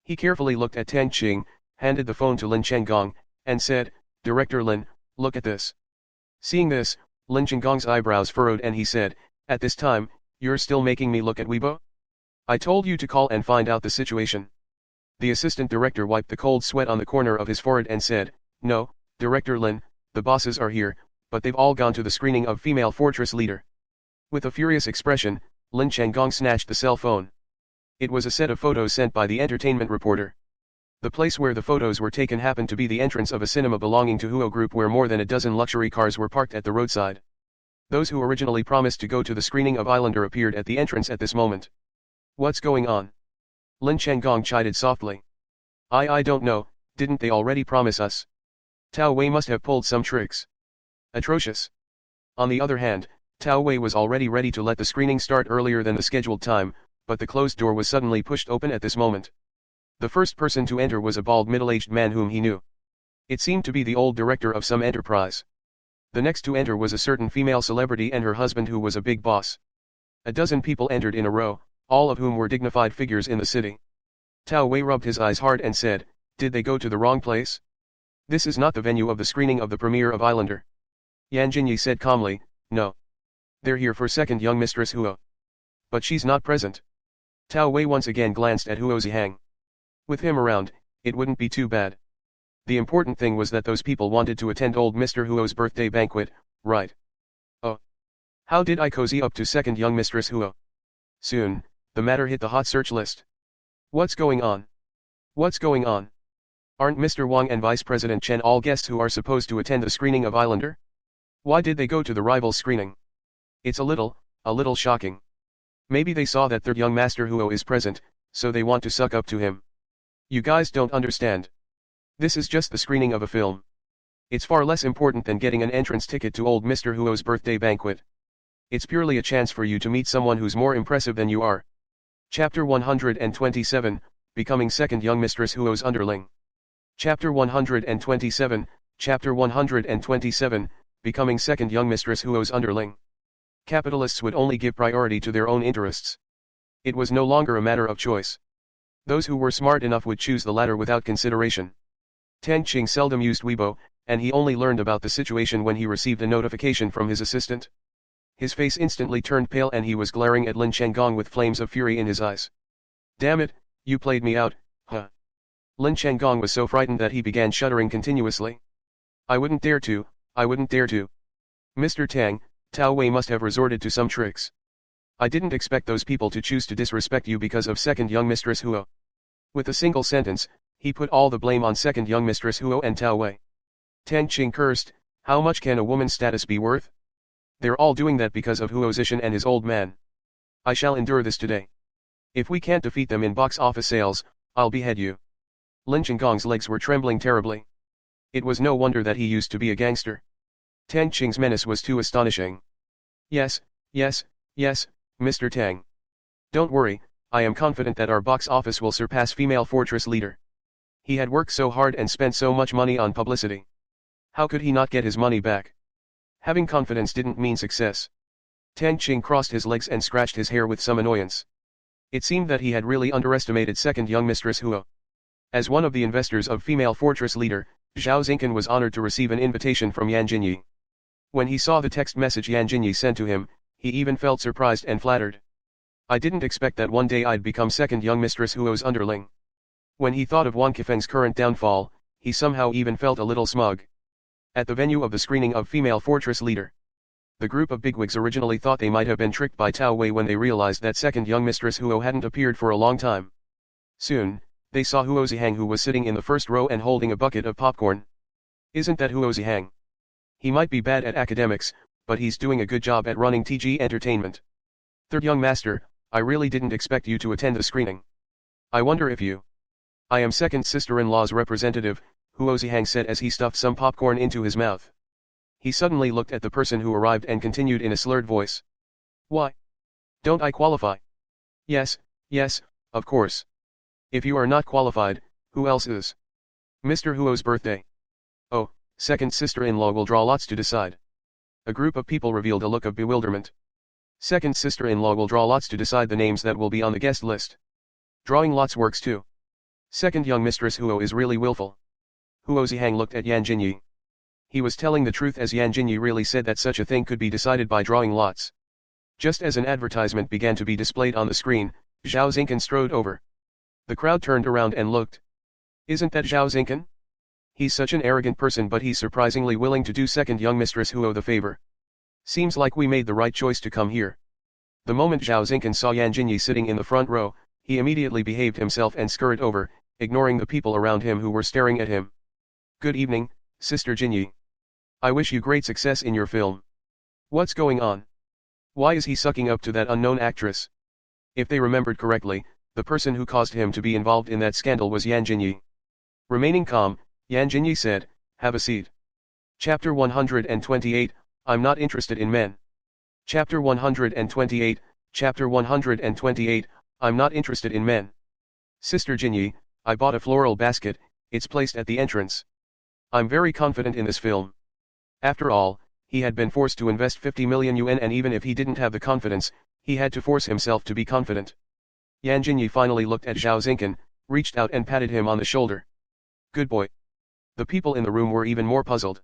He carefully looked at Tang Qing, handed the phone to Lin Chenggong, and said, Director Lin, look at this. Seeing this, Lin Chenggong's eyebrows furrowed and he said, at this time, you're still making me look at Weibo? I told you to call and find out the situation. The assistant director wiped the cold sweat on the corner of his forehead and said, no, Director Lin, the bosses are here, but they've all gone to the screening of Female Fortress Leader. With a furious expression, Lin Chenggong snatched the cell phone. It was a set of photos sent by the entertainment reporter. The place where the photos were taken happened to be the entrance of a cinema belonging to Huo Group where more than a dozen luxury cars were parked at the roadside. Those who originally promised to go to the screening of Islander appeared at the entrance at this moment. What's going on? Lin Chenggong chided softly. I don't know, didn't they already promise us? Tao Wei must have pulled some tricks. Atrocious. On the other hand, Tao Wei was already ready to let the screening start earlier than the scheduled time, but the closed door was suddenly pushed open at this moment. The first person to enter was a bald middle-aged man whom he knew. It seemed to be the old director of some enterprise. The next to enter was a certain female celebrity and her husband who was a big boss. A dozen people entered in a row, all of whom were dignified figures in the city. Tao Wei rubbed his eyes hard and said, did they go to the wrong place? This is not the venue of the screening of the premiere of Islander. Jinyi said calmly, no. They're here for second young mistress Huo. But she's not present. Tao Wei once again glanced at Huo Xishen. With him around, it wouldn't be too bad. The important thing was that those people wanted to attend old Mr. Huo's birthday banquet, right? Oh. How did I cozy up to second young Mistress Huo? Soon, the matter hit the hot search list. What's going on? What's going on? Aren't Mr. Wang and Vice President Chen all guests who are supposed to attend the screening of Islander? Why did they go to the rival screening? It's a little shocking. Maybe they saw that third young Master Huo is present, so they want to suck up to him. You guys don't understand. This is just the screening of a film. It's far less important than getting an entrance ticket to old Mr. Huo's birthday banquet. It's purely a chance for you to meet someone who's more impressive than you are. Chapter 127, Becoming Second Young Mistress Huo's Underling. Chapter 127, Chapter 127, Becoming Second Young Mistress Huo's Underling. Capitalists would only give priority to their own interests. It was no longer a matter of choice. Those who were smart enough would choose the latter without consideration. Tang Qing seldom used Weibo, and he only learned about the situation when he received a notification from his assistant. His face instantly turned pale and he was glaring at Lin Chengong with flames of fury in his eyes. Damn it, you played me out, huh? Lin Chengong was so frightened that he began shuddering continuously. I wouldn't dare to, I wouldn't dare to. Mr. Tang, Tao Wei must have resorted to some tricks. I didn't expect those people to choose to disrespect you because of second young Mistress Huo. With a single sentence, he put all the blame on second young Mistress Huo and Tao Wei. Tang Qing cursed, how much can a woman's status be worth? They're all doing that because of Huo Xishen and his old man. I shall endure this today. If we can't defeat them in box office sales, I'll behead you. Lin Chengong's legs were trembling terribly. It was no wonder that he used to be a gangster. Tang Qing's menace was too astonishing. Yes, yes, yes, Mr. Tang. Don't worry, I am confident that our box office will surpass Female Fortress Leader. He had worked so hard and spent so much money on publicity. How could he not get his money back? Having confidence didn't mean success. Tang Qing crossed his legs and scratched his hair with some annoyance. It seemed that he had really underestimated second young Mistress Huo. As one of the investors of Female Fortress Leader, Zhao Xingkan was honored to receive an invitation from Yan Jinyi. When he saw the text message Yan Jinyi sent to him, he even felt surprised and flattered. I didn't expect that one day I'd become second young Mistress Huo's underling. When he thought of Wang Qifeng's current downfall, he somehow even felt a little smug. At the venue of the screening of Female Fortress Leader, the group of bigwigs originally thought they might have been tricked by Tao Wei when they realized that second young Mistress Huo hadn't appeared for a long time. Soon, they saw Huo Zihang, who was sitting in the first row and holding a bucket of popcorn. Isn't that Huo Zihang? He might be bad at academics, but he's doing a good job at running TG Entertainment. Third young master, I really didn't expect you to attend the screening. I wonder if you... I am second sister-in-law's representative, Huo Zihang said as he stuffed some popcorn into his mouth. He suddenly looked at the person who arrived and continued in a slurred voice. Why? Don't I qualify? Yes, yes, of course. If you are not qualified, who else is? Mr. Huo's birthday. Oh, second sister-in-law will draw lots to decide. A group of people revealed a look of bewilderment. Second sister-in-law will draw lots to decide the names that will be on the guest list. Drawing lots works too. Second young Mistress Huo is really willful. Huo Zihang looked at Yan Jinyi. He was telling the truth, as Yan Jinyi really said that such a thing could be decided by drawing lots. Just as an advertisement began to be displayed on the screen, Zhao Xingkan strode over. The crowd turned around and looked. Isn't that Zhao Xingkan? He's such an arrogant person, but he's surprisingly willing to do second young Mistress Huo the favor. Seems like we made the right choice to come here. The moment Zhao Xingkan saw Yan Jinyi sitting in the front row, he immediately behaved himself and scurried over, ignoring the people around him who were staring at him. Good evening, Sister Jinyi. I wish you great success in your film. What's going on? Why is he sucking up to that unknown actress? If they remembered correctly, the person who caused him to be involved in that scandal was Yan Jinyi. Remaining calm, Yan Jinyi said, have a seat. Chapter 128, I'm not interested in men. Chapter 128, Chapter 128, I'm not interested in men. Sister Jinyi, I bought a floral basket, it's placed at the entrance. I'm very confident in this film. After all, he had been forced to invest 50 million yuan, and even if he didn't have the confidence, he had to force himself to be confident. Yan Jinyi finally looked at Zhao Xingkan, reached out and patted him on the shoulder. Good boy. The people in the room were even more puzzled.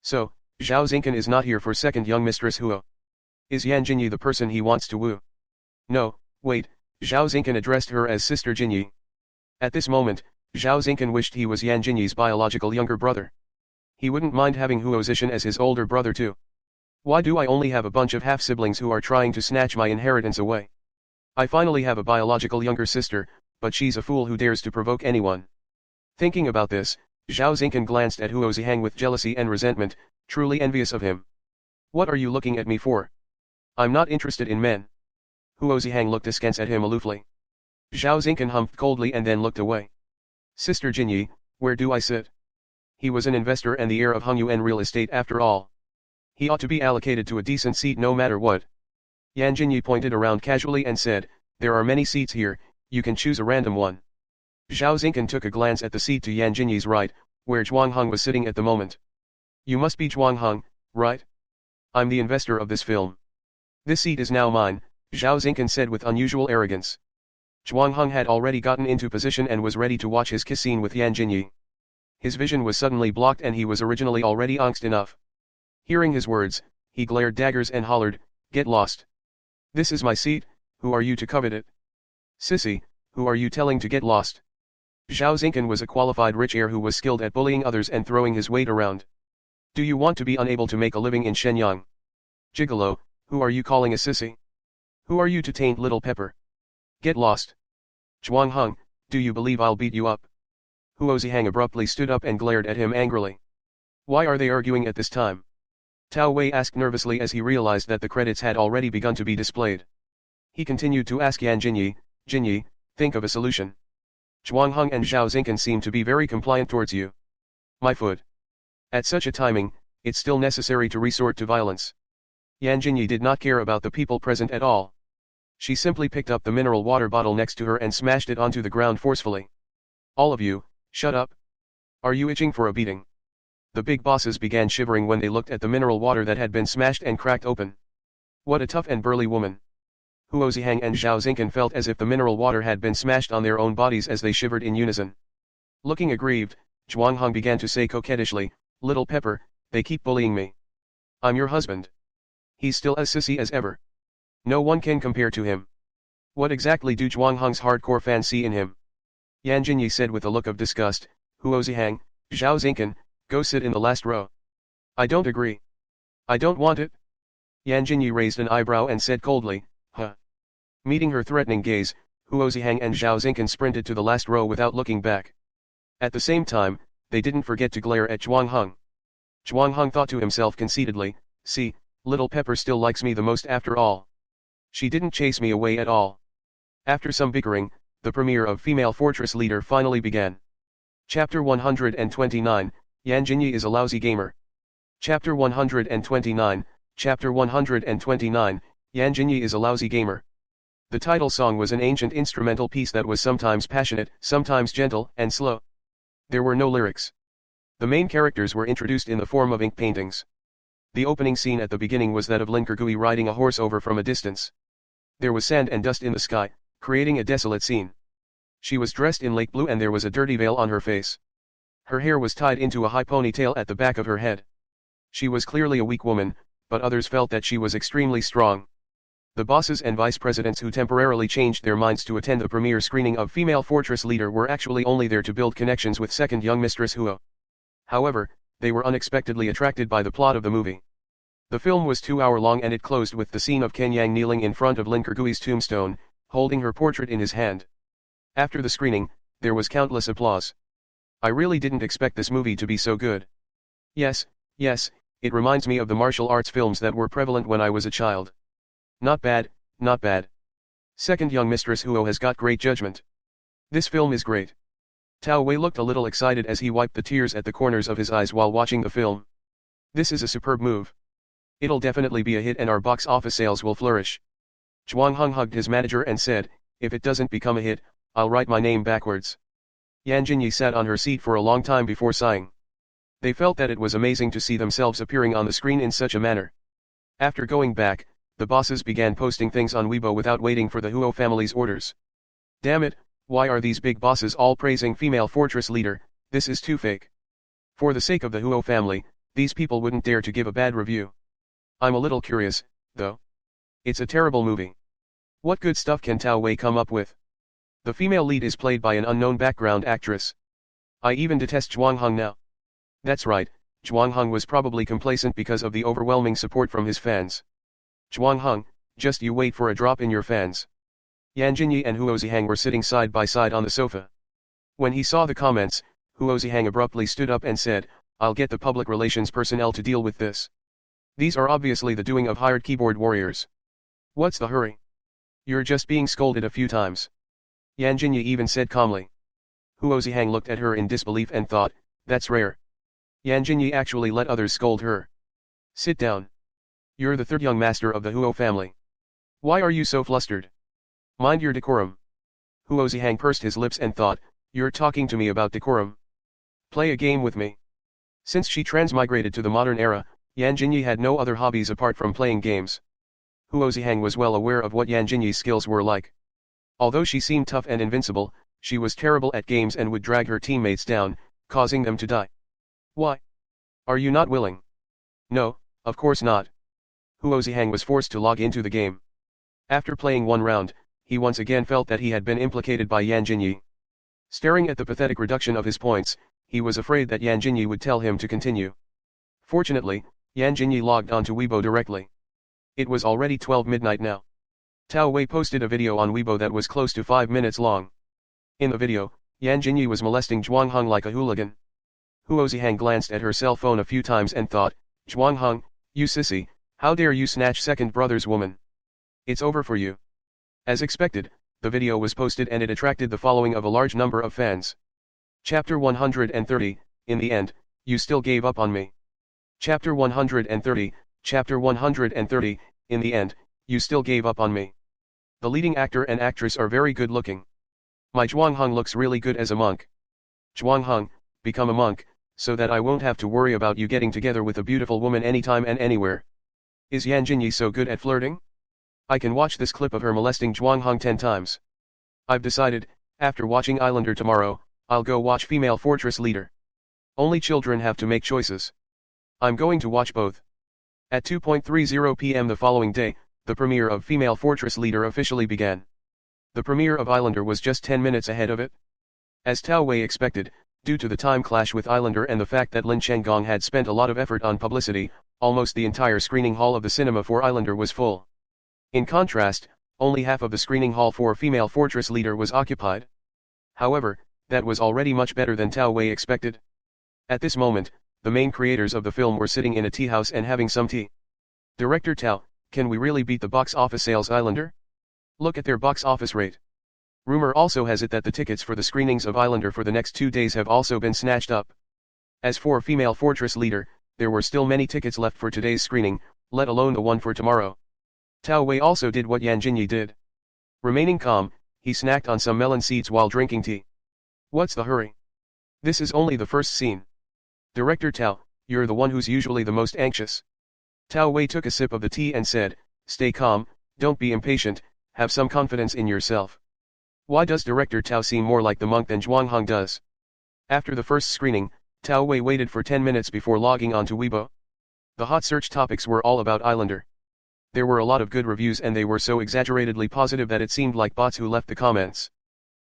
So, Zhao Xingkan is not here for second young Mistress Huo. Is Yan Jinyi the person he wants to woo? No, wait, Zhao Xingkan addressed her as Sister Jinyi. At this moment, Zhao Xingkan wished he was Yan Jinyi's biological younger brother. He wouldn't mind having Huo Xishen as his older brother too. Why do I only have a bunch of half-siblings who are trying to snatch my inheritance away? I finally have a biological younger sister, but she's a fool who dares to provoke anyone. Thinking about this, Zhao Xingkan glanced at Huo Xihang with jealousy and resentment, truly envious of him. What are you looking at me for? I'm not interested in men. Huo Xihang looked askance at him aloofly. Zhao Xingkan humphed coldly and then looked away. Sister Jinyi, where do I sit? He was an investor and the heir of Hongyuan real estate after all. He ought to be allocated to a decent seat no matter what. Yan Jinyi pointed around casually and said, there are many seats here, you can choose a random one. Zhao Xingkan took a glance at the seat to Yan Jinyi's right, where Zhuangheng was sitting at the moment. You must be Zhuangheng, right? I'm the investor of this film. This seat is now mine, Zhao Xingkan said with unusual arrogance. Zhuangheng had already gotten into position and was ready to watch his kiss scene with Yan Jinyi. His vision was suddenly blocked and he was originally already angst enough. Hearing his words, he glared daggers and hollered, get lost. This is my seat, who are you to covet it? Sissy, who are you telling to get lost? Zhao Xingkan was a qualified rich heir who was skilled at bullying others and throwing his weight around. Do you want to be unable to make a living in Shenyang? Gigolo, who are you calling a sissy? Who are you to taint little Pepper? Get lost. Zhuangheng, do you believe I'll beat you up? Huo Xihang abruptly stood up and glared at him angrily. Why are they arguing at this time? Tao Wei asked nervously as he realized that the credits had already begun to be displayed. He continued to ask Yan Jinyi, Jinyi, think of a solution. Zhuangheng and Zhao Xingkan seem to be very compliant towards you. My foot. At such a timing, it's still necessary to resort to violence. Yan Jinyi did not care about the people present at all. She simply picked up the mineral water bottle next to her and smashed it onto the ground forcefully. All of you, shut up. Are you itching for a beating? The big bosses began shivering when they looked at the mineral water that had been smashed and cracked open. What a tough and burly woman. Huo Xihang and Zhao Xingkan felt as if the mineral water had been smashed on their own bodies as they shivered in unison. Looking aggrieved, Zhuangheng began to say coquettishly, Little Pepper, they keep bullying me. I'm your husband. He's still as sissy as ever. No one can compare to him. What exactly do Zhuangheng's hardcore fans see in him? Yan Jinyi said with a look of disgust, Huo Xihang, Zhao Xingkan, go sit in the last row. I don't agree. I don't want it. Yan Jinyi raised an eyebrow and said coldly, huh. Meeting her threatening gaze, Huo Xihang and Zhao Xingkan sprinted to the last row without looking back. At the same time, they didn't forget to glare at Zhuangheng. Zhuangheng thought to himself conceitedly, see, little Pepper still likes me the most after all. She didn't chase me away at all. After some bickering, the premiere of Female Fortress Leader finally began. Chapter 129, Yan Jinyi is a lousy gamer. Chapter 129, Chapter 129, Yan Jinyi is a lousy gamer. The title song was an ancient instrumental piece that was sometimes passionate, sometimes gentle and slow. There were no lyrics. The main characters were introduced in the form of ink paintings. The opening scene at the beginning was that of Lin Kurgui riding a horse over from a distance. There was sand and dust in the sky, creating a desolate scene. She was dressed in lake blue and there was a dirty veil on her face. Her hair was tied into a high ponytail at the back of her head. She was clearly a weak woman, but others felt that she was extremely strong. The bosses and vice presidents who temporarily changed their minds to attend the premiere screening of Female Fortress Leader were actually only there to build connections with second young mistress Huo. However, they were unexpectedly attracted by the plot of the movie. The film was 2 hours long and it closed with the scene of Ken Yang kneeling in front of Lin Kurgui's tombstone, holding her portrait in his hand. After the screening, there was countless applause. I really didn't expect this movie to be so good. Yes, it reminds me of the martial arts films that were prevalent when I was a child. Not bad, not bad. Second young mistress Huo has got great judgment. This film is great. Tao Wei looked a little excited as he wiped the tears at the corners of his eyes while watching the film. This is a superb move. It'll definitely be a hit and our box office sales will flourish. Zhuangheng hugged his manager and said, if it doesn't become a hit, I'll write my name backwards. Yan Jinyi sat on her seat for a long time before sighing. They felt that it was amazing to see themselves appearing on the screen in such a manner. After going back, the bosses began posting things on Weibo without waiting for the Huo family's orders. Damn it, why are these big bosses all praising Female Fortress Leader, this is too fake. For the sake of the Huo family, these people wouldn't dare to give a bad review. I'm a little curious, though. It's a terrible movie. What good stuff can Tao Wei come up with? The female lead is played by an unknown background actress. I even detest Zhuang Heng now. That's right, Zhuang Heng was probably complacent because of the overwhelming support from his fans. Zhuang Heng, just you wait for a drop in your fans. Yan Jinyi and Huo Xishen were sitting side by side on the sofa. When he saw the comments, Huo Xishen abruptly stood up and said, "I'll get the public relations personnel to deal with this. These are obviously the doing of hired keyboard warriors. What's the hurry? You're just being scolded a few times." Yan Jinyi even said calmly. Huo Xishen looked at her in disbelief and thought, that's rare. Yan Jinyi actually let others scold her. Sit down. You're the third young master of the Huo family. Why are you so flustered? Mind your decorum. Huo Xishen pursed his lips and thought, you're talking to me about decorum. Play a game with me. Since she transmigrated to the modern era, Yan Jinyi had no other hobbies apart from playing games. Huo Xishen was well aware of what Yan Jinyi's skills were like. Although she seemed tough and invincible, she was terrible at games and would drag her teammates down, causing them to die. Why? Are you not willing? No, of course not. Huo Xishen was forced to log into the game. After playing one round, he once again felt that he had been implicated by Yan Jinyi. Staring at the pathetic reduction of his points, he was afraid that Yan Jinyi would tell him to continue. Fortunately, Yan Jinyi logged onto Weibo directly. It was already 12 midnight now. Tao Wei posted a video on Weibo that was close to 5 minutes long. In the video, Yan Jinyi was molesting Zhuang Heng like a hooligan. Huo Xishen glanced at her cell phone a few times and thought, Zhuang Heng, you sissy, how dare you snatch second brother's woman? It's over for you. As expected, the video was posted and it attracted the following of a large number of fans. Chapter 130, in the end, you still gave up on me. Chapter 130, Chapter 130, in the end, you still gave up on me. The leading actor and actress are very good looking. My Zhuang Heng looks really good as a monk. Zhuang Heng, become a monk, so that I won't have to worry about you getting together with a beautiful woman anytime and anywhere. Is Yan Jinyi so good at flirting? I can watch this clip of her molesting Zhuang Heng 10 times. I've decided, after watching Islander tomorrow, I'll go watch Female Fortress Leader. Only children have to make choices. I'm going to watch both. At 2:30 p.m. the following day, the premiere of Female Fortress Leader officially began. The premiere of Islander was just 10 minutes ahead of it. As Tao Wei expected, due to the time clash with Islander and the fact that Lin Chenggong had spent a lot of effort on publicity, almost the entire screening hall of the cinema for Islander was full. In contrast, only half of the screening hall for Female Fortress Leader was occupied. However, that was already much better than Tao Wei expected. At this moment, the main creators of the film were sitting in a tea house and having some tea. Director Tao, can we really beat the box office sales Islander? Look at their box office rate. Rumor also has it that the tickets for the screenings of Islander for the next 2 days have also been snatched up. As for Female Fortress Leader, there were still many tickets left for today's screening, let alone the one for tomorrow. Tao Wei also did what Yan Jinyi did. Remaining calm, he snacked on some melon seeds while drinking tea. What's the hurry? This is only the first scene. Director Tao, you're the one who's usually the most anxious. Tao Wei took a sip of the tea and said, stay calm, don't be impatient, have some confidence in yourself. Why does Director Tao seem more like the monk than Zhuang Heng does? After the first screening, Tao Wei waited for 10 minutes before logging onto Weibo. The hot search topics were all about Islander. There were a lot of good reviews and they were so exaggeratedly positive that it seemed like bots who left the comments.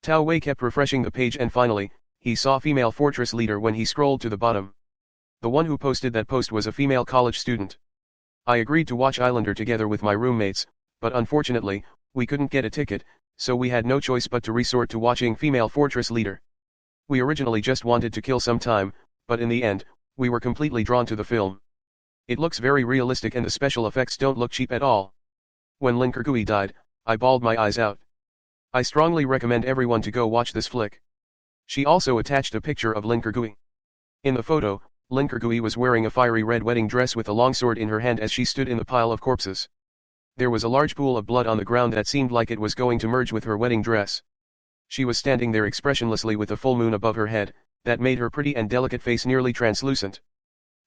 Tao Wei kept refreshing the page and finally, he saw Female Fortress Leader when he scrolled to the bottom. The one who posted that post was a female college student. I agreed to watch Islander together with my roommates, but unfortunately, we couldn't get a ticket, so we had no choice but to resort to watching Female Fortress Leader. We originally just wanted to kill some time, but in the end, we were completely drawn to the film. It looks very realistic and the special effects don't look cheap at all. When Lin Kergui died, I bawled my eyes out. I strongly recommend everyone to go watch this flick. She also attached a picture of Lin Kergui. In the photo, Lin Kergui was wearing a fiery red wedding dress with a long sword in her hand as she stood in the pile of corpses. There was a large pool of blood on the ground that seemed like it was going to merge with her wedding dress. She was standing there expressionlessly with a full moon above her head, that made her pretty and delicate face nearly translucent.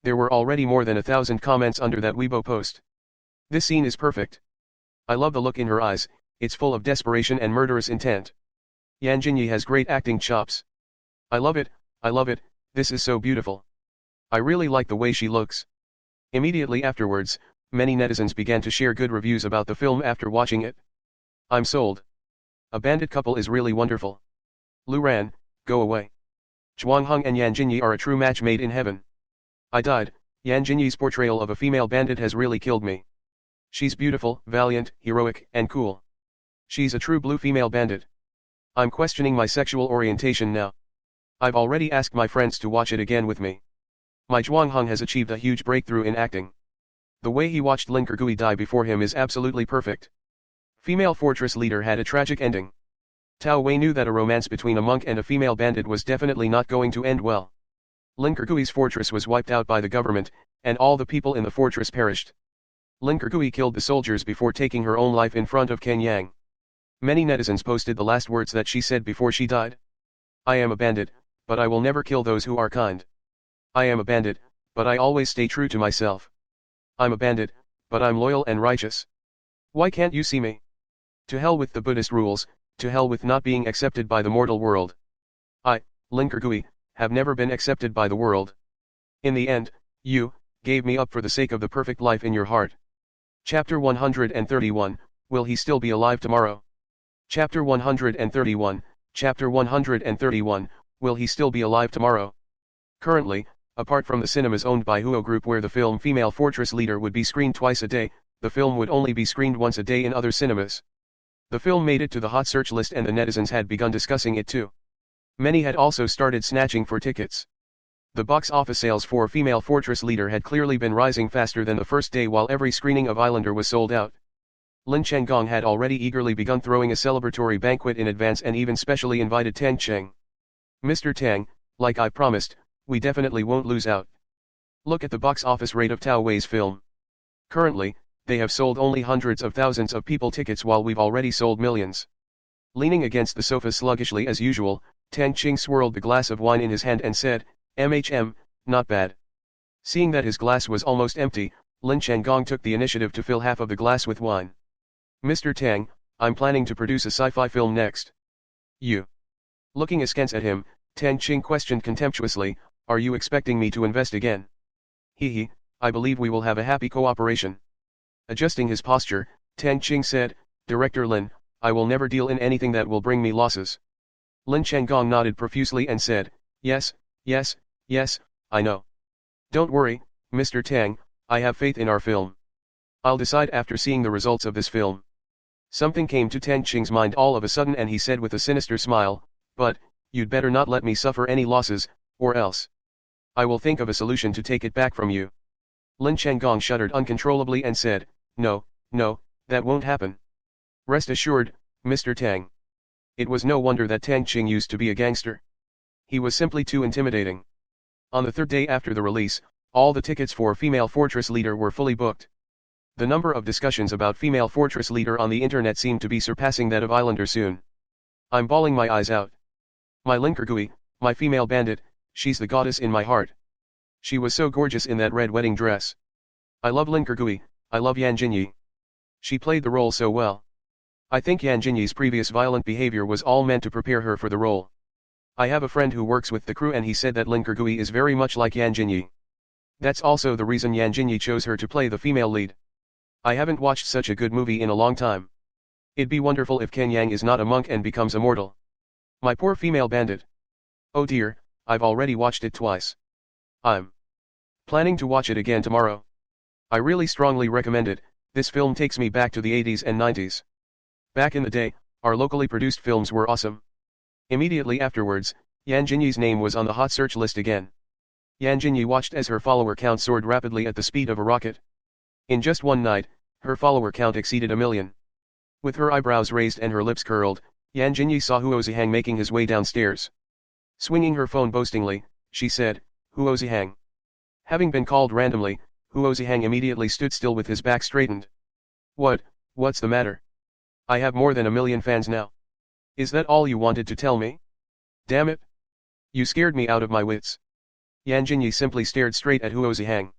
There were already more than 1,000 comments under that Weibo post. This scene is perfect. I love the look in her eyes, it's full of desperation and murderous intent. Yan Jinyi has great acting chops. I love it, this is so beautiful. I really like the way she looks. Immediately afterwards, many netizens began to share good reviews about the film after watching it. I'm sold. A bandit couple is really wonderful. Lu Ran, go away. Zhuang Heng and Yan Jinyi are a true match made in heaven. I died. Yan Jinyi's portrayal of a female bandit has really killed me. She's beautiful, valiant, heroic, and cool. She's a true blue female bandit. I'm questioning my sexual orientation now. I've already asked my friends to watch it again with me. My Zhuang Heng has achieved a huge breakthrough in acting. The way he watched Lin Kegui die before him is absolutely perfect. Female fortress leader had a tragic ending. Tao Wei knew that a romance between a monk and a female bandit was definitely not going to end well. Lin Kegui's fortress was wiped out by the government, and all the people in the fortress perished. Lin Kegui killed the soldiers before taking her own life in front of Ken Yang. Many netizens posted the last words that she said before she died. I am a bandit, but I will never kill those who are kind. I am a bandit, but I always stay true to myself. I'm a bandit, but I'm loyal and righteous. Why can't you see me? To hell with the Buddhist rules, to hell with not being accepted by the mortal world. I, Lin Kegui, have never been accepted by the world. In the end, you gave me up for the sake of the perfect life in your heart. Chapter 131, Will he still be alive tomorrow? Chapter 131, Chapter 131, Will he still be alive tomorrow? Currently, apart from the cinemas owned by Huo Group where the film Female Fortress Leader would be screened twice a day, the film would only be screened once a day in other cinemas. The film made it to the hot search list and the netizens had begun discussing it too. Many had also started snatching for tickets. The box office sales for Female Fortress Leader had clearly been rising faster than the first day while every screening of Islander was sold out. Lin Chenggong had already eagerly begun throwing a celebratory banquet in advance and even specially invited Tang Cheng. Mr. Tang, like I promised, we definitely won't lose out. Look at the box office rate of Tao Wei's film. Currently, they have sold only hundreds of thousands of people tickets while we've already sold millions. Leaning against the sofa sluggishly as usual, Tang Cheng swirled the glass of wine in his hand and said, not bad. Seeing that his glass was almost empty, Lin Chenggong took the initiative to fill half of the glass with wine. Mr. Tang, I'm planning to produce a sci-fi film next. You. Looking askance at him, Tang Cheng questioned contemptuously, are you expecting me to invest again? Hee, I believe we will have a happy cooperation. Adjusting his posture, Tang Cheng said, Director Lin, I will never deal in anything that will bring me losses. Lin Chenggong nodded profusely and said, yes, I know. Don't worry, Mr. Tang, I have faith in our film. I'll decide after seeing the results of this film. Something came to Tang Cheng's mind all of a sudden and he said with a sinister smile, but, you'd better not let me suffer any losses, or else. I will think of a solution to take it back from you. Lin Chenggong shuddered uncontrollably and said, no, that won't happen. Rest assured, Mr. Tang. It was no wonder that Tang Cheng used to be a gangster. He was simply too intimidating. On the third day after the release, all the tickets for Female Fortress Leader were fully booked. The number of discussions about Female Fortress Leader on the internet seemed to be surpassing that of Islander soon. I'm bawling my eyes out. My Lin Kegui, my female bandit, she's the goddess in my heart. She was so gorgeous in that red wedding dress. I love Lin Kegui, I love Yan Jinyi. She played the role so well. I think Yan Jinyi's previous violent behavior was all meant to prepare her for the role. I have a friend who works with the crew and he said that Lin Kegui is very much like Yan Jinyi. That's also the reason Yan Jinyi chose her to play the female lead. I haven't watched such a good movie in a long time. It'd be wonderful if Ken Yang is not a monk and becomes immortal. My poor female bandit. Oh dear, I've already watched it twice. I'm planning to watch it again tomorrow. I really strongly recommend it. This film takes me back to the 80s and 90s. Back in the day, our locally produced films were awesome. Immediately afterwards, Yan Jinyi's name was on the hot search list again. Yan Jinyi watched as her follower count soared rapidly at the speed of a rocket. In just one night, her follower count exceeded 1 million. With her eyebrows raised and her lips curled, Yan Jinyi saw Huo Xishen making his way downstairs. Swinging her phone boastingly, she said, Huo Xishen. Having been called randomly, Huo Xishen immediately stood still with his back straightened. What's the matter? I have more than 1 million fans now. Is that all you wanted to tell me? Damn it. You scared me out of my wits. Yan Jinyi simply stared straight at Huo Xishen.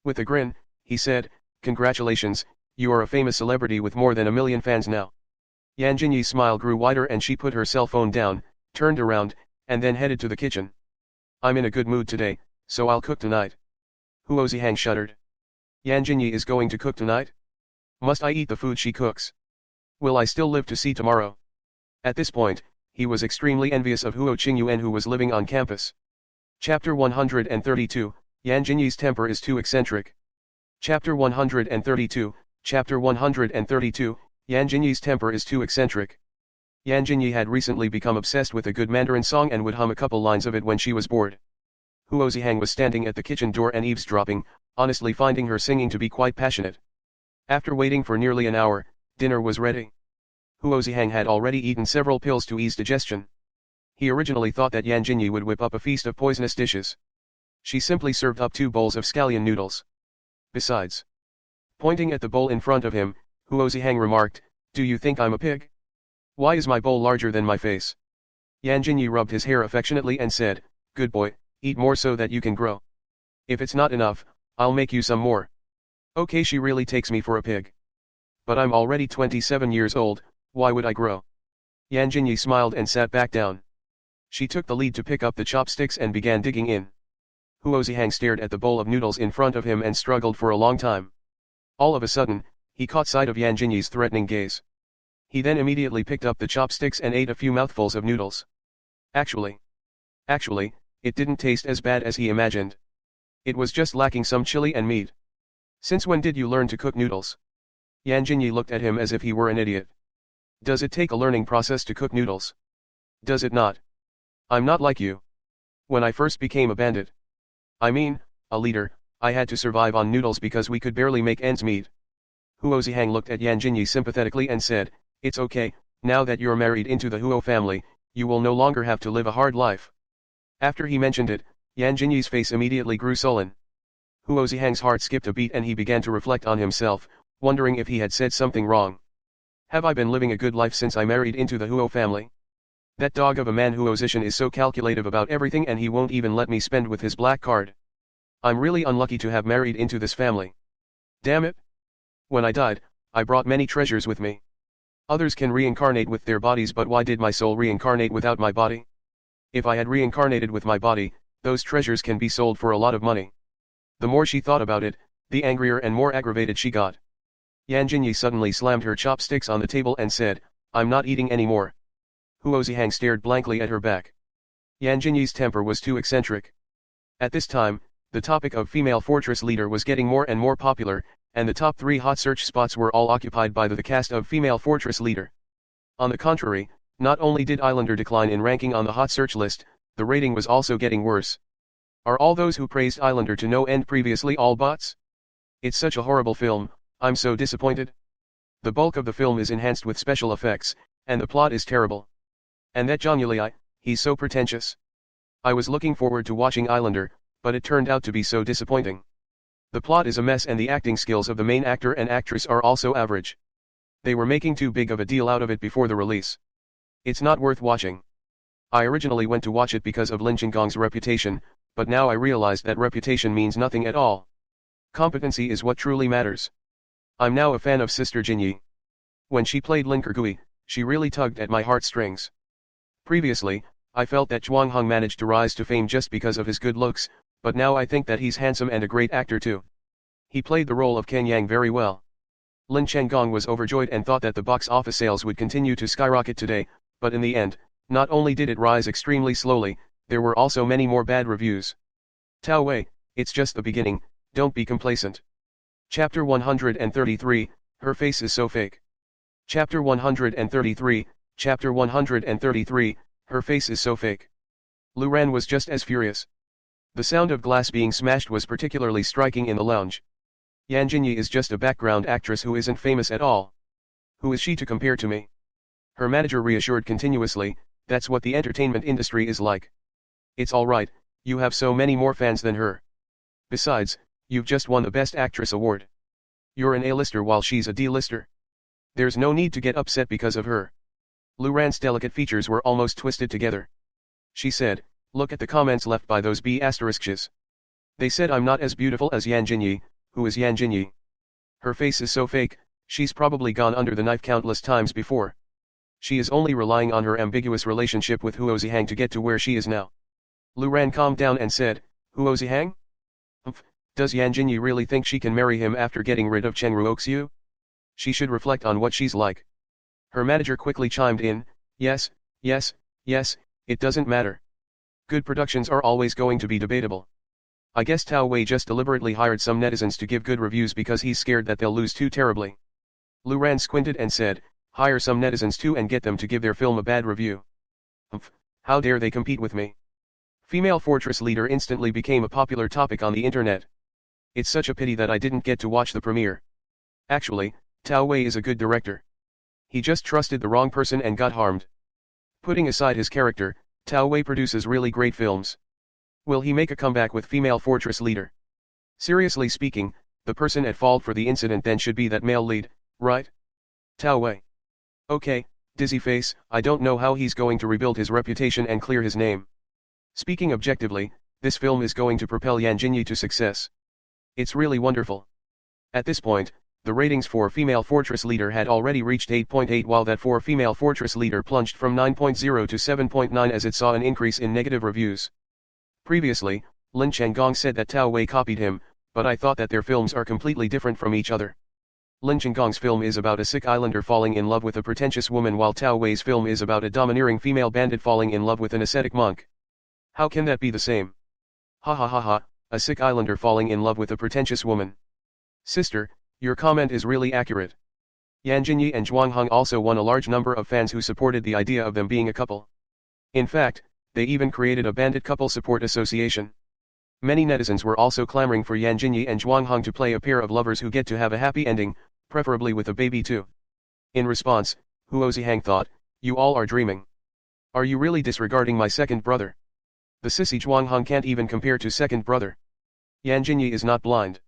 With a grin, he said, congratulations, you are a famous celebrity with more than 1 million fans now. Yan Jinyi's smile grew wider and she put her cell phone down, turned around, and then headed to the kitchen. I'm in a good mood today, so I'll cook tonight. Huo Xishen shuddered. Yan Jinyi is going to cook tonight? Must I eat the food she cooks? Will I still live to see tomorrow? At this point, he was extremely envious of Huo Qingyuan who was living on campus. Chapter 132, Yan Jinyi's temper is too eccentric. Chapter 132, Chapter 132, Yan Jinyi's temper is too eccentric. Yan Jinyi had recently become obsessed with a good Mandarin song and would hum a couple lines of it when she was bored. Huo Xishen was standing at the kitchen door and eavesdropping, honestly finding her singing to be quite passionate. After waiting for nearly an hour, dinner was ready. Huo Xishen had already eaten several pills to ease digestion. He originally thought that Yan Jinyi would whip up a feast of poisonous dishes. She simply served up 2 bowls of scallion noodles. Besides, pointing at the bowl in front of him, Huo Xishen remarked, "Do you think I'm a pig? Why is my bowl larger than my face?" Yan Jinyi rubbed his hair affectionately and said, "Good boy, eat more so that you can grow. If it's not enough, I'll make you some more." Okay, she really takes me for a pig. But I'm already 27 years old, why would I grow? Yan Jinyi smiled and sat back down. She took the lead to pick up the chopsticks and began digging in. Huo Xishen stared at the bowl of noodles in front of him and struggled for a long time. All of a sudden, he caught sight of Yan Jinyi's threatening gaze. He then immediately picked up the chopsticks and ate a few mouthfuls of noodles. Actually, it didn't taste as bad as he imagined. It was just lacking some chili and meat. Since when did you learn to cook noodles? Yan Jinyi looked at him as if he were an idiot. Does it take a learning process to cook noodles? Does it not? I'm not like you. When I first became a bandit, a leader, I had to survive on noodles because we could barely make ends meet. Huo Xishen looked at Yan Jinyi sympathetically and said, "It's okay, now that you're married into the Huo family, you will no longer have to live a hard life." After he mentioned it, Yan Jinyi's face immediately grew sullen. Huo Xishen's heart skipped a beat and he began to reflect on himself, wondering if he had said something wrong. Have I been living a good life since I married into the Huo family? That dog of a man Huo Xishen is so calculative about everything and he won't even let me spend with his black card. I'm really unlucky to have married into this family. Damn it. When I died, I brought many treasures with me. Others can reincarnate with their bodies, but why did my soul reincarnate without my body? If I had reincarnated with my body, those treasures can be sold for a lot of money. The more she thought about it, the angrier and more aggravated she got. Yan Jinyi suddenly slammed her chopsticks on the table and said, "I'm not eating anymore." Huo Xishen stared blankly at her back. Yan Jinyi's temper was too eccentric. At this time, the topic of female fortress leader was getting more and more popular, and the top 3 hot search spots were all occupied by the cast of female fortress leader. On the contrary, not only did Islander decline in ranking on the hot search list, the rating was also getting worse. Are all those who praised Islander to no end previously all bots? It's such a horrible film, I'm so disappointed. The bulk of the film is enhanced with special effects, and the plot is terrible. And that Zhang Yuli, he's so pretentious. I was looking forward to watching Islander, but it turned out to be so disappointing. The plot is a mess and the acting skills of the main actor and actress are also average. They were making too big of a deal out of it before the release. It's not worth watching. I originally went to watch it because of Lin Chenggong's reputation, but now I realized that reputation means nothing at all. Competency is what truly matters. I'm now a fan of Sister Jinyi. When she played Lin Kergui, she really tugged at my heartstrings. Previously, I felt that Zhuang Hong managed to rise to fame just because of his good looks, but now I think that he's handsome and a great actor too. He played the role of Ken Yang very well. Lin Chenggong was overjoyed and thought that the box office sales would continue to skyrocket today, but in the end, not only did it rise extremely slowly, there were also many more bad reviews. Tao Wei, it's just the beginning, don't be complacent. Chapter 133, Her face is so fake. Chapter 133, Chapter 133, Her face is so fake. Lu Ran was just as furious. The sound of glass being smashed was particularly striking in the lounge. Yan Jinyi is just a background actress who isn't famous at all. Who is she to compare to me? Her manager reassured continuously, that's what the entertainment industry is like. It's alright, you have so many more fans than her. Besides, you've just won the Best Actress award. You're an A-lister while she's a D-lister. There's no need to get upset because of her. Lu Ran's delicate features were almost twisted together. She said, look at the comments left by those B****s. They said I'm not as beautiful as Yan Jinyi. Who is Yan Jinyi? Her face is so fake, she's probably gone under the knife countless times before. She is only relying on her ambiguous relationship with Huo Xishen to get to where she is now. Lu Ran calmed down and said, Huo Xishen? Does Yan Jinyi really think she can marry him after getting rid of Cheng Ruoxiu? She should reflect on what she's like. Her manager quickly chimed in, Yes, yes, yes, it doesn't matter. Good productions are always going to be debatable. I guess Tao Wei just deliberately hired some netizens to give good reviews because he's scared that they'll lose too terribly. Lu Ran squinted and said, hire some netizens too and get them to give their film a bad review. Humph, how dare they compete with me? Female fortress leader instantly became a popular topic on the internet. It's such a pity that I didn't get to watch the premiere. Actually, Tao Wei is a good director. He just trusted the wrong person and got harmed. Putting aside his character, Tao Wei produces really great films. Will he make a comeback with female fortress leader? Seriously speaking, the person at fault for the incident then should be that male lead, right? Tao Wei. Okay, dizzy face, I don't know how he's going to rebuild his reputation and clear his name. Speaking objectively, this film is going to propel Jinyi to success. It's really wonderful. At this point, the ratings for female fortress leader had already reached 8.8 while that for female fortress leader plunged from 9.0 to 7.9 as it saw an increase in negative reviews. Previously, Lin Changgong said that Tao Wei copied him, but I thought that their films are completely different from each other. Lin Changgong's film is about a sick islander falling in love with a pretentious woman while Tao Wei's film is about a domineering female bandit falling in love with an ascetic monk. How can that be the same? Ha ha ha ha, a sick islander falling in love with a pretentious woman. Sister, your comment is really accurate. Jinyi and Zhuang Heng also won a large number of fans who supported the idea of them being a couple. In fact, they even created a bandit couple support association. Many netizens were also clamoring for Jinyi and Zhuang Heng to play a pair of lovers who get to have a happy ending, preferably with a baby too. In response, Huo Xishen thought, you all are dreaming. Are you really disregarding my second brother? The sissy Zhuang Heng can't even compare to second brother. Jinyi is not blind.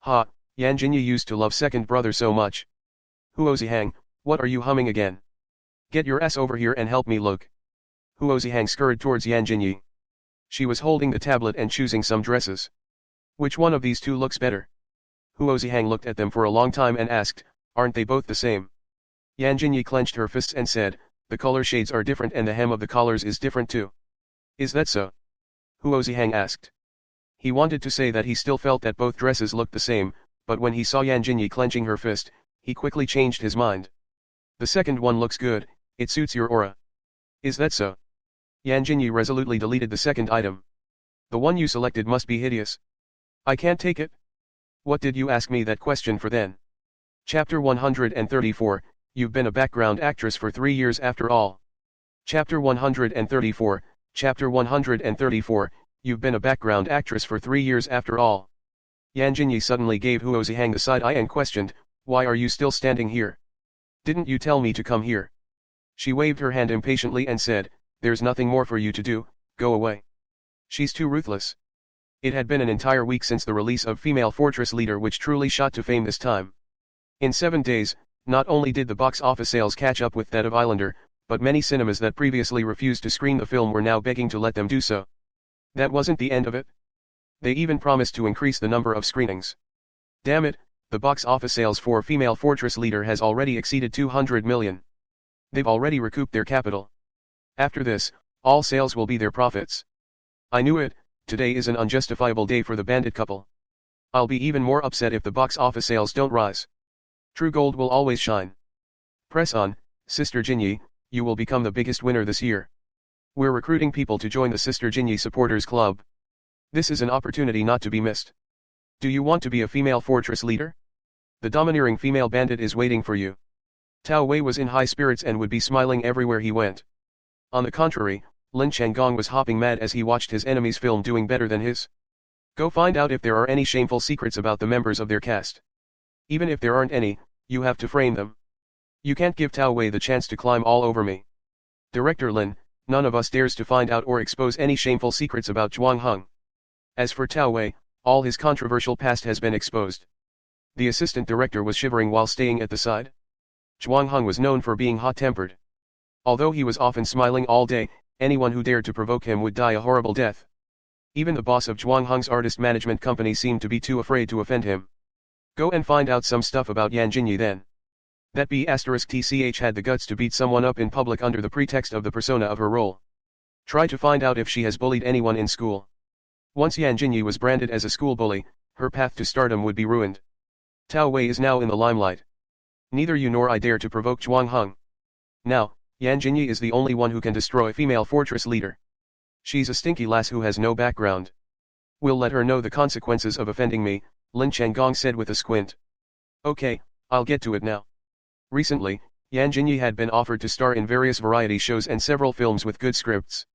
Ha, Jinyi used to love second brother so much. Huo Xishen, what are you humming again? Get your ass over here and help me look. Huo Xishen scurried towards Jinyi. She was holding the tablet and choosing some dresses. Which one of these two looks better? Huo Xishen looked at them for a long time and asked, aren't they both the same? Jinyi clenched her fists and said, the color shades are different and the hem of the collars is different too. Is that so? Huo Xishen asked. He wanted to say that he still felt that both dresses looked the same, but when he saw Jinyi clenching her fist, he quickly changed his mind. The second one looks good, it suits your aura. Is that so? Jinyi resolutely deleted the second item. The one you selected must be hideous. I can't take it. What did you ask me that question for then? Chapter 134, You've been a background actress for 3 years after all. Chapter 134, Chapter 134, You've been a background actress for 3 years after all. Jinyi suddenly gave Huo Xishen the side eye and questioned, why are you still standing here? Didn't you tell me to come here? She waved her hand impatiently and said, there's nothing more for you to do, go away. She's too ruthless. It had been an entire week since the release of Female Fortress Leader, which truly shot to fame this time. In 7 days, not only did the box office sales catch up with that of Islander, but many cinemas that previously refused to screen the film were now begging to let them do so. That wasn't the end of it. They even promised to increase the number of screenings. Damn it, the box office sales for Female Fortress Leader has already exceeded 200 million. They've already recouped their capital. After this, all sales will be their profits. I knew it, today is an unjustifiable day for the bandit couple. I'll be even more upset if the box office sales don't rise. True gold will always shine. Press on, Sister Jinyi, you will become the biggest winner this year. We're recruiting people to join the Sister Jinyi Supporters Club. This is an opportunity not to be missed. Do you want to be a female fortress leader? The domineering female bandit is waiting for you. Tao Wei was in high spirits and would be smiling everywhere he went. On the contrary, Lin Changgong was hopping mad as he watched his enemy's film doing better than his. Go find out if there are any shameful secrets about the members of their cast. Even if there aren't any, you have to frame them. You can't give Tao Wei the chance to climb all over me. Director Lin, none of us dares to find out or expose any shameful secrets about Zhuang Heng. As for Tao Wei, all his controversial past has been exposed. The assistant director was shivering while staying at the side. Zhuang Heng was known for being hot-tempered. Although he was often smiling all day, anyone who dared to provoke him would die a horrible death. Even the boss of Zhuang Heng's artist management company seemed to be too afraid to offend him. Go and find out some stuff about Jinyi then. That B*TCH had the guts to beat someone up in public under the pretext of the persona of her role. Try to find out if she has bullied anyone in school. Once Jinyi was branded as a school bully, her path to stardom would be ruined. Tao Wei is now in the limelight. Neither you nor I dare to provoke Zhuang Heng. Now, Yan Jinyi is the only one who can destroy female fortress leader. She's a stinky lass who has no background. We'll let her know the consequences of offending me, Lin Changgong said with a squint. Okay, I'll get to it now. Recently, Yan Jinyi had been offered to star in various variety shows and several films with good scripts.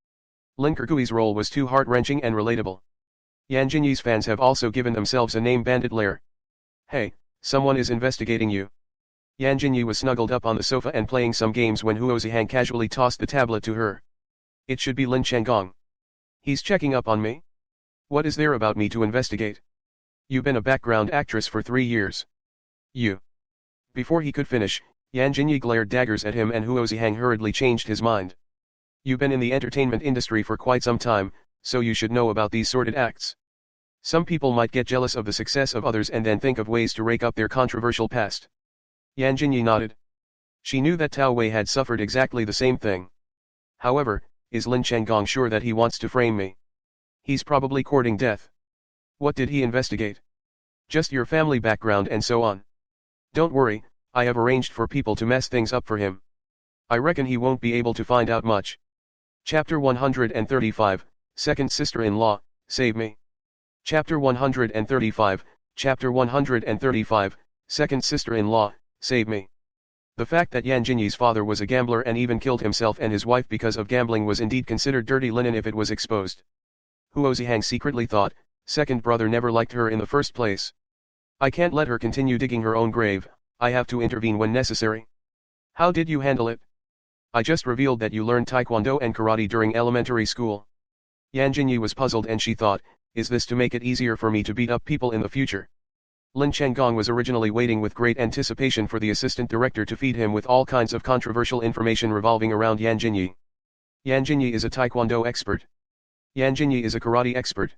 Lin Kergui's role was too heart-wrenching and relatable. Yan Jinyi's fans have also given themselves a name, Bandit Lair. Hey, someone is investigating you. Yan Jinyi was snuggled up on the sofa and playing some games when Huo Xishen casually tossed the tablet to her. It should be Lin Changgong. He's checking up on me? What is there about me to investigate? You've been a background actress for 3 years. You. Before he could finish, Yan Jinyi glared daggers at him and Huo Xishen hurriedly changed his mind. You've been in the entertainment industry for quite some time, so you should know about these sordid acts. Some people might get jealous of the success of others and then think of ways to rake up their controversial past. Yan Jinyi nodded. She knew that Tao Wei had suffered exactly the same thing. However, is Lin Changgong sure that he wants to frame me? He's probably courting death. What did he investigate? Just your family background and so on. Don't worry, I have arranged for people to mess things up for him. I reckon he won't be able to find out much. Chapter 135, Second Sister-in-Law, Save Me. Chapter 135, Chapter 135, Second Sister-in-Law, Save Me. The fact that Yan Jinyi's father was a gambler and even killed himself and his wife because of gambling was indeed considered dirty linen if it was exposed. Huo Xishen secretly thought, second brother never liked her in the first place. I can't let her continue digging her own grave, I have to intervene when necessary. How did you handle it? I just revealed that you learned taekwondo and karate during elementary school. Yan Jinyi was puzzled and she thought, is this to make it easier for me to beat up people in the future? Lin Changgong was originally waiting with great anticipation for the assistant director to feed him with all kinds of controversial information revolving around Yan Jinyi. Yan Jinyi is a taekwondo expert. Yan Jinyi is a karate expert.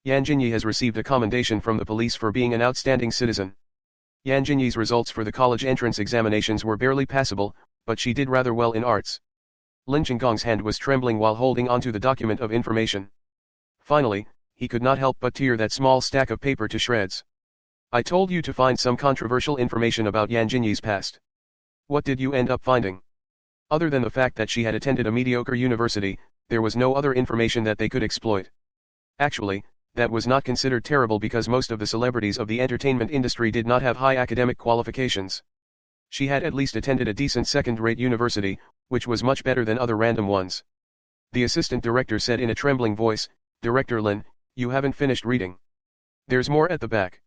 Yan Jinyi has received a commendation from the police for being an outstanding citizen. Yan Jinyi's results for the college entrance examinations were barely passable, but she did rather well in arts. Lin Changgong's hand was trembling while holding onto the document of information. Finally, he could not help but tear that small stack of paper to shreds. I told you to find some controversial information about Yan Jinyi's past. What did you end up finding? Other than the fact that she had attended a mediocre university, there was no other information that they could exploit. Actually, that was not considered terrible because most of the celebrities of the entertainment industry did not have high academic qualifications. She had at least attended a decent second-rate university, which was much better than other random ones. The assistant director said in a trembling voice, Director Lin, you haven't finished reading. There's more at the back.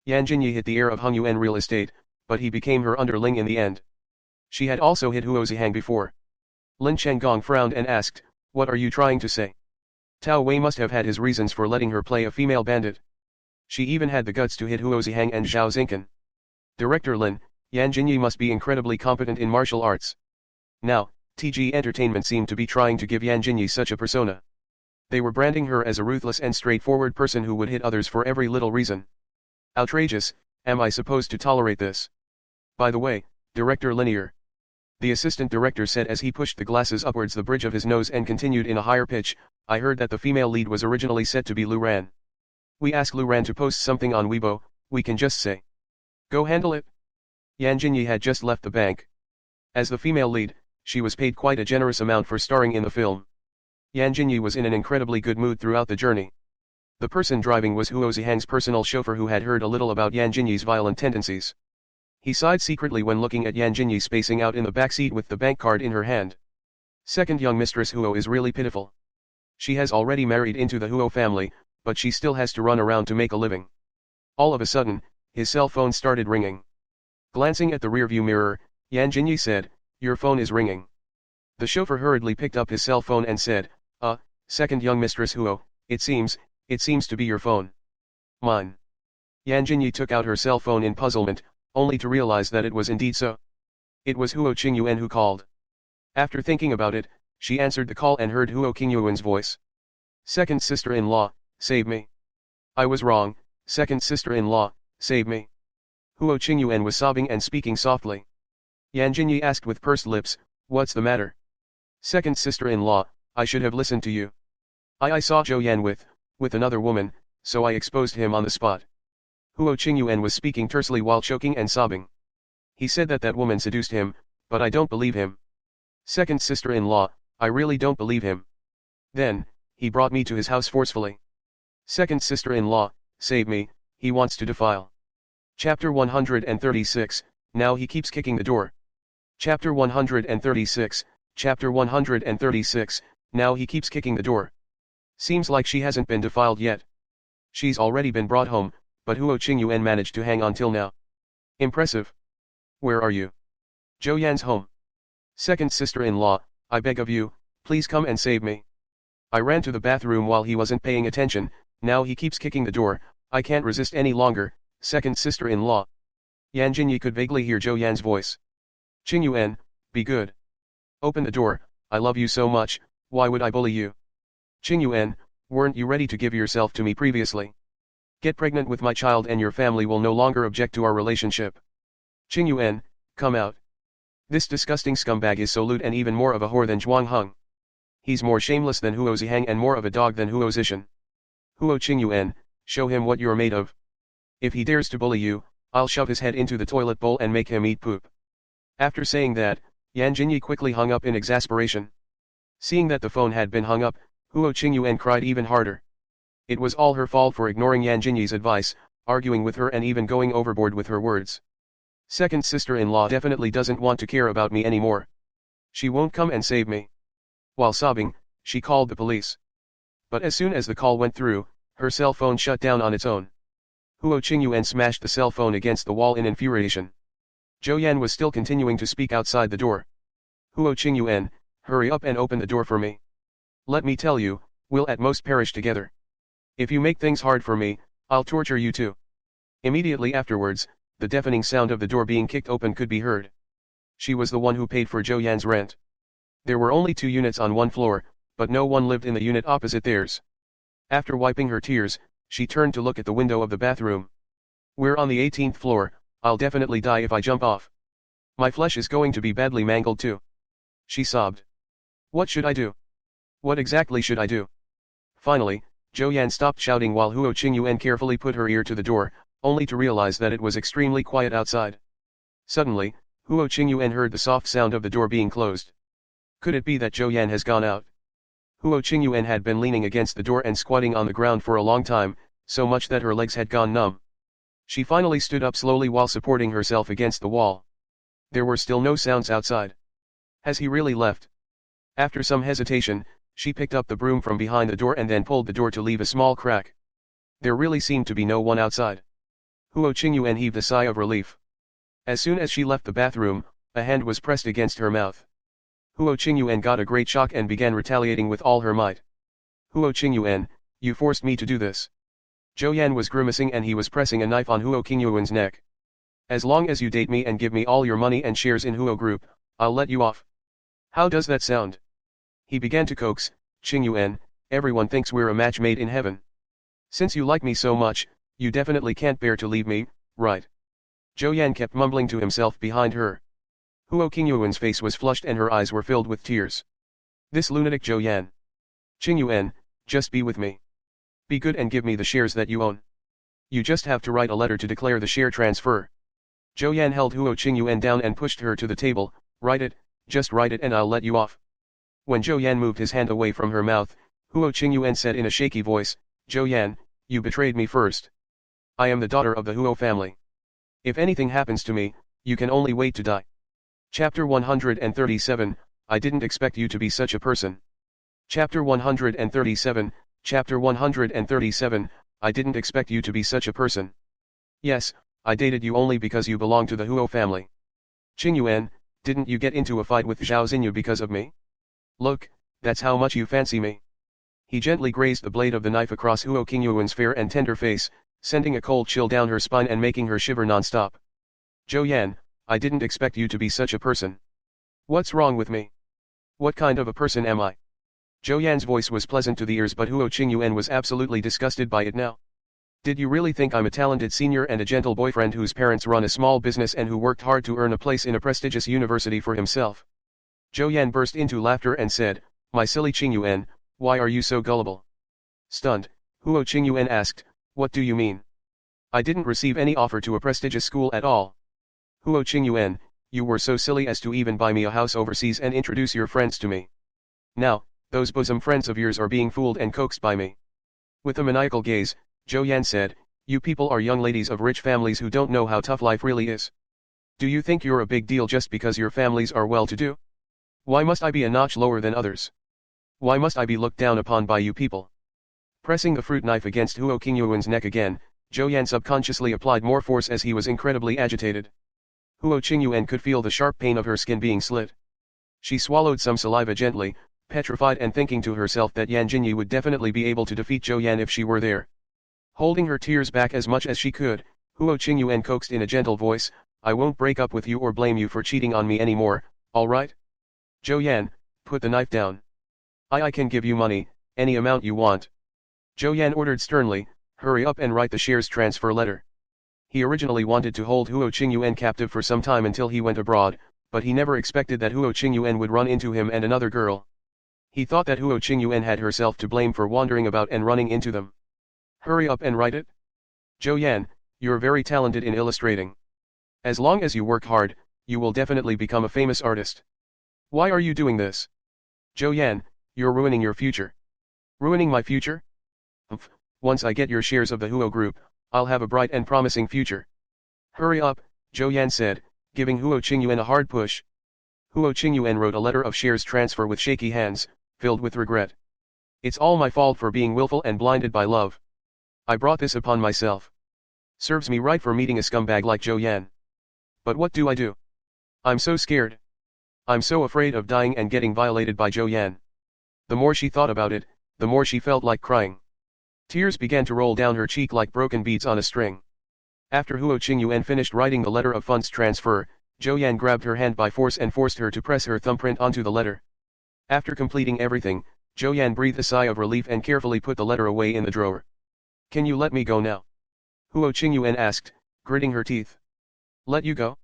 Yan Jinyi hit the heir of Hongyuan real estate, but he became her underling in the end. She had also hit Huo Xishen before. Lin Changgong frowned and asked, what are you trying to say? Tao Wei must have had his reasons for letting her play a female bandit. She even had the guts to hit Huo Xishen and Zhao Xincan. Director Lin, Yan Jinyi must be incredibly competent in martial arts. Now, TG Entertainment seemed to be trying to give Yan Jinyi such a persona. They were branding her as a ruthless and straightforward person who would hit others for every little reason. Outrageous, am I supposed to tolerate this? By the way, Director Linear. The assistant director said as he pushed the glasses upwards the bridge of his nose and continued in a higher pitch, I heard that the female lead was originally set to be Lu Ran. We asked Lu Ran to post something on Weibo, we can just say. Go handle it. Yan Jinyi had just left the bank. As the female lead, she was paid quite a generous amount for starring in the film. Yan Jinyi was in an incredibly good mood throughout the journey. The person driving was Huo Xishen's personal chauffeur who had heard a little about Yan Jinyi's violent tendencies. He sighed secretly when looking at Yan Jinyi spacing out in the back seat with the bank card in her hand. Second young mistress Huo is really pitiful. She has already married into the Huo family, but she still has to run around to make a living. All of a sudden, his cell phone started ringing. Glancing at the rearview mirror, Yan Jinyi said, your phone is ringing. The chauffeur hurriedly picked up his cell phone and said, second young mistress Huo, it seems to be your phone. Mine. Yan Jinyi took out her cell phone in puzzlement, only to realize that it was indeed so. It was Huo Qingyuan who called. After thinking about it, she answered the call and heard Huo Qingyuan's voice. Second sister-in-law, save me. I was wrong, second sister-in-law, save me. Huo Qingyuan was sobbing and speaking softly. Yan Jinyi asked with pursed lips, what's the matter? Second sister-in-law, I should have listened to you. I saw Zhou Yan with another woman, so I exposed him on the spot. Huo Qingyuan was speaking tersely while choking and sobbing. He said that woman seduced him, but I don't believe him. Second sister-in-law, I really don't believe him. Then, he brought me to his house forcefully. Second sister-in-law, save me, he wants to defile. Chapter 136, now he keeps kicking the door. Chapter 136, Chapter 136, now he keeps kicking the door. Seems like she hasn't been defiled yet. She's already been brought home, but Huo Qingyuan managed to hang on till now. Impressive. Where are you? Zhou Yan's home. Second sister-in-law, I beg of you, please come and save me. I ran to the bathroom while he wasn't paying attention, now he keeps kicking the door, I can't resist any longer, second sister-in-law. Yan Jinyi could vaguely hear Zhou Yan's voice. Qingyuan, be good. Open the door, I love you so much, why would I bully you? Qingyuan, weren't you ready to give yourself to me previously? Get pregnant with my child and your family will no longer object to our relationship. Qingyuan, come out. This disgusting scumbag is so lewd and even more of a whore than Zhuang Heng. He's more shameless than Huo Zihang and more of a dog than Huo Xishen. Huo Qingyuan, show him what you're made of. If he dares to bully you, I'll shove his head into the toilet bowl and make him eat poop. After saying that, Yan Jinyi quickly hung up in exasperation. Seeing that the phone had been hung up, Huo Qingyuan cried even harder. It was all her fault for ignoring Yan Jinyi's advice, arguing with her and even going overboard with her words. Second sister-in-law definitely doesn't want to care about me anymore. She won't come and save me. While sobbing, she called the police. But as soon as the call went through, her cell phone shut down on its own. Huo Qingyuan smashed the cell phone against the wall in infuriation. Zhou Yan was still continuing to speak outside the door. Huo Qingyuan, hurry up and open the door for me. Let me tell you, we'll at most perish together. If you make things hard for me, I'll torture you too. Immediately afterwards, the deafening sound of the door being kicked open could be heard. She was the one who paid for Zhou Yan's rent. There were only 2 units on one floor, but no one lived in the unit opposite theirs. After wiping her tears, she turned to look at the window of the bathroom. We're on the 18th floor, I'll definitely die if I jump off. My flesh is going to be badly mangled too. She sobbed. What should I do? What exactly should I do? Finally, Zhou Yan stopped shouting while Huo Qingyuan carefully put her ear to the door, only to realize that it was extremely quiet outside. Suddenly, Huo Qingyuan heard the soft sound of the door being closed. Could it be that Zhou Yan has gone out? Huo Qingyuan had been leaning against the door and squatting on the ground for a long time, so much that her legs had gone numb. She finally stood up slowly while supporting herself against the wall. There were still no sounds outside. Has he really left? After some hesitation, she picked up the broom from behind the door and then pulled the door to leave a small crack. There really seemed to be no one outside. Huo Qingyuan heaved a sigh of relief. As soon as she left the bathroom, a hand was pressed against her mouth. Huo Qingyuan got a great shock and began retaliating with all her might. Huo Qingyuan, you forced me to do this. Zhou Yan was grimacing and he was pressing a knife on Huo Qingyuan's neck. As long as you date me and give me all your money and shares in Huo Group, I'll let you off. How does that sound? He began to coax, Qingyuan, everyone thinks we're a match made in heaven. Since you like me so much, you definitely can't bear to leave me, right? Zhou Yan kept mumbling to himself behind her. Huo Qingyuan's face was flushed and her eyes were filled with tears. This lunatic Zhou Yan. Qingyuan, just be with me. Be good and give me the shares that you own. You just have to write a letter to declare the share transfer. Zhou Yan held Huo Qingyuan down and pushed her to the table. Write it, just write it and I'll let you off. When Zhou Yan moved his hand away from her mouth, Huo Qingyuan said in a shaky voice, Zhou Yan, you betrayed me first. I am the daughter of the Huo family. If anything happens to me, you can only wait to die. Chapter 137, I didn't expect you to be such a person. Chapter 137, Chapter 137, I didn't expect you to be such a person. Yes, I dated you only because you belong to the Huo family. Qingyuan, didn't you get into a fight with Zhao Xinyu because of me? Look, that's how much you fancy me. He gently grazed the blade of the knife across Huo Qingyuan's fair and tender face, sending a cold chill down her spine and making her shiver non-stop. Zhou Yan, I didn't expect you to be such a person. What's wrong with me? What kind of a person am I? Zhou Yan's voice was pleasant to the ears but Huo Qingyuan was absolutely disgusted by it now. Did you really think I'm a talented senior and a gentle boyfriend whose parents run a small business and who worked hard to earn a place in a prestigious university for himself? Zhou Yan burst into laughter and said, my silly Qingyuan, why are you so gullible? Stunned, Huo Qingyuan asked, what do you mean? I didn't receive any offer to a prestigious school at all. Huo Qingyuan, you were so silly as to even buy me a house overseas and introduce your friends to me. Now, those bosom friends of yours are being fooled and coaxed by me. With a maniacal gaze, Zhou Yan said, you people are young ladies of rich families who don't know how tough life really is. Do you think you're a big deal just because your families are well-to-do? Why must I be a notch lower than others? Why must I be looked down upon by you people? Pressing the fruit knife against Huo Qingyuan's neck again, Zhou Yan subconsciously applied more force as he was incredibly agitated. Huo Qingyuan could feel the sharp pain of her skin being slit. She swallowed some saliva gently, petrified and thinking to herself that Yan Jinyi would definitely be able to defeat Zhou Yan if she were there. Holding her tears back as much as she could, Huo Qingyuan coaxed in a gentle voice, I won't break up with you or blame you for cheating on me anymore, alright? Zhou Yan, put the knife down. I can give you money, any amount you want. Zhou Yan ordered sternly, hurry up and write the shares transfer letter. He originally wanted to hold Huo Qingyuan captive for some time until he went abroad, but he never expected that Huo Qingyuan would run into him and another girl. He thought that Huo Qingyuan had herself to blame for wandering about and running into them. Hurry up and write it? Zhou Yan, you're very talented in illustrating. As long as you work hard, you will definitely become a famous artist. Why are you doing this? Zhou Yan, you're ruining your future. Ruining my future? Once I get your shares of the Huo group, I'll have a bright and promising future. Hurry up, Zhou Yan said, giving Huo Qingyuan a hard push. Huo Qingyuan wrote a letter of shares transfer with shaky hands, filled with regret. It's all my fault for being willful and blinded by love. I brought this upon myself. Serves me right for meeting a scumbag like Zhou Yan. But what do I do? I'm so scared. I'm so afraid of dying and getting violated by Zhou Yan. The more she thought about it, the more she felt like crying. Tears began to roll down her cheek like broken beads on a string. After Huo Qingyuan finished writing the letter of funds transfer, Zhou Yan grabbed her hand by force and forced her to press her thumbprint onto the letter. After completing everything, Zhou Yan breathed a sigh of relief and carefully put the letter away in the drawer. Can you let me go now? Huo Qingyuan asked, gritting her teeth. Let you go?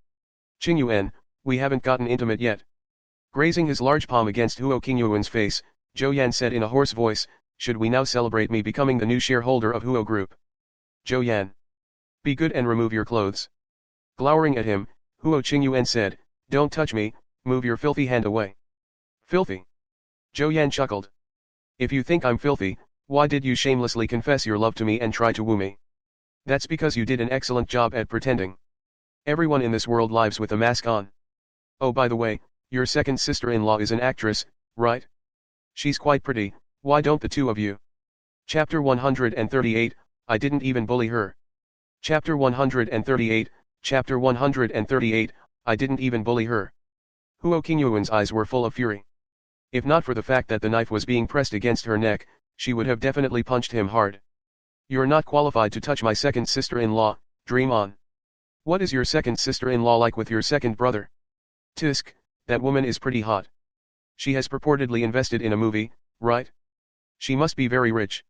Qingyuan, we haven't gotten intimate yet. Grazing his large palm against Huo Qingyuan's face, Zhou Yan said in a hoarse voice, should we now celebrate me becoming the new shareholder of Huo Group? Zhou Yan. Be good and remove your clothes. Glowering at him, Huo Qingyuan said, don't touch me, move your filthy hand away. Filthy? Zhou Yan chuckled. If you think I'm filthy, why did you shamelessly confess your love to me and try to woo me? That's because you did an excellent job at pretending. Everyone in this world lives with a mask on. Oh, by the way, your second sister-in-law is an actress, right? She's quite pretty, why don't the two of you? Chapter 138, I didn't even bully her. Chapter 138, Chapter 138, I didn't even bully her. Huo Qingyuan's eyes were full of fury. If not for the fact that the knife was being pressed against her neck, she would have definitely punched him hard. You're not qualified to touch my second sister-in-law, dream on. What is your second sister-in-law like with your second brother? Tisk, that woman is pretty hot. She has purportedly invested in a movie, right? She must be very rich.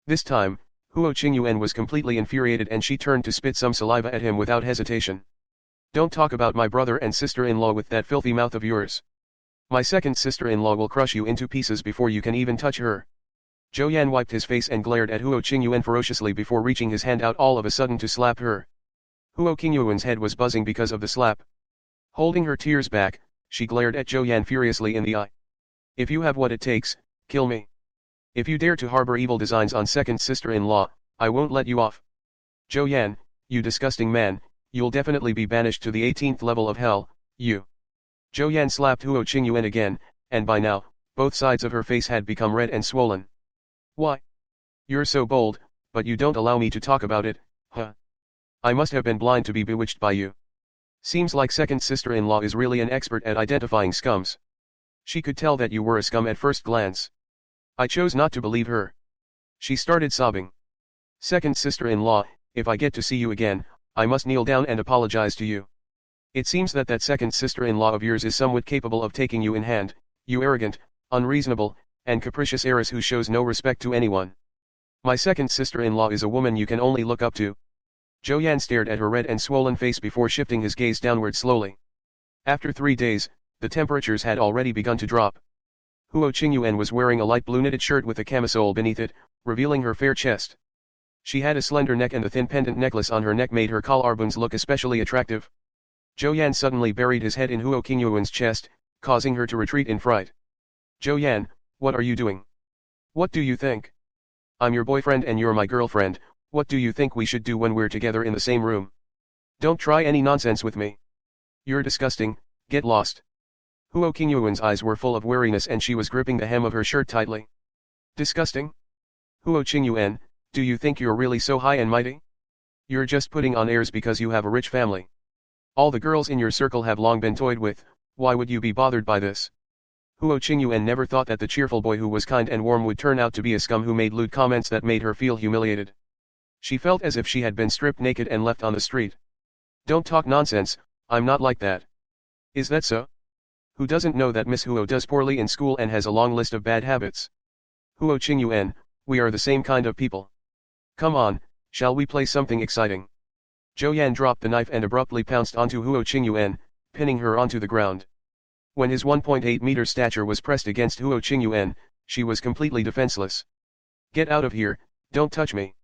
This time, Huo Qingyuan was completely infuriated and she turned to spit some saliva at him without hesitation. Don't talk about my brother and sister-in-law with that filthy mouth of yours. My second sister-in-law will crush you into pieces before you can even touch her. Zhou Yan wiped his face and glared at Huo Qingyuan ferociously before reaching his hand out all of a sudden to slap her. Huo Qingyuan's head was buzzing because of the slap. Holding her tears back, she glared at Zhou Yan furiously in the eye. If you have what it takes, kill me. If you dare to harbor evil designs on second sister-in-law, I won't let you off. Zhou Yan, you disgusting man, you'll definitely be banished to the 18th level of hell, you. Zhou Yan slapped Huo Qingyuan again, and by now, both sides of her face had become red and swollen. Why? You're so bold, but you don't allow me to talk about it, huh? I must have been blind to be bewitched by you. Seems like second sister-in-law is really an expert at identifying scums. She could tell that you were a scum at first glance. I chose not to believe her. She started sobbing. Second sister-in-law, if I get to see you again, I must kneel down and apologize to you. It seems that second sister-in-law of yours is somewhat capable of taking you in hand, you arrogant, unreasonable, and capricious heiress who shows no respect to anyone. My second sister-in-law is a woman you can only look up to. Zhou Yan stared at her red and swollen face before shifting his gaze downward slowly. After 3 days, the temperatures had already begun to drop. Huo Qingyuan was wearing a light blue knitted shirt with a camisole beneath it, revealing her fair chest. She had a slender neck and the thin pendant necklace on her neck made her collarbones look especially attractive. Zhou Yan suddenly buried his head in Huo Qingyuan's chest, causing her to retreat in fright. Zhou Yan, what are you doing? What do you think? I'm your boyfriend and you're my girlfriend, what do you think we should do when we're together in the same room? Don't try any nonsense with me. You're disgusting, get lost. Huo Qingyuan's eyes were full of weariness and she was gripping the hem of her shirt tightly. Disgusting? Huo Qingyuan, do you think you're really so high and mighty? You're just putting on airs because you have a rich family. All the girls in your circle have long been toyed with, why would you be bothered by this? Huo Qingyuan never thought that the cheerful boy who was kind and warm would turn out to be a scum who made lewd comments that made her feel humiliated. She felt as if she had been stripped naked and left on the street. Don't talk nonsense, I'm not like that. Is that so? Who doesn't know that Miss Huo does poorly in school and has a long list of bad habits? Huo Qingyuan, we are the same kind of people. Come on, shall we play something exciting? Zhou Yan dropped the knife and abruptly pounced onto Huo Qingyuan, pinning her onto the ground. When his 1.8-meter stature was pressed against Huo Qingyuan, she was completely defenseless. Get out of here, don't touch me.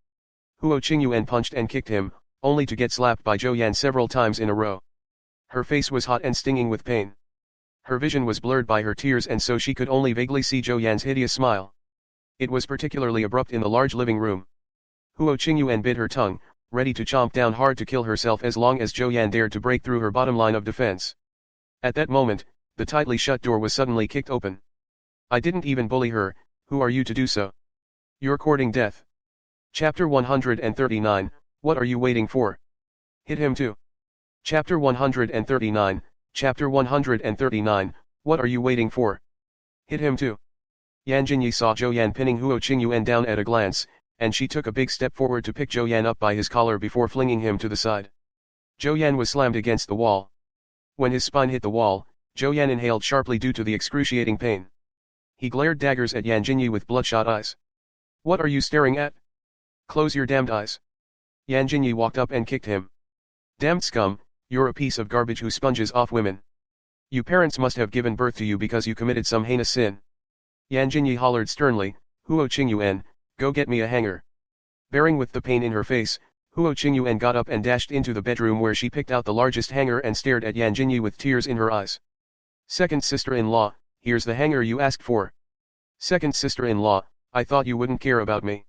Huo Qingyuan punched and kicked him, only to get slapped by Zhou Yan several times in a row. Her face was hot and stinging with pain. Her vision was blurred by her tears and so she could only vaguely see Zhou Yan's hideous smile. It was particularly abrupt in the large living room. Huo Qingyuan bit her tongue, ready to chomp down hard to kill herself as long as Zhou Yan dared to break through her bottom line of defense. At that moment, the tightly shut door was suddenly kicked open. I didn't even bully her, who are you to do so? You're courting death. Chapter 139, what are you waiting for? Hit him too. Chapter 139, Chapter 139, what are you waiting for? Hit him too. Yan Jinyi saw Zhou Yan pinning Huo Qingyuan down at a glance, and she took a big step forward to pick Zhou Yan up by his collar before flinging him to the side. Zhou Yan was slammed against the wall. When his spine hit the wall, Zhou Yan inhaled sharply due to the excruciating pain. He glared daggers at Yan Jinyi with bloodshot eyes. What are you staring at? Close your damned eyes. Yan Jinyi walked up and kicked him. Damned scum, you're a piece of garbage who sponges off women. You parents must have given birth to you because you committed some heinous sin. Yan Jinyi hollered sternly, Huo Qingyuan, go get me a hanger. Bearing with the pain in her face, Huo Qingyuan got up and dashed into the bedroom where she picked out the largest hanger and stared at Yan Jinyi with tears in her eyes. Second sister-in-law, here's the hanger you asked for. Second sister-in-law, I thought you wouldn't care about me.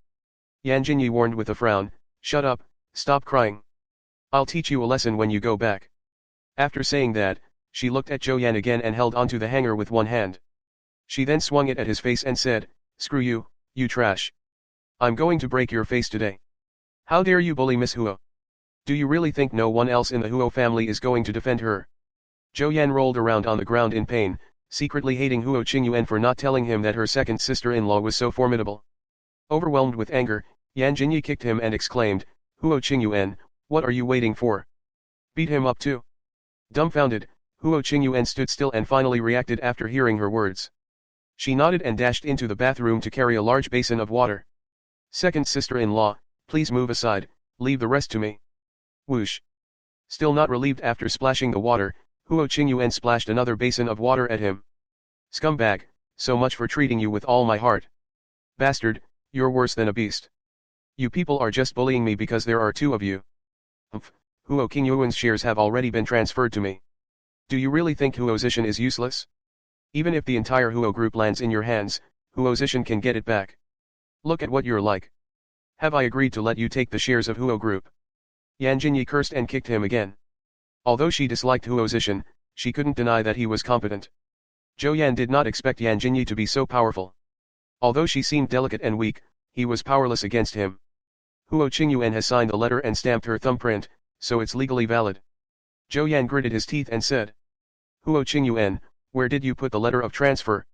Yan Jinyi warned with a frown, shut up, stop crying. I'll teach you a lesson when you go back. After saying that, she looked at Zhou Yan again and held onto the hanger with one hand. She then swung it at his face and said, screw you, you trash. I'm going to break your face today. How dare you bully Miss Huo? Do you really think no one else in the Huo family is going to defend her? Zhou Yan rolled around on the ground in pain, secretly hating Huo Qingyuan for not telling him that her second sister-in-law was so formidable. Overwhelmed with anger, Yan Jinyi kicked him and exclaimed, Huo Qingyuan, what are you waiting for? Beat him up too. Dumbfounded, Huo Qingyuan stood still and finally reacted after hearing her words. She nodded and dashed into the bathroom to carry a large basin of water. Second sister-in-law, please move aside, leave the rest to me. Whoosh. Still not relieved after splashing the water, Huo Qingyuan splashed another basin of water at him. Scumbag, so much for treating you with all my heart. Bastard, you're worse than a beast. You people are just bullying me because there are two of you. Humph, Huo Qingyuan's shares have already been transferred to me. Do you really think Huo Xishen is useless? Even if the entire Huo group lands in your hands, Huo Xishen can get it back. Look at what you're like. Have I agreed to let you take the shares of Huo group? Yan Jinyi cursed and kicked him again. Although she disliked Huo Xishen, she couldn't deny that he was competent. Zhou Yan did not expect Yan Jinyi to be so powerful. Although she seemed delicate and weak, he was powerless against him. Huo Qingyuan has signed the letter and stamped her thumbprint, so it's legally valid. Zhou Yan gritted his teeth and said. Huo Qingyuan, where did you put the letter of transfer?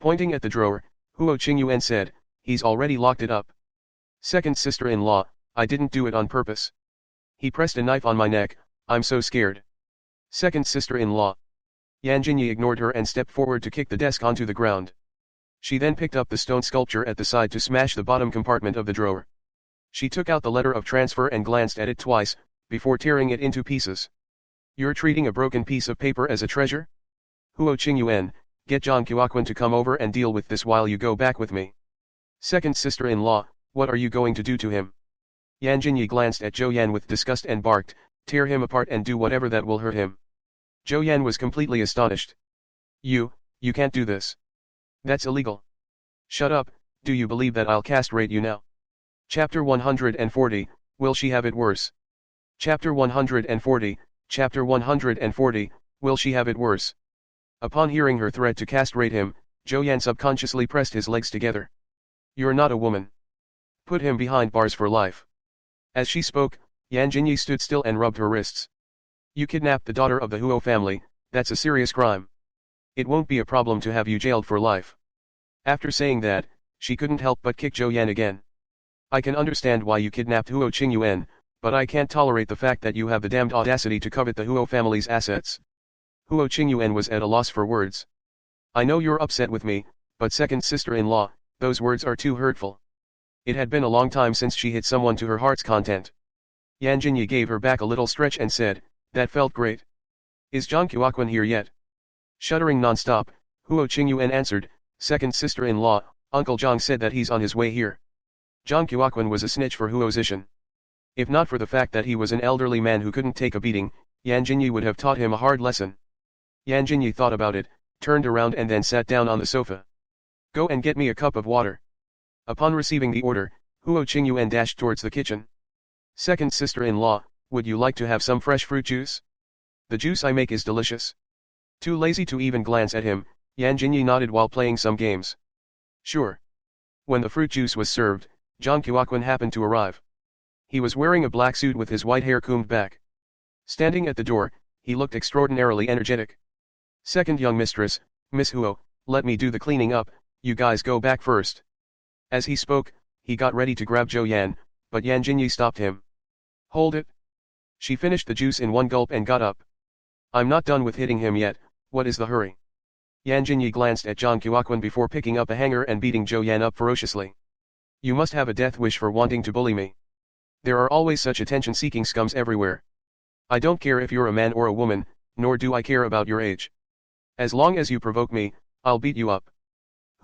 Pointing at the drawer, Huo Qingyuan said, he's already locked it up. Second sister-in-law, I didn't do it on purpose. He pressed a knife on my neck, I'm so scared. Second sister-in-law. Yan Jinyi ignored her and stepped forward to kick the desk onto the ground. She then picked up the stone sculpture at the side to smash the bottom compartment of the drawer. She took out the letter of transfer and glanced at it twice, before tearing it into pieces. You're treating a broken piece of paper as a treasure? Huo Qingyuan, get Zhang Qiuquan to come over and deal with this while you go back with me. Second sister-in-law, what are you going to do to him? Yan Jinyi glanced at Zhou Yan with disgust and barked, Tear him apart and do whatever that will hurt him. Zhou Yan was completely astonished. You can't do this. That's illegal. Shut up, do you believe that I'll castrate you now? Chapter 140, Will She Have It Worse? Chapter 140, Chapter 140, Will She Have It Worse? Upon hearing her threat to castrate him, Zhou Yan subconsciously pressed his legs together. You're not a woman. Put him behind bars for life. As she spoke, Jinyi stood still and rubbed her wrists. You kidnapped the daughter of the Huo family, that's a serious crime. It won't be a problem to have you jailed for life. After saying that, she couldn't help but kick Zhou Yan again. I can understand why you kidnapped Huo Qingyuan, but I can't tolerate the fact that you have the damned audacity to covet the Huo family's assets. Huo Qingyuan was at a loss for words. I know you're upset with me, but second sister-in-law, those words are too hurtful. It had been a long time since she hit someone to her heart's content. Jinyi gave her back a little stretch and said, that felt great. Is Zhang Qiuquan here yet? Shuddering non-stop, Huo Qingyuan answered, second sister-in-law, Uncle Zhang said that he's on his way here. Zhang Qiuquan was a snitch for Huo Xishen. If not for the fact that he was an elderly man who couldn't take a beating, Jinyi would have taught him a hard lesson. Jinyi thought about it, turned around and then sat down on the sofa. Go and get me a cup of water. Upon receiving the order, Huo Qingyuan dashed towards the kitchen. Second sister-in-law, would you like to have some fresh fruit juice? The juice I make is delicious. Too lazy to even glance at him, Jinyi nodded while playing some games. Sure. When the fruit juice was served, Zhang Qiuquan happened to arrive. He was wearing a black suit with his white hair combed back. Standing at the door, he looked extraordinarily energetic. Second young mistress, Miss Huo, let me do the cleaning up, you guys go back first. As he spoke, he got ready to grab Zhou Yan, but Jinyi stopped him. Hold it. She finished the juice in one gulp and got up. I'm not done with hitting him yet, what is the hurry? Jinyi glanced at Zhang Qiuquan before picking up a hanger and beating Zhou Yan up ferociously. You must have a death wish for wanting to bully me. There are always such attention-seeking scums everywhere. I don't care if you're a man or a woman, nor do I care about your age. As long as you provoke me, I'll beat you up.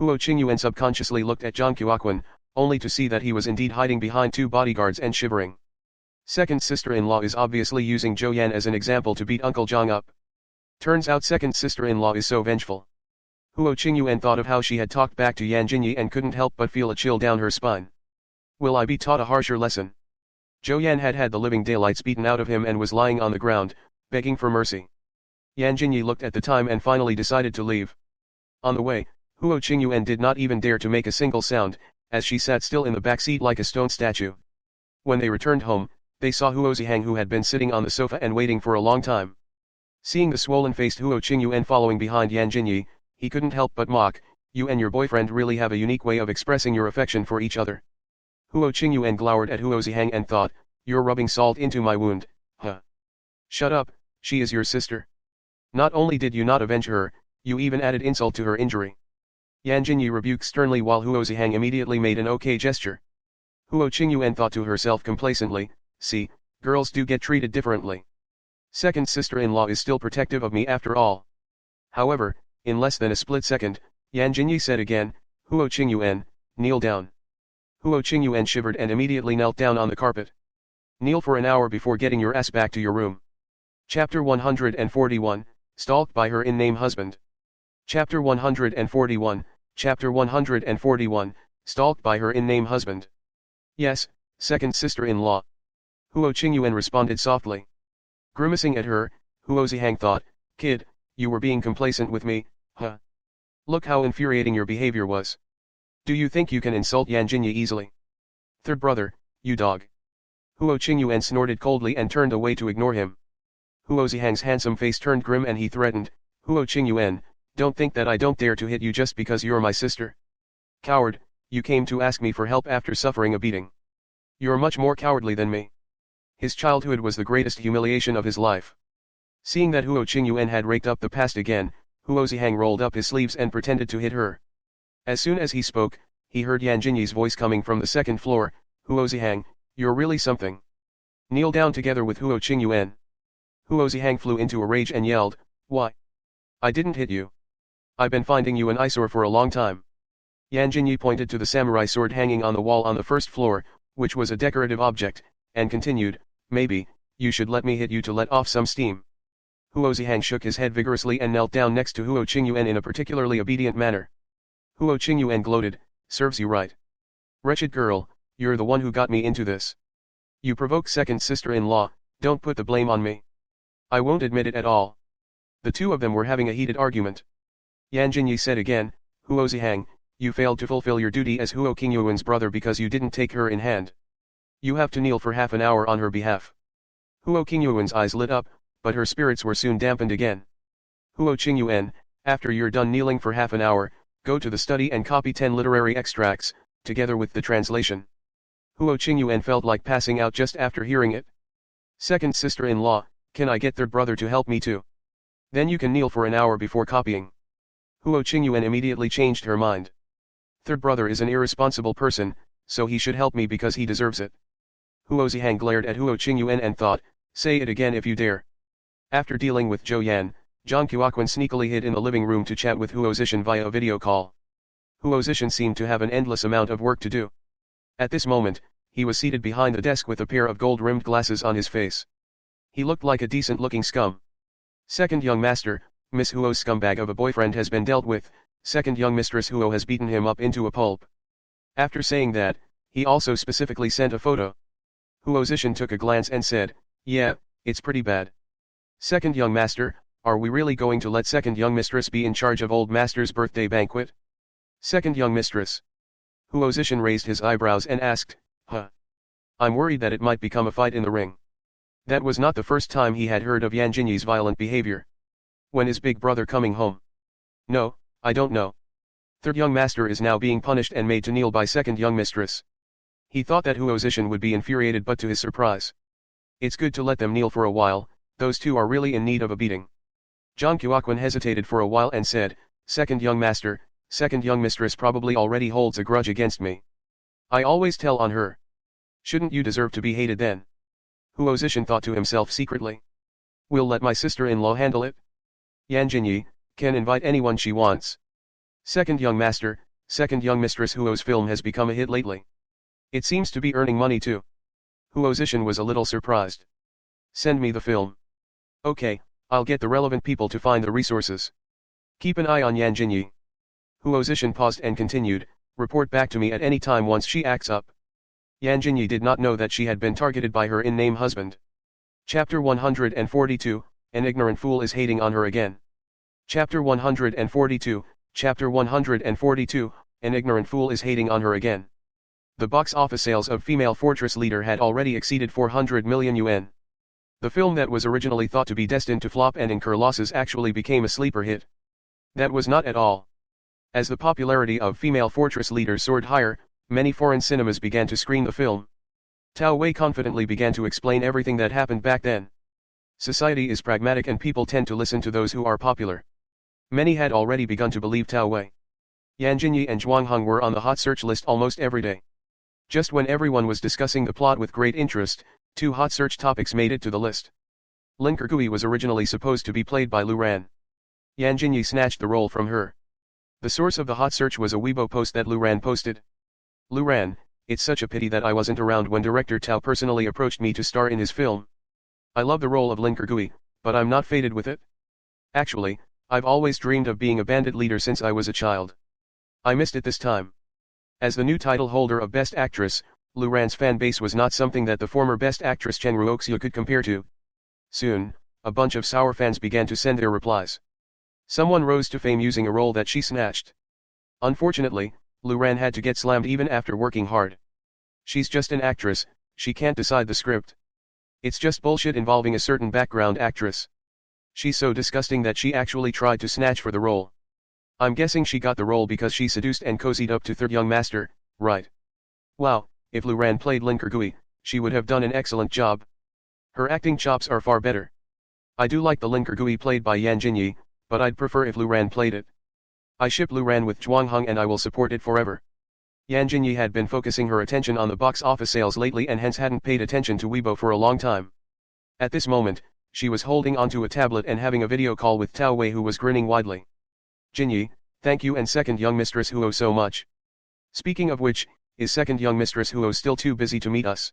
Huo Qingyuan subconsciously looked at Zhang Qiuquan, only to see that he was indeed hiding behind two bodyguards and shivering. Second sister-in-law is obviously using Zhou Yan as an example to beat Uncle Zhang up. Turns out second sister-in-law is so vengeful. Huo Qingyuan thought of how she had talked back to Jinyi and couldn't help but feel a chill down her spine. Will I be taught a harsher lesson? Zhou Yan had had the living daylights beaten out of him and was lying on the ground, begging for mercy. Jinyi looked at the time and finally decided to leave. On the way, Huo Qingyuan did not even dare to make a single sound, as she sat still in the back seat like a stone statue. When they returned home, they saw Huo Xishen who had been sitting on the sofa and waiting for a long time. Seeing the swollen-faced Huo Qingyuan following behind Jinyi, he couldn't help but mock, you and your boyfriend really have a unique way of expressing your affection for each other. Huo Qingyuan glowered at Huo Xishen and thought, you're rubbing salt into my wound, huh? Shut up, she is your sister. Not only did you not avenge her, you even added insult to her injury. Jinyi rebuked sternly while Huo Xishen immediately made an okay gesture. Huo Qingyuan thought to herself complacently, see, girls do get treated differently. Second sister-in-law is still protective of me after all. However, in less than a split second, Jinyi said again, Huo Qingyuan, kneel down. Huo Qingyuan shivered and immediately knelt down on the carpet. Kneel for an hour before getting your ass back to your room. Chapter 141, Stalked by her in-name husband. Chapter 141, Chapter 141, Stalked by her in-name husband. Yes, second sister-in-law. Huo Qingyuan responded softly. Grimacing at her, Huo Xishen thought, kid, you were being complacent with me, huh? Look how infuriating your behavior was. Do you think you can insult Jinyi easily? Third brother, you dog. Huo Qingyuan snorted coldly and turned away to ignore him. Huo Xishen's handsome face turned grim and he threatened, Huo Qingyuan, don't think that I don't dare to hit you just because you're my sister. Coward, you came to ask me for help after suffering a beating. You're much more cowardly than me. His childhood was the greatest humiliation of his life. Seeing that Huo Qingyuan had raked up the past again, Huo Xishen rolled up his sleeves and pretended to hit her. As soon as he spoke, he heard Jinyi's voice coming from the second floor, Huo Xishen, you're really something. Kneel down together with Huo Qingyuan. Huo Xishen flew into a rage and yelled, why? I didn't hit you. I've been finding you an eyesore for a long time. Jinyi pointed to the samurai sword hanging on the wall on the first floor, which was a decorative object, and continued, maybe, You should let me hit you to let off some steam. Huo Xishen shook his head vigorously and knelt down next to Huo Qingyuan in a particularly obedient manner. Huo Qingyuan gloated, serves you right. Wretched girl, you're the one who got me into this. You provoke second sister-in-law, don't put the blame on me. I won't admit it at all. The two of them were having a heated argument. Jinyi said again, Huo Xishen, you failed to fulfill your duty as Huo Qingyuan's brother because you didn't take her in hand. You have to kneel for half an hour on her behalf. Huo Qingyuan's eyes lit up, but her spirits were soon dampened again. Huo Qingyuan, after you're done kneeling for half an hour, go to the study and copy 10 literary extracts, together with the translation. Huo Qingyuan felt like passing out just after hearing it. Second sister-in-law, can I get third brother to help me too? Then you can kneel for an hour before copying. Huo Qingyuan immediately changed her mind. Third brother is an irresponsible person, so he should help me because he deserves it. Huo Xishen glared at Huo Qingyuan and thought, say it again if you dare. After dealing with Zhou Yan, Zhang Qiuquan sneakily hid in the living room to chat with Huo Xishen via a video call. Huo Xishen seemed to have an endless amount of work to do. At this moment, he was seated behind the desk with a pair of gold-rimmed glasses on his face. He looked like a decent-looking scum. Second young master, Miss Huo's scumbag of a boyfriend has been dealt with, second young mistress Huo has beaten him up into a pulp. After saying that, he also specifically sent a photo. Huo Xishen took a glance and said, yeah, it's pretty bad. Second young master, are we really going to let second young mistress be in charge of old master's birthday banquet? Second young mistress. Huo Xishen raised his eyebrows and asked, huh? I'm worried that it might become a fight in the ring. That was not the first time he had heard of Yan Jinyi's violent behavior. When is big brother coming home? No, I don't know. Third young master is now being punished and made to kneel by second young mistress. He thought that Huo Xishen would be infuriated, but to his surprise, it's good to let them kneel for a while, those two are really in need of a beating. Zhang Qiuquan hesitated for a while and said, second young master, second young mistress probably already holds a grudge against me. I always tell on her. Shouldn't you deserve to be hated then? Huo Xishen thought to himself secretly. We'll let my sister-in-law handle it. Yan Jinyi can invite anyone she wants. Second young master, second young mistress Huo's film has become a hit lately. It seems to be earning money too. Huo Xishen was a little surprised. Send me the film. Okay, I'll get the relevant people to find the resources. Keep an eye on Yan Jinyi. Huo Xishen paused and continued, report back to me at any time once she acts up. Yan Jinyi did not know that she had been targeted by her in-name husband. Chapter 142, An ignorant fool is hating on her again. Chapter 142, Chapter 142, An ignorant fool is hating on her again. The box office sales of Female Fortress Leader had already exceeded 400 million yuan. The film that was originally thought to be destined to flop and incur losses actually became a sleeper hit. That was not at all. As the popularity of Female Fortress Leader soared higher, many foreign cinemas began to screen the film. Tao Wei confidently began to explain everything that happened back then. Society is pragmatic and people tend to listen to those who are popular. Many had already begun to believe Tao Wei. Yan Jinyi and Zhuang Heng were on the hot search list almost every day. Just when everyone was discussing the plot with great interest, two hot search topics made it to the list. Lin Kergui was originally supposed to be played by Lu Ran. Yan Jinyi snatched the role from her. The source of the hot search was a Weibo post that Lu Ran posted. Lu Ran, it's such a pity that I wasn't around when director Tao personally approached me to star in his film. I love the role of Lin Kergui, but I'm not fated with it. Actually, I've always dreamed of being a bandit leader since I was a child. I missed it this time. As the new title holder of Best Actress, Lu Ran's fan base was not something that the former Best Actress Chen Ruoxia could compare to. Soon, a bunch of sour fans began to send their replies. Someone rose to fame using a role that she snatched. Unfortunately, Lu Ran had to get slammed even after working hard. She's just an actress, she can't decide the script. It's just bullshit involving a certain background actress. She's so disgusting that she actually tried to snatch for the role. I'm guessing she got the role because she seduced and cozied up to third young master, right? Wow, if Lu Ran played Lin Kergui, she would have done an excellent job. Her acting chops are far better. I do like the Lin Kergui played by Yan Jinyi, but I'd prefer if Lu Ran played it. I ship Lu Ran with Zhuang Heng and I will support it forever. Yan Jinyi had been focusing her attention on the box office sales lately and hence hadn't paid attention to Weibo for a long time. At this moment, she was holding onto a tablet and having a video call with Tao Wei, who was grinning widely. Jinyi, thank you and second young mistress Huo so much. Speaking of which, is second young mistress Huo still too busy to meet us?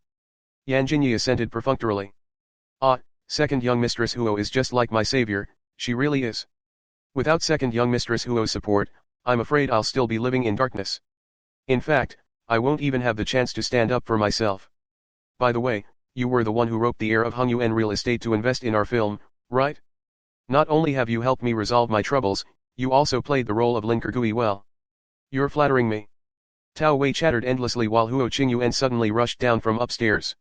Yan Jinyi assented perfunctorily. Ah, second young mistress Huo is just like my savior, she really is. Without second young mistress Huo's support, I'm afraid I'll still be living in darkness. In fact, I won't even have the chance to stand up for myself. By the way, you were the one who roped the heir of Hung Yuan real estate to invest in our film, right? Not only have you helped me resolve my troubles, you also played the role of Lin Kergui well. You're flattering me. Tao Wei chattered endlessly while Huo Qingyuan suddenly rushed down from upstairs.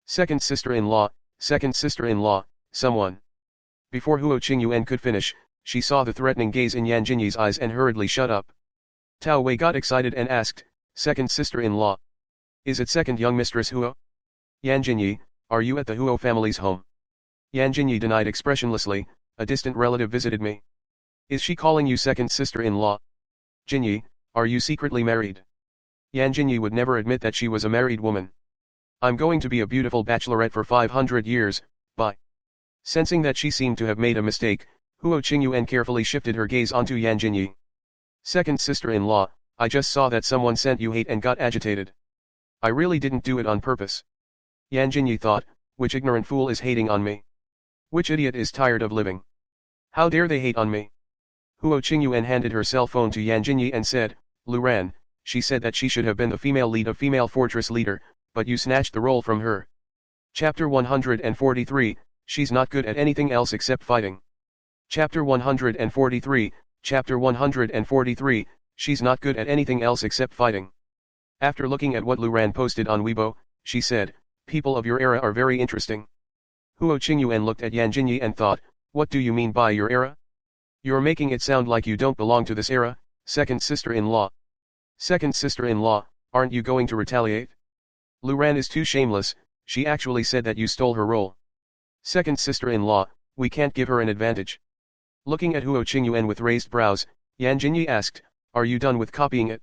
Second sister-in-law, someone. Before Huo Qingyuan could finish, she saw the threatening gaze in Yan Jinyi's eyes and hurriedly shut up. Tao Wei got excited and asked, second sister-in-law. Is it second young mistress Huo? Yan Jinyi, are you at the Huo family's home? Yan Jinyi denied expressionlessly, a distant relative visited me. Is she calling you second sister-in-law? Jinyi, are you secretly married? Yan Jinyi would never admit that she was a married woman. I'm going to be a beautiful bachelorette for 500 years, bye. Sensing that she seemed to have made a mistake, Huo Qingyuan carefully shifted her gaze onto Yan Jinyi. Second sister-in-law, I just saw that someone sent you hate and got agitated. I really didn't do it on purpose. Yan Jinyi thought, which ignorant fool is hating on me? Which idiot is tired of living? How dare they hate on me? Huo Qingyuan handed her cell phone to Yan Jinyi and said, Luran, she said that she should have been the female lead of Female Fortress Leader, but you snatched the role from her. Chapter 143, She's not good at anything else except fighting. Chapter 143, She's not good at anything else except fighting. After looking at what Luran posted on Weibo, she said, people of your era are very interesting. Huo Qingyuan looked at Yan Jinyi and thought, what do you mean by your era? You're making it sound like you don't belong to this era, second sister-in-law. Second sister-in-law, aren't you going to retaliate? Luran is too shameless, she actually said that you stole her role. Second sister-in-law, we can't give her an advantage. Looking at Huo Qingyuan with raised brows, Yan Jinyi asked, are you done with copying it?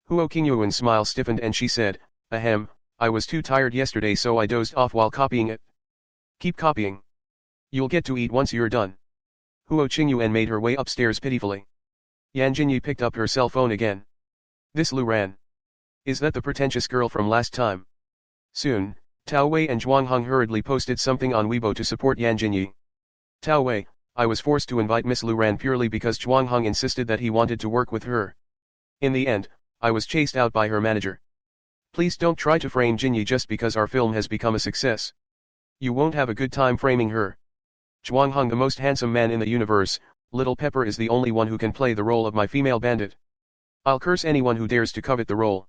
Huo Qingyuan's smile stiffened and she said, ahem, I was too tired yesterday so I dozed off while copying it. Keep copying. You'll get to eat once you're done. Huo Qingyuan made her way upstairs pitifully. Yan Jinyi picked up her cell phone again. This Luran. Is that the pretentious girl from last time? Soon, Tao Wei and Zhuang Heng hurriedly posted something on Weibo to support Yan Jinyi. Tao Wei, I was forced to invite Miss Luran purely because Zhuang Heng insisted that he wanted to work with her. In the end, I was chased out by her manager. Please don't try to frame Jinyi just because our film has become a success. You won't have a good time framing her. Zhuang Heng, the most handsome man in the universe, Little Pepper is the only one who can play the role of my female bandit. I'll curse anyone who dares to covet the role.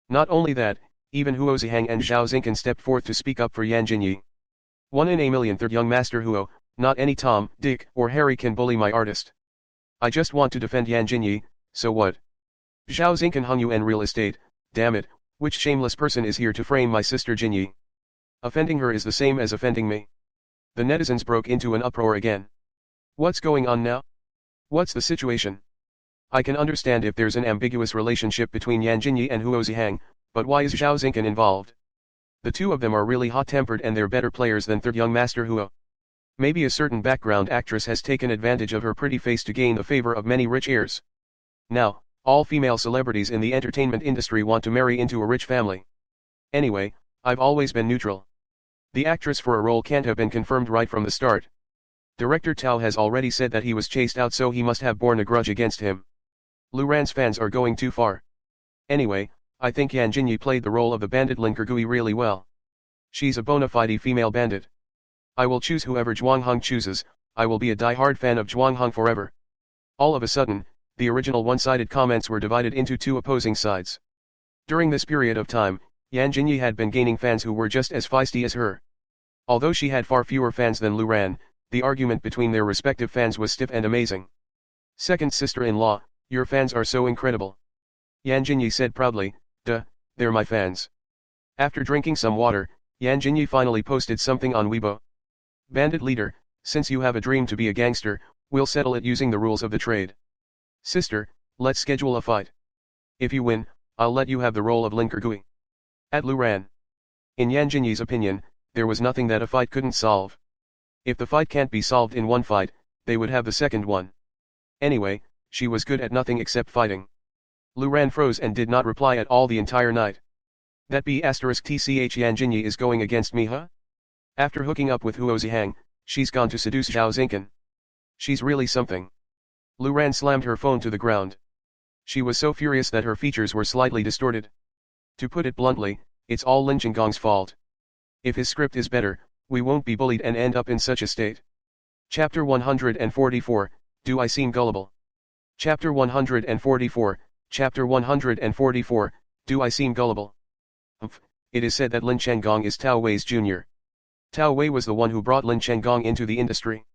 Not only that, even Huo Zihang and Zhao Xingcan stepped forth to speak up for Yan Jinyi. 1 in a million third young master Huo, not any Tom, Dick, or Harry can bully my artist. I just want to defend Yan Jinyi, so what? Zhao Xingcan Hung Yuan real estate, damn it, which shameless person is here to frame my sister Jinyi? Offending her is the same as offending me. The netizens broke into an uproar again. What's going on now? What's the situation? I can understand if there's an ambiguous relationship between Yan Jinyi and Huo Zihang, but why is Zhao Xingcan involved? The two of them are really hot-tempered and they're better players than third young master Huo. Maybe a certain background actress has taken advantage of her pretty face to gain the favor of many rich heirs. Now, all female celebrities in the entertainment industry want to marry into a rich family. Anyway, I've always been neutral. The actress for a role can't have been confirmed right from the start. Director Tao has already said that he was chased out, so he must have borne a grudge against him. Luran's fans are going too far. Anyway, I think Yan Jinyi played the role of the bandit Lin Kergui really well. She's a bona fide female bandit. I will choose whoever Zhuang Heng chooses, I will be a die-hard fan of Zhuang Heng forever. All of a sudden, the original one-sided comments were divided into two opposing sides. During this period of time, Yan Jinyi had been gaining fans who were just as feisty as her. Although she had far fewer fans than Luran, the argument between their respective fans was stiff and amazing. Second sister-in-law, your fans are so incredible. Yan Jinyi said proudly, duh, they're my fans. After drinking some water, Yan Jinyi finally posted something on Weibo. Bandit leader, since you have a dream to be a gangster, we'll settle it using the rules of the trade. Sister, let's schedule a fight. If you win, I'll let you have the role of Lin Kergui. At Luran. In Yan Jinyi's opinion, there was nothing that a fight couldn't solve. If the fight can't be solved in one fight, they would have the second one. Anyway, she was good at nothing except fighting. Luran froze and did not reply at all the entire night. That B*TCH Yan Jinyi is going against me, huh? After hooking up with Huo Xishen, she's gone to seduce Zhao Xingchen. She's really something. Lu Ran slammed her phone to the ground. She was so furious that her features were slightly distorted. To put it bluntly, it's all Lin Chenggong's fault. If his script is better, we won't be bullied and end up in such a state. Chapter 144, Do I Seem Gullible? Chapter 144, Chapter 144, Do I Seem Gullible? It is said that Lin Chenggong is Tao Wei's junior. Tao Wei was the one who brought Lin Chenggong into the industry.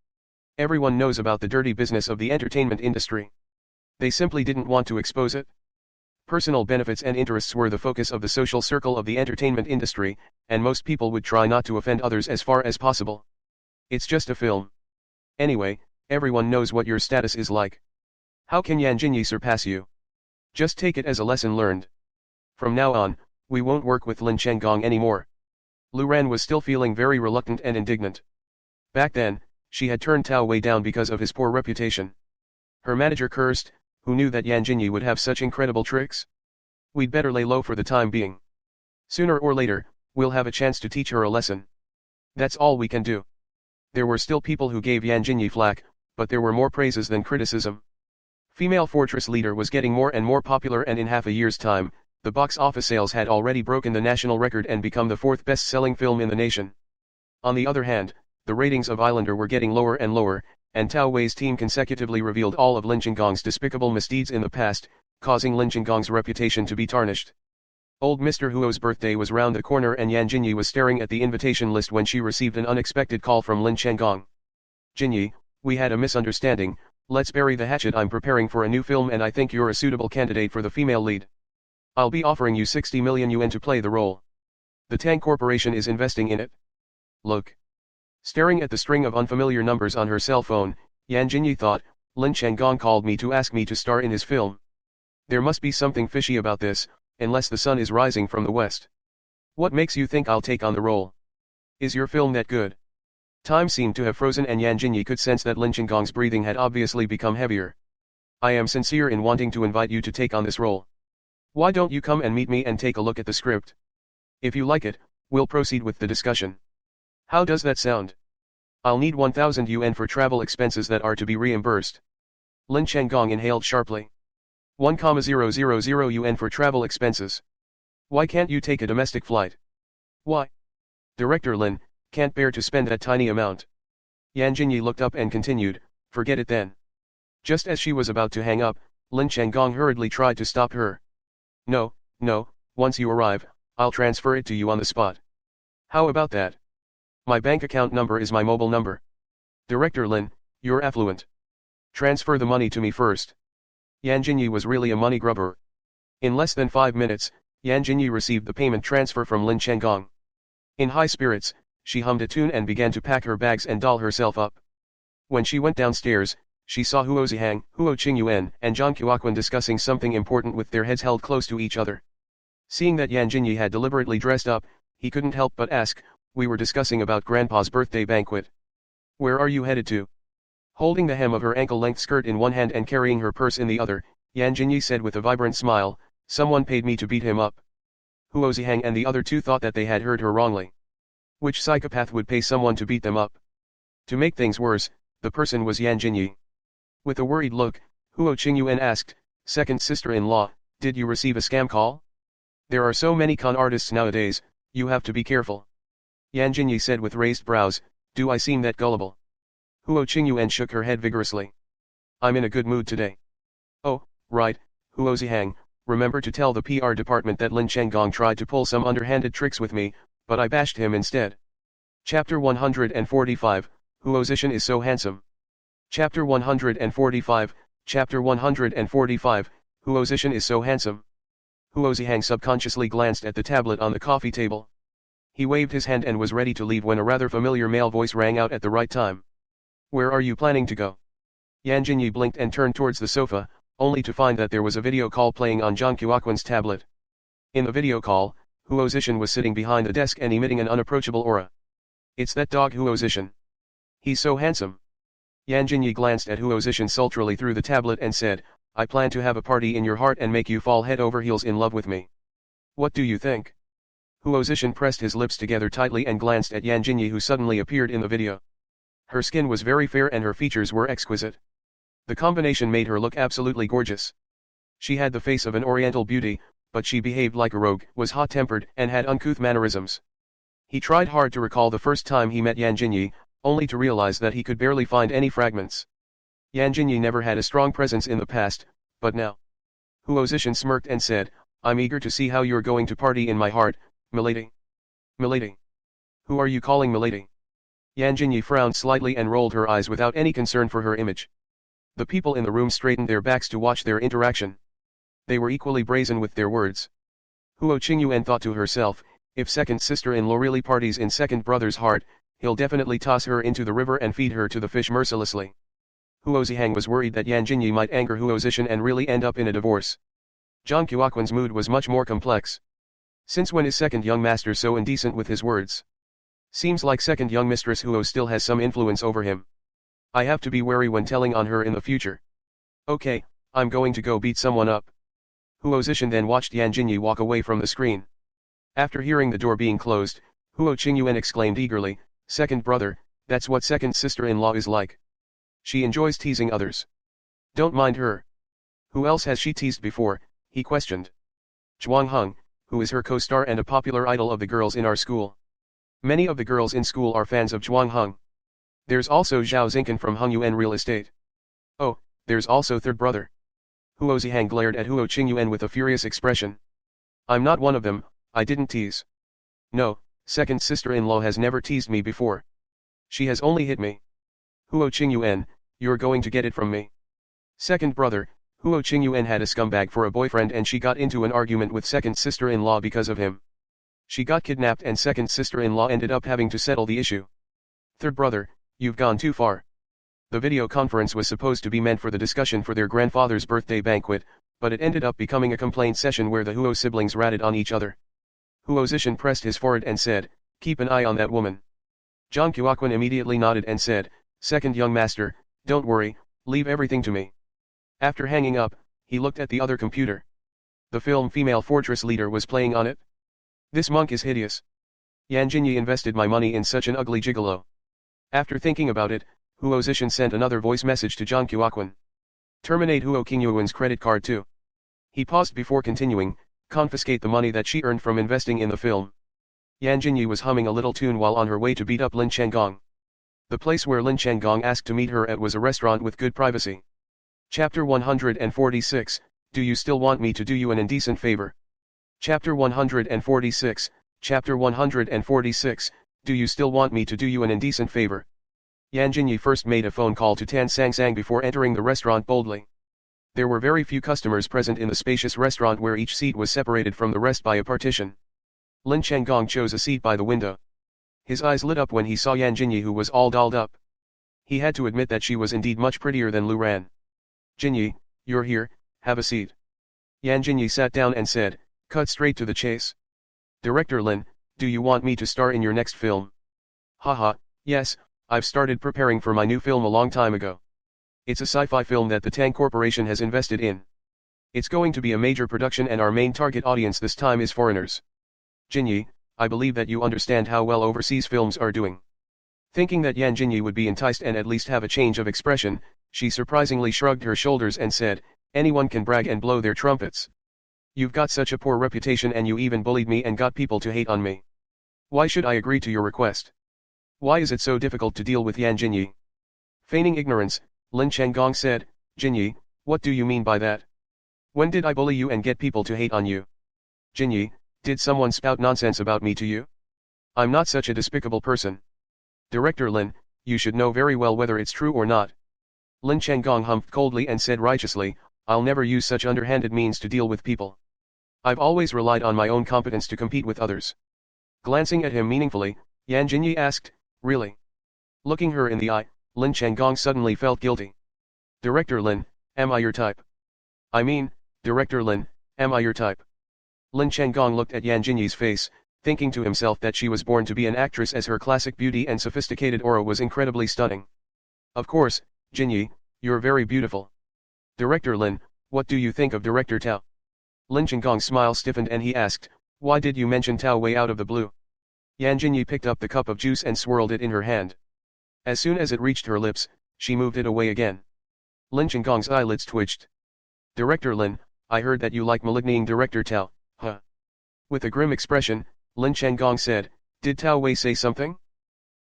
Everyone knows about the dirty business of the entertainment industry. They simply didn't want to expose it. Personal benefits and interests were the focus of the social circle of the entertainment industry, and most people would try not to offend others as far as possible. It's just a film. Anyway, everyone knows what your status is like. How can Jinyi surpass you? Just take it as a lesson learned. From now on, we won't work with Lin Chenggong anymore. Lu Ran was still feeling very reluctant and indignant. Back then, she had turned Tao Wei down because of his poor reputation. Her manager cursed, who knew that Jinyi would have such incredible tricks? We'd better lay low for the time being. Sooner or later, we'll have a chance to teach her a lesson. That's all we can do. There were still people who gave Jinyi flack, but there were more praises than criticism. Female Fortress Leader was getting more and more popular, and in half a year's time, the box office sales had already broken the national record and become the fourth best-selling film in the nation. On the other hand, the ratings of Islander were getting lower and lower, and Tao Wei's team consecutively revealed all of Lin Chenggong's despicable misdeeds in the past, causing Lin Chenggong's reputation to be tarnished. Old Mr. Huo's birthday was round the corner, and Jinyi was staring at the invitation list when she received an unexpected call from Lin Chenggong. Jinyi, we had a misunderstanding, let's bury the hatchet. I'm preparing for a new film and I think you're a suitable candidate for the female lead. I'll be offering you 60 million yuan to play the role. The Tang Corporation is investing in it. Look. Staring at the string of unfamiliar numbers on her cell phone, Jinyi thought, Lin Chenggong called me to ask me to star in his film. There must be something fishy about this, unless the sun is rising from the west. What makes you think I'll take on the role? Is your film that good? Time seemed to have frozen, and Jinyi could sense that Lin Chenggong's breathing had obviously become heavier. I am sincere in wanting to invite you to take on this role. Why don't you come and meet me and take a look at the script? If you like it, we'll proceed with the discussion. How does that sound? I'll need 1,000 yuan for travel expenses that are to be reimbursed. Lin Chenggong inhaled sharply. 1,000 yuan for travel expenses. Why can't you take a domestic flight? Why? Director Lin can't bear to spend that tiny amount. Jinyi looked up and continued, forget it then. Just as she was about to hang up, Lin Chenggong hurriedly tried to stop her. No, once you arrive, I'll transfer it to you on the spot. How about that? My bank account number is my mobile number. Director Lin, you're affluent. Transfer the money to me first. Jinyi was really a money grubber. In less than 5 minutes, Jinyi received the payment transfer from Lin Chenggong. In high spirits, she hummed a tune and began to pack her bags and doll herself up. When she went downstairs, she saw Huo Xishen, Huo Qingyuan, and Zhang Qiuquan discussing something important with their heads held close to each other. Seeing that Jinyi had deliberately dressed up, he couldn't help but ask, we were discussing about Grandpa's birthday banquet. Where are you headed to? Holding the hem of her ankle-length skirt in one hand and carrying her purse in the other, Jinyi said with a vibrant smile, someone paid me to beat him up. Huo Xishen and the other two thought that they had heard her wrongly. Which psychopath would pay someone to beat them up? To make things worse, the person was Jinyi. With a worried look, Huo Qingyuan asked, second sister-in-law, did you receive a scam call? There are so many con artists nowadays, you have to be careful. Jinyi said with raised brows, do I seem that gullible? Huo Qingyuan shook her head vigorously. I'm in a good mood today. Oh, right, Huo Xishen, remember to tell the PR department that Lin Chenggong tried to pull some underhanded tricks with me, but I bashed him instead. Chapter 145, Huo Xishen is so handsome. Chapter 145, Chapter 145, Huo Xishen is so handsome. Huo Xishen subconsciously glanced at the tablet on the coffee table. He waved his hand and was ready to leave when a rather familiar male voice rang out at the right time. Where are you planning to go? Jinyi blinked and turned towards the sofa, only to find that there was a video call playing on Zhang Qiuquan's tablet. In the video call, Huo Xishen was sitting behind a desk and emitting an unapproachable aura. It's that dog Huo Xishen. He's so handsome. Jinyi glanced at Huo Xishen sultrily through the tablet and said, I plan to have a party in your heart and make you fall head over heels in love with me. What do you think? Huo Xishen pressed his lips together tightly and glanced at Jinyi, who suddenly appeared in the video. Her skin was very fair and her features were exquisite. The combination made her look absolutely gorgeous. She had the face of an oriental beauty, but she behaved like a rogue, was hot-tempered, and had uncouth mannerisms. He tried hard to recall the first time he met Jinyi, only to realize that he could barely find any fragments. Jinyi never had a strong presence in the past, but now. Huo Xishen smirked and said, "I'm eager to see how you're going to party in my heart, milady." "Milady? Who are you calling milady?" Jinyi frowned slightly and rolled her eyes without any concern for her image. The people in the room straightened their backs to watch their interaction. They were equally brazen with their words. Huo Qingyuan thought to herself, if second sister-in-law really parties in second brother's heart, he'll definitely toss her into the river and feed her to the fish mercilessly. Huo Zihang was worried that Jinyi might anger Huo Xishen and really end up in a divorce. Zhang Qiuquan's mood was much more complex. Since when is second young master so indecent with his words? Seems like second young mistress Huo still has some influence over him. I have to be wary when telling on her in the future. Okay, I'm going to go beat someone up. Huo Xishen then watched Jinyi walk away from the screen. After hearing the door being closed, Huo Qingyuan exclaimed eagerly, "Second brother, that's what second sister-in-law is like. She enjoys teasing others. Don't mind her." "Who else has she teased before?" he questioned. "Zhuang Heng, who is her co-star and a popular idol of the girls in our school. Many of the girls in school are fans of Zhuang Heng. There's also Zhao Xingkan from Hongyuan Real Estate. Oh, there's also third brother." Huo Zihang glared at Huo Qingyuan with a furious expression. "I'm not one of them, I didn't tease. No, second sister-in-law has never teased me before. She has only hit me. Huo Qingyuan, you're going to get it from me." Second brother, Huo Qingyuan had a scumbag for a boyfriend and she got into an argument with second sister-in-law because of him. She got kidnapped and second sister-in-law ended up having to settle the issue. "Third brother, you've gone too far." The video conference was supposed to be meant for the discussion for their grandfather's birthday banquet, but it ended up becoming a complaint session where the Huo siblings ratted on each other. Huo Xishen pressed his forehead and said, "Keep an eye on that woman." Zhang Qiuquan immediately nodded and said, "Second young master, don't worry, leave everything to me." After hanging up, he looked at the other computer. The film Female Fortress Leader was playing on it. "This monk is hideous. Jinyi invested my money in such an ugly gigolo." After thinking about it, Huo Xishen sent another voice message to Zhang Qiuquan. "Terminate Huo Qingyuan's credit card too." He paused before continuing, "Confiscate the money that she earned from investing in the film." Jinyi was humming a little tune while on her way to beat up Lin Changgong. The place where Lin Changgong asked to meet her at was a restaurant with good privacy. Chapter 146, Do You Still Want Me to Do You an Indecent Favor? Chapter 146, Chapter 146, Do You Still Want Me to Do You an Indecent Favor? Jinyi first made a phone call to Tan Sangsang before entering the restaurant boldly. There were very few customers present in the spacious restaurant where each seat was separated from the rest by a partition. Lin Changgong chose a seat by the window. His eyes lit up when he saw Jinyi, who was all dolled up. He had to admit that she was indeed much prettier than Lu Ran. "Jinyi, you're here, have a seat." Jinyi sat down and said, "Cut straight to the chase. Director Lin, do you want me to star in your next film?" "Haha, yes, I've started preparing for my new film a long time ago. It's a sci-fi film that the Tang Corporation has invested in. It's going to be a major production and our main target audience this time is foreigners. Jinyi, I believe that you understand how well overseas films are doing." Thinking that Jinyi would be enticed and at least have a change of expression, she surprisingly shrugged her shoulders and said, "Anyone can brag and blow their trumpets. You've got such a poor reputation and you even bullied me and got people to hate on me. Why should I agree to your request? Why is it so difficult to deal with Jinyi?" Feigning ignorance, Lin Changgong said, "Jinyi, what do you mean by that? When did I bully you and get people to hate on you? Jinyi, did someone spout nonsense about me to you? I'm not such a despicable person. Director Lin, you should know very well whether it's true or not." Lin Changgong humphed coldly and said righteously, "I'll never use such underhanded means to deal with people. I've always relied on my own competence to compete with others." Glancing at him meaningfully, Jinyi asked, "Really?" Looking her in the eye, Lin Changgong suddenly felt guilty. "Director Lin, am I your type? I mean, Director Lin, am I your type?" Lin Changgong looked at Jinyi's face, thinking to himself that she was born to be an actress as her classic beauty and sophisticated aura was incredibly stunning. "Of course, Jinyi, you're very beautiful. Director Lin, what do you think of Director Tao?" Lin Changgong's smile stiffened and he asked, Why did you mention Tao Wei out of the blue? Yan Jinyi picked up the cup of juice and swirled it in her hand. As soon as it reached her lips, she moved it away again. Lin Chenggong's eyelids twitched. Director Lin, I heard that you like maligning Director Tao, huh? With a grim expression, Lin Chenggong said, did Tao Wei say something?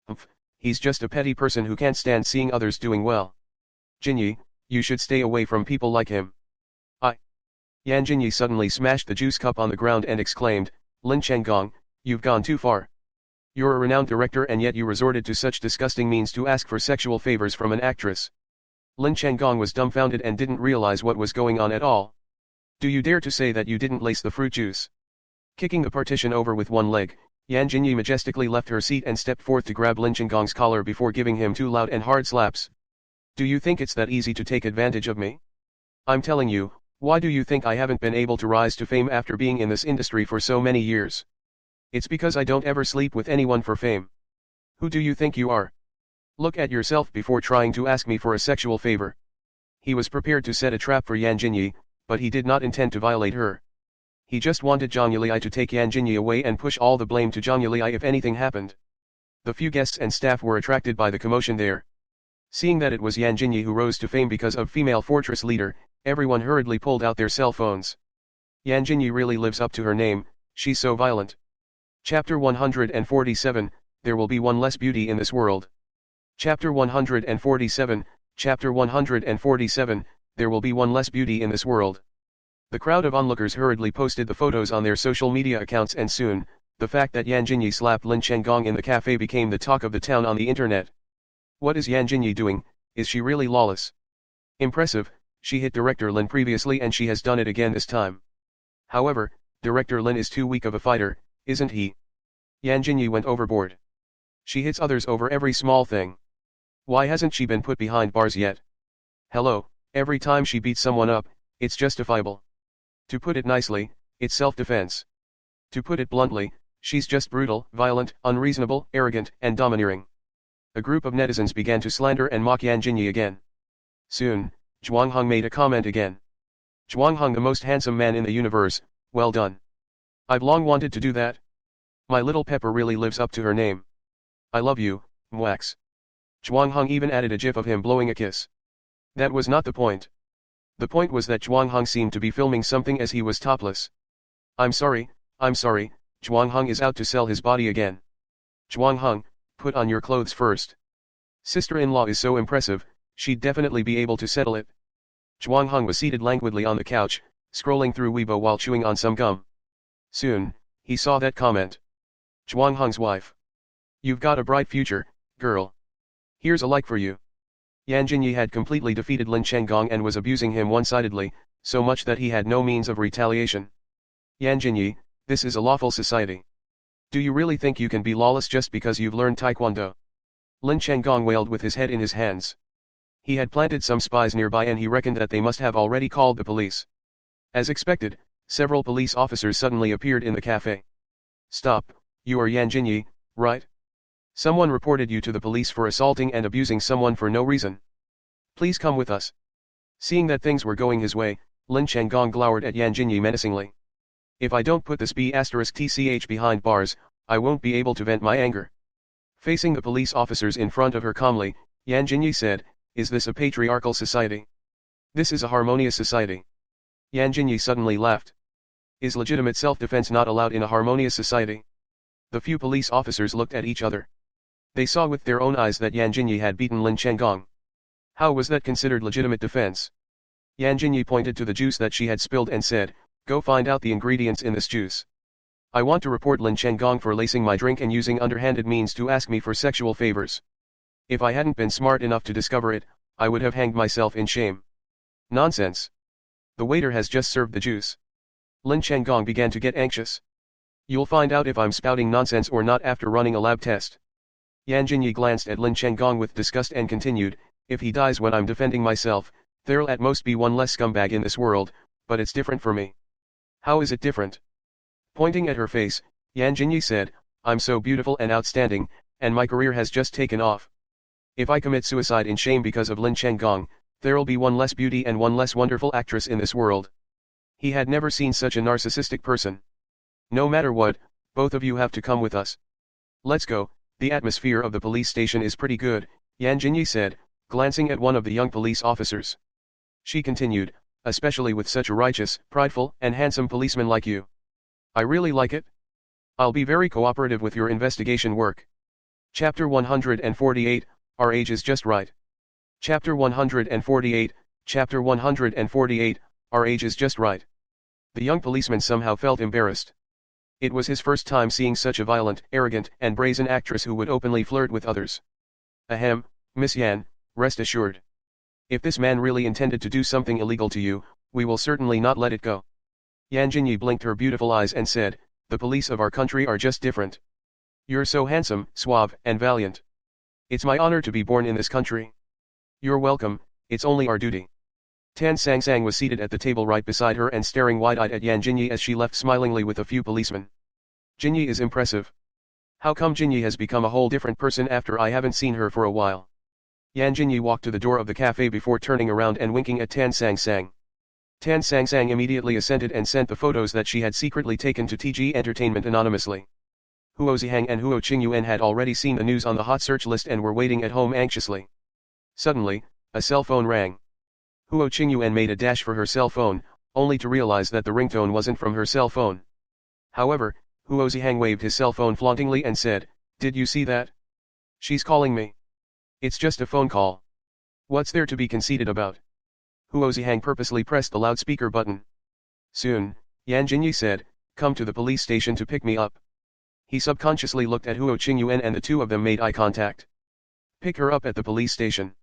Humph, he's just a petty person who can't stand seeing others doing well. Jinyi, you should stay away from people like him. Yan Jinyi suddenly smashed the juice cup on the ground and exclaimed, Lin Chenggong, you've gone too far. You're a renowned director and yet you resorted to such disgusting means to ask for sexual favors from an actress. Lin Chenggong was dumbfounded and didn't realize what was going on at all. Do you dare to say that you didn't lace the fruit juice? Kicking the partition over with one leg, Yan Jinyi majestically left her seat and stepped forth to grab Lin Chenggong's collar before giving him 2 loud and hard slaps. Do you think it's that easy to take advantage of me? I'm telling you, why do you think I haven't been able to rise to fame after being in this industry for so many years? It's because I don't ever sleep with anyone for fame. Who do you think you are? Look at yourself before trying to ask me for a sexual favor. He was prepared to set a trap for Yan Jinyi, but he did not intend to violate her. He just wanted Zhang Yuli to take Yan Jinyi away and push all the blame to Zhang Yuli if anything happened. The few guests and staff were attracted by the commotion there. Seeing that it was Yan Jinyi who rose to fame because of female fortress leader, everyone hurriedly pulled out their cell phones. Yan Jinyi really lives up to her name, she's so violent. Chapter 147, There will be one less beauty in this world. Chapter 147, Chapter 147, There will be one less beauty in this world. The crowd of onlookers hurriedly posted the photos on their social media accounts and soon, the fact that Yan Jinyi slapped Lin Chenggong in the cafe became the talk of the town on the internet. What is Yan Jinyi doing? Is she really lawless? Impressive, she hit Director Lin previously and she has done it again this time. However, Director Lin is too weak of a fighter, isn't he? Yan Jinyi went overboard. She hits others over every small thing. Why hasn't she been put behind bars yet? Hello, every time she beats someone up, it's justifiable. To put it nicely, it's self-defense. To put it bluntly, she's just brutal, violent, unreasonable, arrogant, and domineering. A group of netizens began to slander and mock Yan Jinyi again. Soon, Zhuangheng made a comment again. Zhuangheng, the most handsome man in the universe, well done. I've long wanted to do that. My little pepper really lives up to her name. I love you, Mwax. Zhuangheng even added a gif of him blowing a kiss. That was not the point. The point was that Zhuangheng seemed to be filming something as he was topless. I'm sorry, Zhuangheng is out to sell his body again. Zhuangheng, put on your clothes first. Sister-in-law is so impressive, she'd definitely be able to settle it. Zhuangheng was seated languidly on the couch, scrolling through Weibo while chewing on some gum. Soon, he saw that comment. Zhuangheng's wife. You've got a bright future, girl. Here's a like for you. Yan Jinyi had completely defeated Lin Chenggong and was abusing him one-sidedly, so much that he had no means of retaliation. Yan Jinyi, this is a lawful society. Do you really think you can be lawless just because you've learned Taekwondo? Lin Chenggong wailed with his head in his hands. He had planted some spies nearby and he reckoned that they must have already called the police. As expected, several police officers suddenly appeared in the cafe. Stop, you are Yan Jinyi, right? Someone reported you to the police for assaulting and abusing someone for no reason. Please come with us. Seeing that things were going his way, Lin Chenggong glowered at Yan Jinyi menacingly. If I don't put this B*TCH behind bars, I won't be able to vent my anger. Facing the police officers in front of her calmly, Yan Jinyi said, is this a patriarchal society? This is a harmonious society. Yan Jinyi suddenly laughed. Is legitimate self-defense not allowed in a harmonious society? The few police officers looked at each other. They saw with their own eyes that Yan Jinyi had beaten Lin Chenggong. How was that considered legitimate defense? Yan Jinyi pointed to the juice that she had spilled and said, go find out the ingredients in this juice. I want to report Lin Chenggong for lacing my drink and using underhanded means to ask me for sexual favors. If I hadn't been smart enough to discover it, I would have hanged myself in shame. Nonsense. The waiter has just served the juice. Lin Chenggong began to get anxious. You'll find out if I'm spouting nonsense or not after running a lab test. Yan Jinyi glanced at Lin Chenggong with disgust and continued, if he dies when I'm defending myself, there'll at most be one less scumbag in this world, but it's different for me. How is it different? Pointing at her face, Yan Jinyi said, I'm so beautiful and outstanding, and my career has just taken off. If I commit suicide in shame because of Lin Chenggong, there'll be one less beauty and one less wonderful actress in this world. He had never seen such a narcissistic person. No matter what, both of you have to come with us. Let's go, the atmosphere of the police station is pretty good, Jinyi said, glancing at one of the young police officers. She continued, especially with such a righteous, prideful, and handsome policeman like you. I really like it. I'll be very cooperative with your investigation work. Chapter 148, Our age is just right. Chapter 148, Chapter 148, Our age is just right. The young policeman somehow felt embarrassed. It was his first time seeing such a violent, arrogant, and brazen actress who would openly flirt with others. Ahem, Miss Yan, rest assured. If this man really intended to do something illegal to you, we will certainly not let it go. Jinyi blinked her beautiful eyes and said, the police of our country are just different. You're so handsome, suave, and valiant. It's my honor to be born in this country. You're welcome, it's only our duty. Tan Sang was seated at the table right beside her and staring wide-eyed at Jinyi as she left smilingly with a few policemen. Jinyi is impressive. How come Jinyi has become a whole different person after I haven't seen her for a while? Jinyi walked to the door of the cafe before turning around and winking at Tan Sang. Tan Sang immediately assented and sent the photos that she had secretly taken to TG Entertainment anonymously. Huo Xishen and Huo Qingyuan had already seen the news on the hot search list and were waiting at home anxiously. Suddenly, a cell phone rang. Huo Qingyuan made a dash for her cell phone, only to realize that the ringtone wasn't from her cell phone. However, Huo Xishen waved his cell phone flauntingly and said, "Did you see that? She's calling me. It's just a phone call. What's there to be conceited about?" Huo Xishen purposely pressed the loudspeaker button. Soon, Jinyi said, "Come to the police station to pick me up." He subconsciously looked at Huo Qingyuan and the two of them made eye contact. "Pick her up at the police station."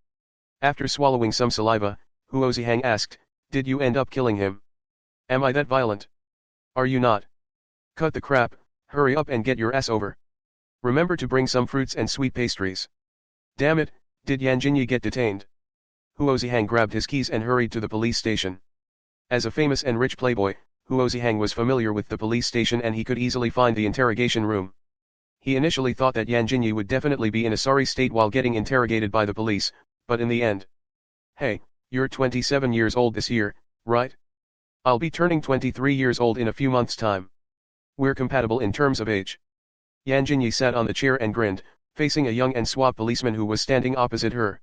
After swallowing some saliva, Huo Xishen asked, "Did you end up killing him? Am I that violent? Are you not? Cut the crap, hurry up and get your ass over. Remember to bring some fruits and sweet pastries." Damn it, did Jinyi get detained? Huo Xishen grabbed his keys and hurried to the police station. As a famous and rich playboy, Huo Xishen was familiar with the police station and he could easily find the interrogation room. He initially thought that Jinyi would definitely be in a sorry state while getting interrogated by the police, but in the end. "Hey, you're 27 years old this year, right? I'll be turning 23 years old in a few months' time. We're compatible in terms of age." Jinyi sat on the chair and grinned, facing a young and suave policeman who was standing opposite her.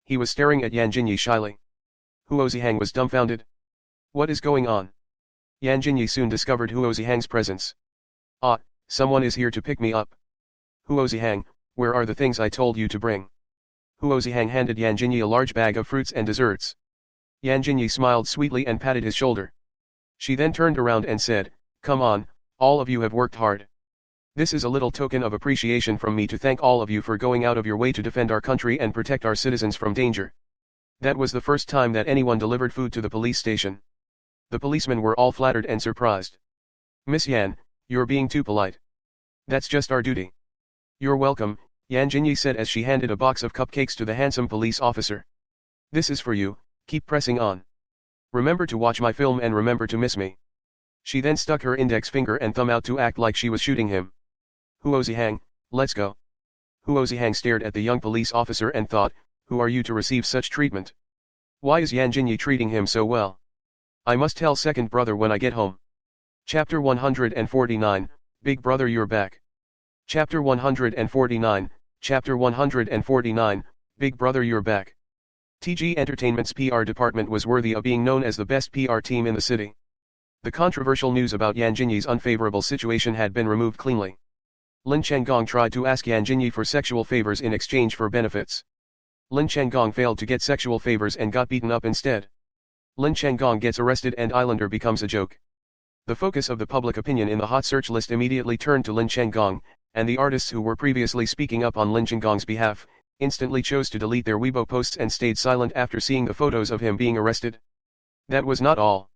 He was staring at Jinyi shyly. Huo Xishen was dumbfounded. What is going on? Jinyi soon discovered Huo Xishen's presence. "Ah, someone is here to pick me up." "Huo Xishen, where are the things I told you to bring?" Huo Xishen handed Jinyi a large bag of fruits and desserts. Jinyi smiled sweetly and patted his shoulder. She then turned around and said, "Come on, all of you have worked hard. This is a little token of appreciation from me to thank all of you for going out of your way to defend our country and protect our citizens from danger." That was the first time that anyone delivered food to the police station. The policemen were all flattered and surprised. "Miss Yan, you're being too polite. That's just our duty." "You're welcome," Jinyi said as she handed a box of cupcakes to the handsome police officer. "This is for you, keep pressing on. Remember to watch my film and remember to miss me." She then stuck her index finger and thumb out to act like she was shooting him. "Huo Xishen, let's go." Huo Xishen stared at the young police officer and thought, who are you to receive such treatment? Why is Jinyi treating him so well? I must tell second brother when I get home. Chapter 149, Big Brother You're Back. Chapter 149, Chapter 149, Big Brother You're Back. TG Entertainment's PR department was worthy of being known as the best PR team in the city. The controversial news about Jinyi's unfavorable situation had been removed cleanly. Lin Chenggong tried to ask Jinyi for sexual favors in exchange for benefits. Lin Chenggong failed to get sexual favors and got beaten up instead. Lin Chenggong gets arrested and Islander becomes a joke. The focus of the public opinion in the hot search list immediately turned to Lin Chenggong, and the artists who were previously speaking up on Lin Chenggong's behalf, instantly chose to delete their Weibo posts and stayed silent after seeing the photos of him being arrested. That was not all.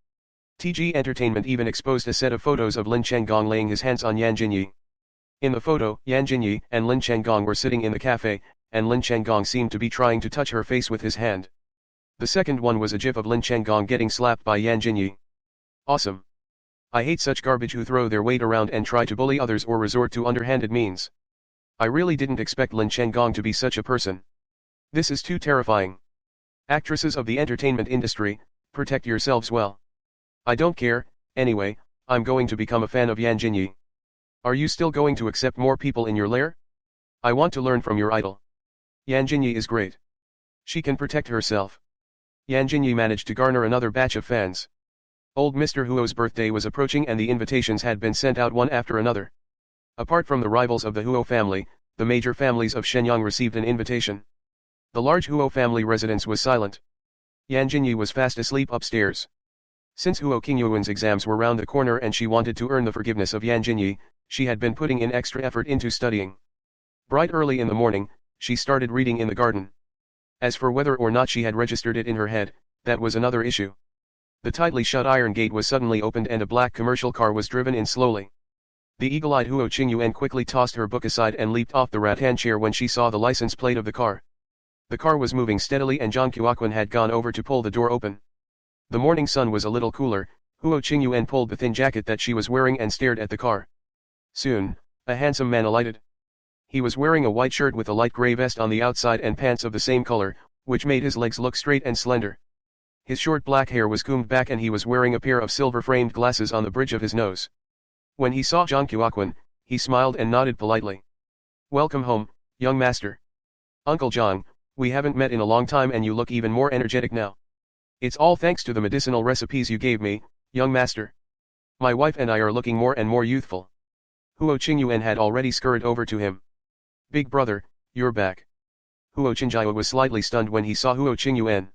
TG Entertainment even exposed a set of photos of Lin Chenggong laying his hands on Jinyi. In the photo, Jinyi and Lin Chenggong were sitting in the cafe, and Lin Chenggong seemed to be trying to touch her face with his hand. The second one was a gif of Lin Chenggong getting slapped by Jinyi. Awesome. I hate such garbage who throw their weight around and try to bully others or resort to underhanded means. I really didn't expect Lin Chenggong to be such a person. This is too terrifying. Actresses of the entertainment industry, protect yourselves well. I don't care, anyway, I'm going to become a fan of Yan Jinyi. Are you still going to accept more people in your lair? I want to learn from your idol. Yan Jinyi is great. She can protect herself. Yan Jinyi managed to garner another batch of fans. Old Mr. Huo's birthday was approaching and the invitations had been sent out one after another. Apart from the rivals of the Huo family, the major families of Shenyang received an invitation. The large Huo family residence was silent. Yan Jinyi was fast asleep upstairs. Since Huo Qingyuan's exams were round the corner and she wanted to earn the forgiveness of Yan Jinyi, she had been putting in extra effort into studying. Bright early in the morning, she started reading in the garden. As for whether or not she had registered it in her head, that was another issue. The tightly shut iron gate was suddenly opened and a black commercial car was driven in slowly. The eagle-eyed Huo Qingyuan quickly tossed her book aside and leaped off the rattan chair when she saw the license plate of the car. The car was moving steadily and Zhang Qiuquan had gone over to pull the door open. The morning sun was a little cooler. Huo Qingyuan pulled the thin jacket that she was wearing and stared at the car. Soon, a handsome man alighted. He was wearing a white shirt with a light gray vest on the outside and pants of the same color, which made his legs look straight and slender. His short black hair was combed back and he was wearing a pair of silver-framed glasses on the bridge of his nose. When he saw Zhang Qiuquan, he smiled and nodded politely. Welcome home, young master. Uncle Zhang, we haven't met in a long time and you look even more energetic now. It's all thanks to the medicinal recipes you gave me, young master. My wife and I are looking more and more youthful. Huo Qingyuan had already scurried over to him. Big brother, you're back. Huo Qinjiao was slightly stunned when he saw Huo Qingyuan.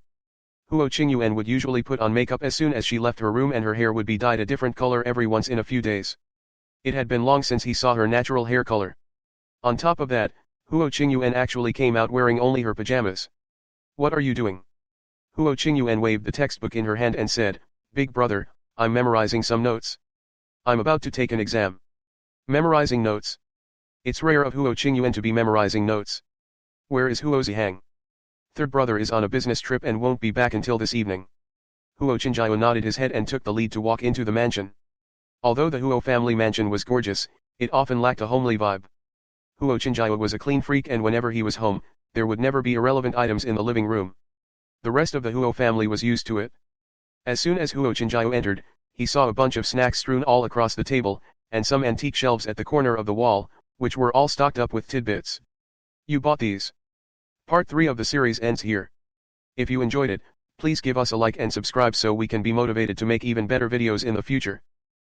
Huo Qingyuan would usually put on makeup as soon as she left her room and her hair would be dyed a different color every once in a few days. It had been long since he saw her natural hair color. On top of that, Huo Qingyuan actually came out wearing only her pajamas. What are you doing? Huo Qingyuan waved the textbook in her hand and said, Big brother, I'm memorizing some notes. I'm about to take an exam. Memorizing notes. It's rare of Huo Qingyuan to be memorizing notes. Where is Huo Zihang? Third brother is on a business trip and won't be back until this evening. Huo Qinjiao nodded his head and took the lead to walk into the mansion. Although the Huo family mansion was gorgeous, it often lacked a homely vibe. Huo Qinjiao was a clean freak and whenever he was home, there would never be irrelevant items in the living room. The rest of the Huo family was used to it. As soon as Huo Qinjiao entered, he saw a bunch of snacks strewn all across the table, and some antique shelves at the corner of the wall, which were all stocked up with tidbits. You bought these. Part 3 of the series ends here. If you enjoyed it, please give us a like and subscribe so we can be motivated to make even better videos in the future.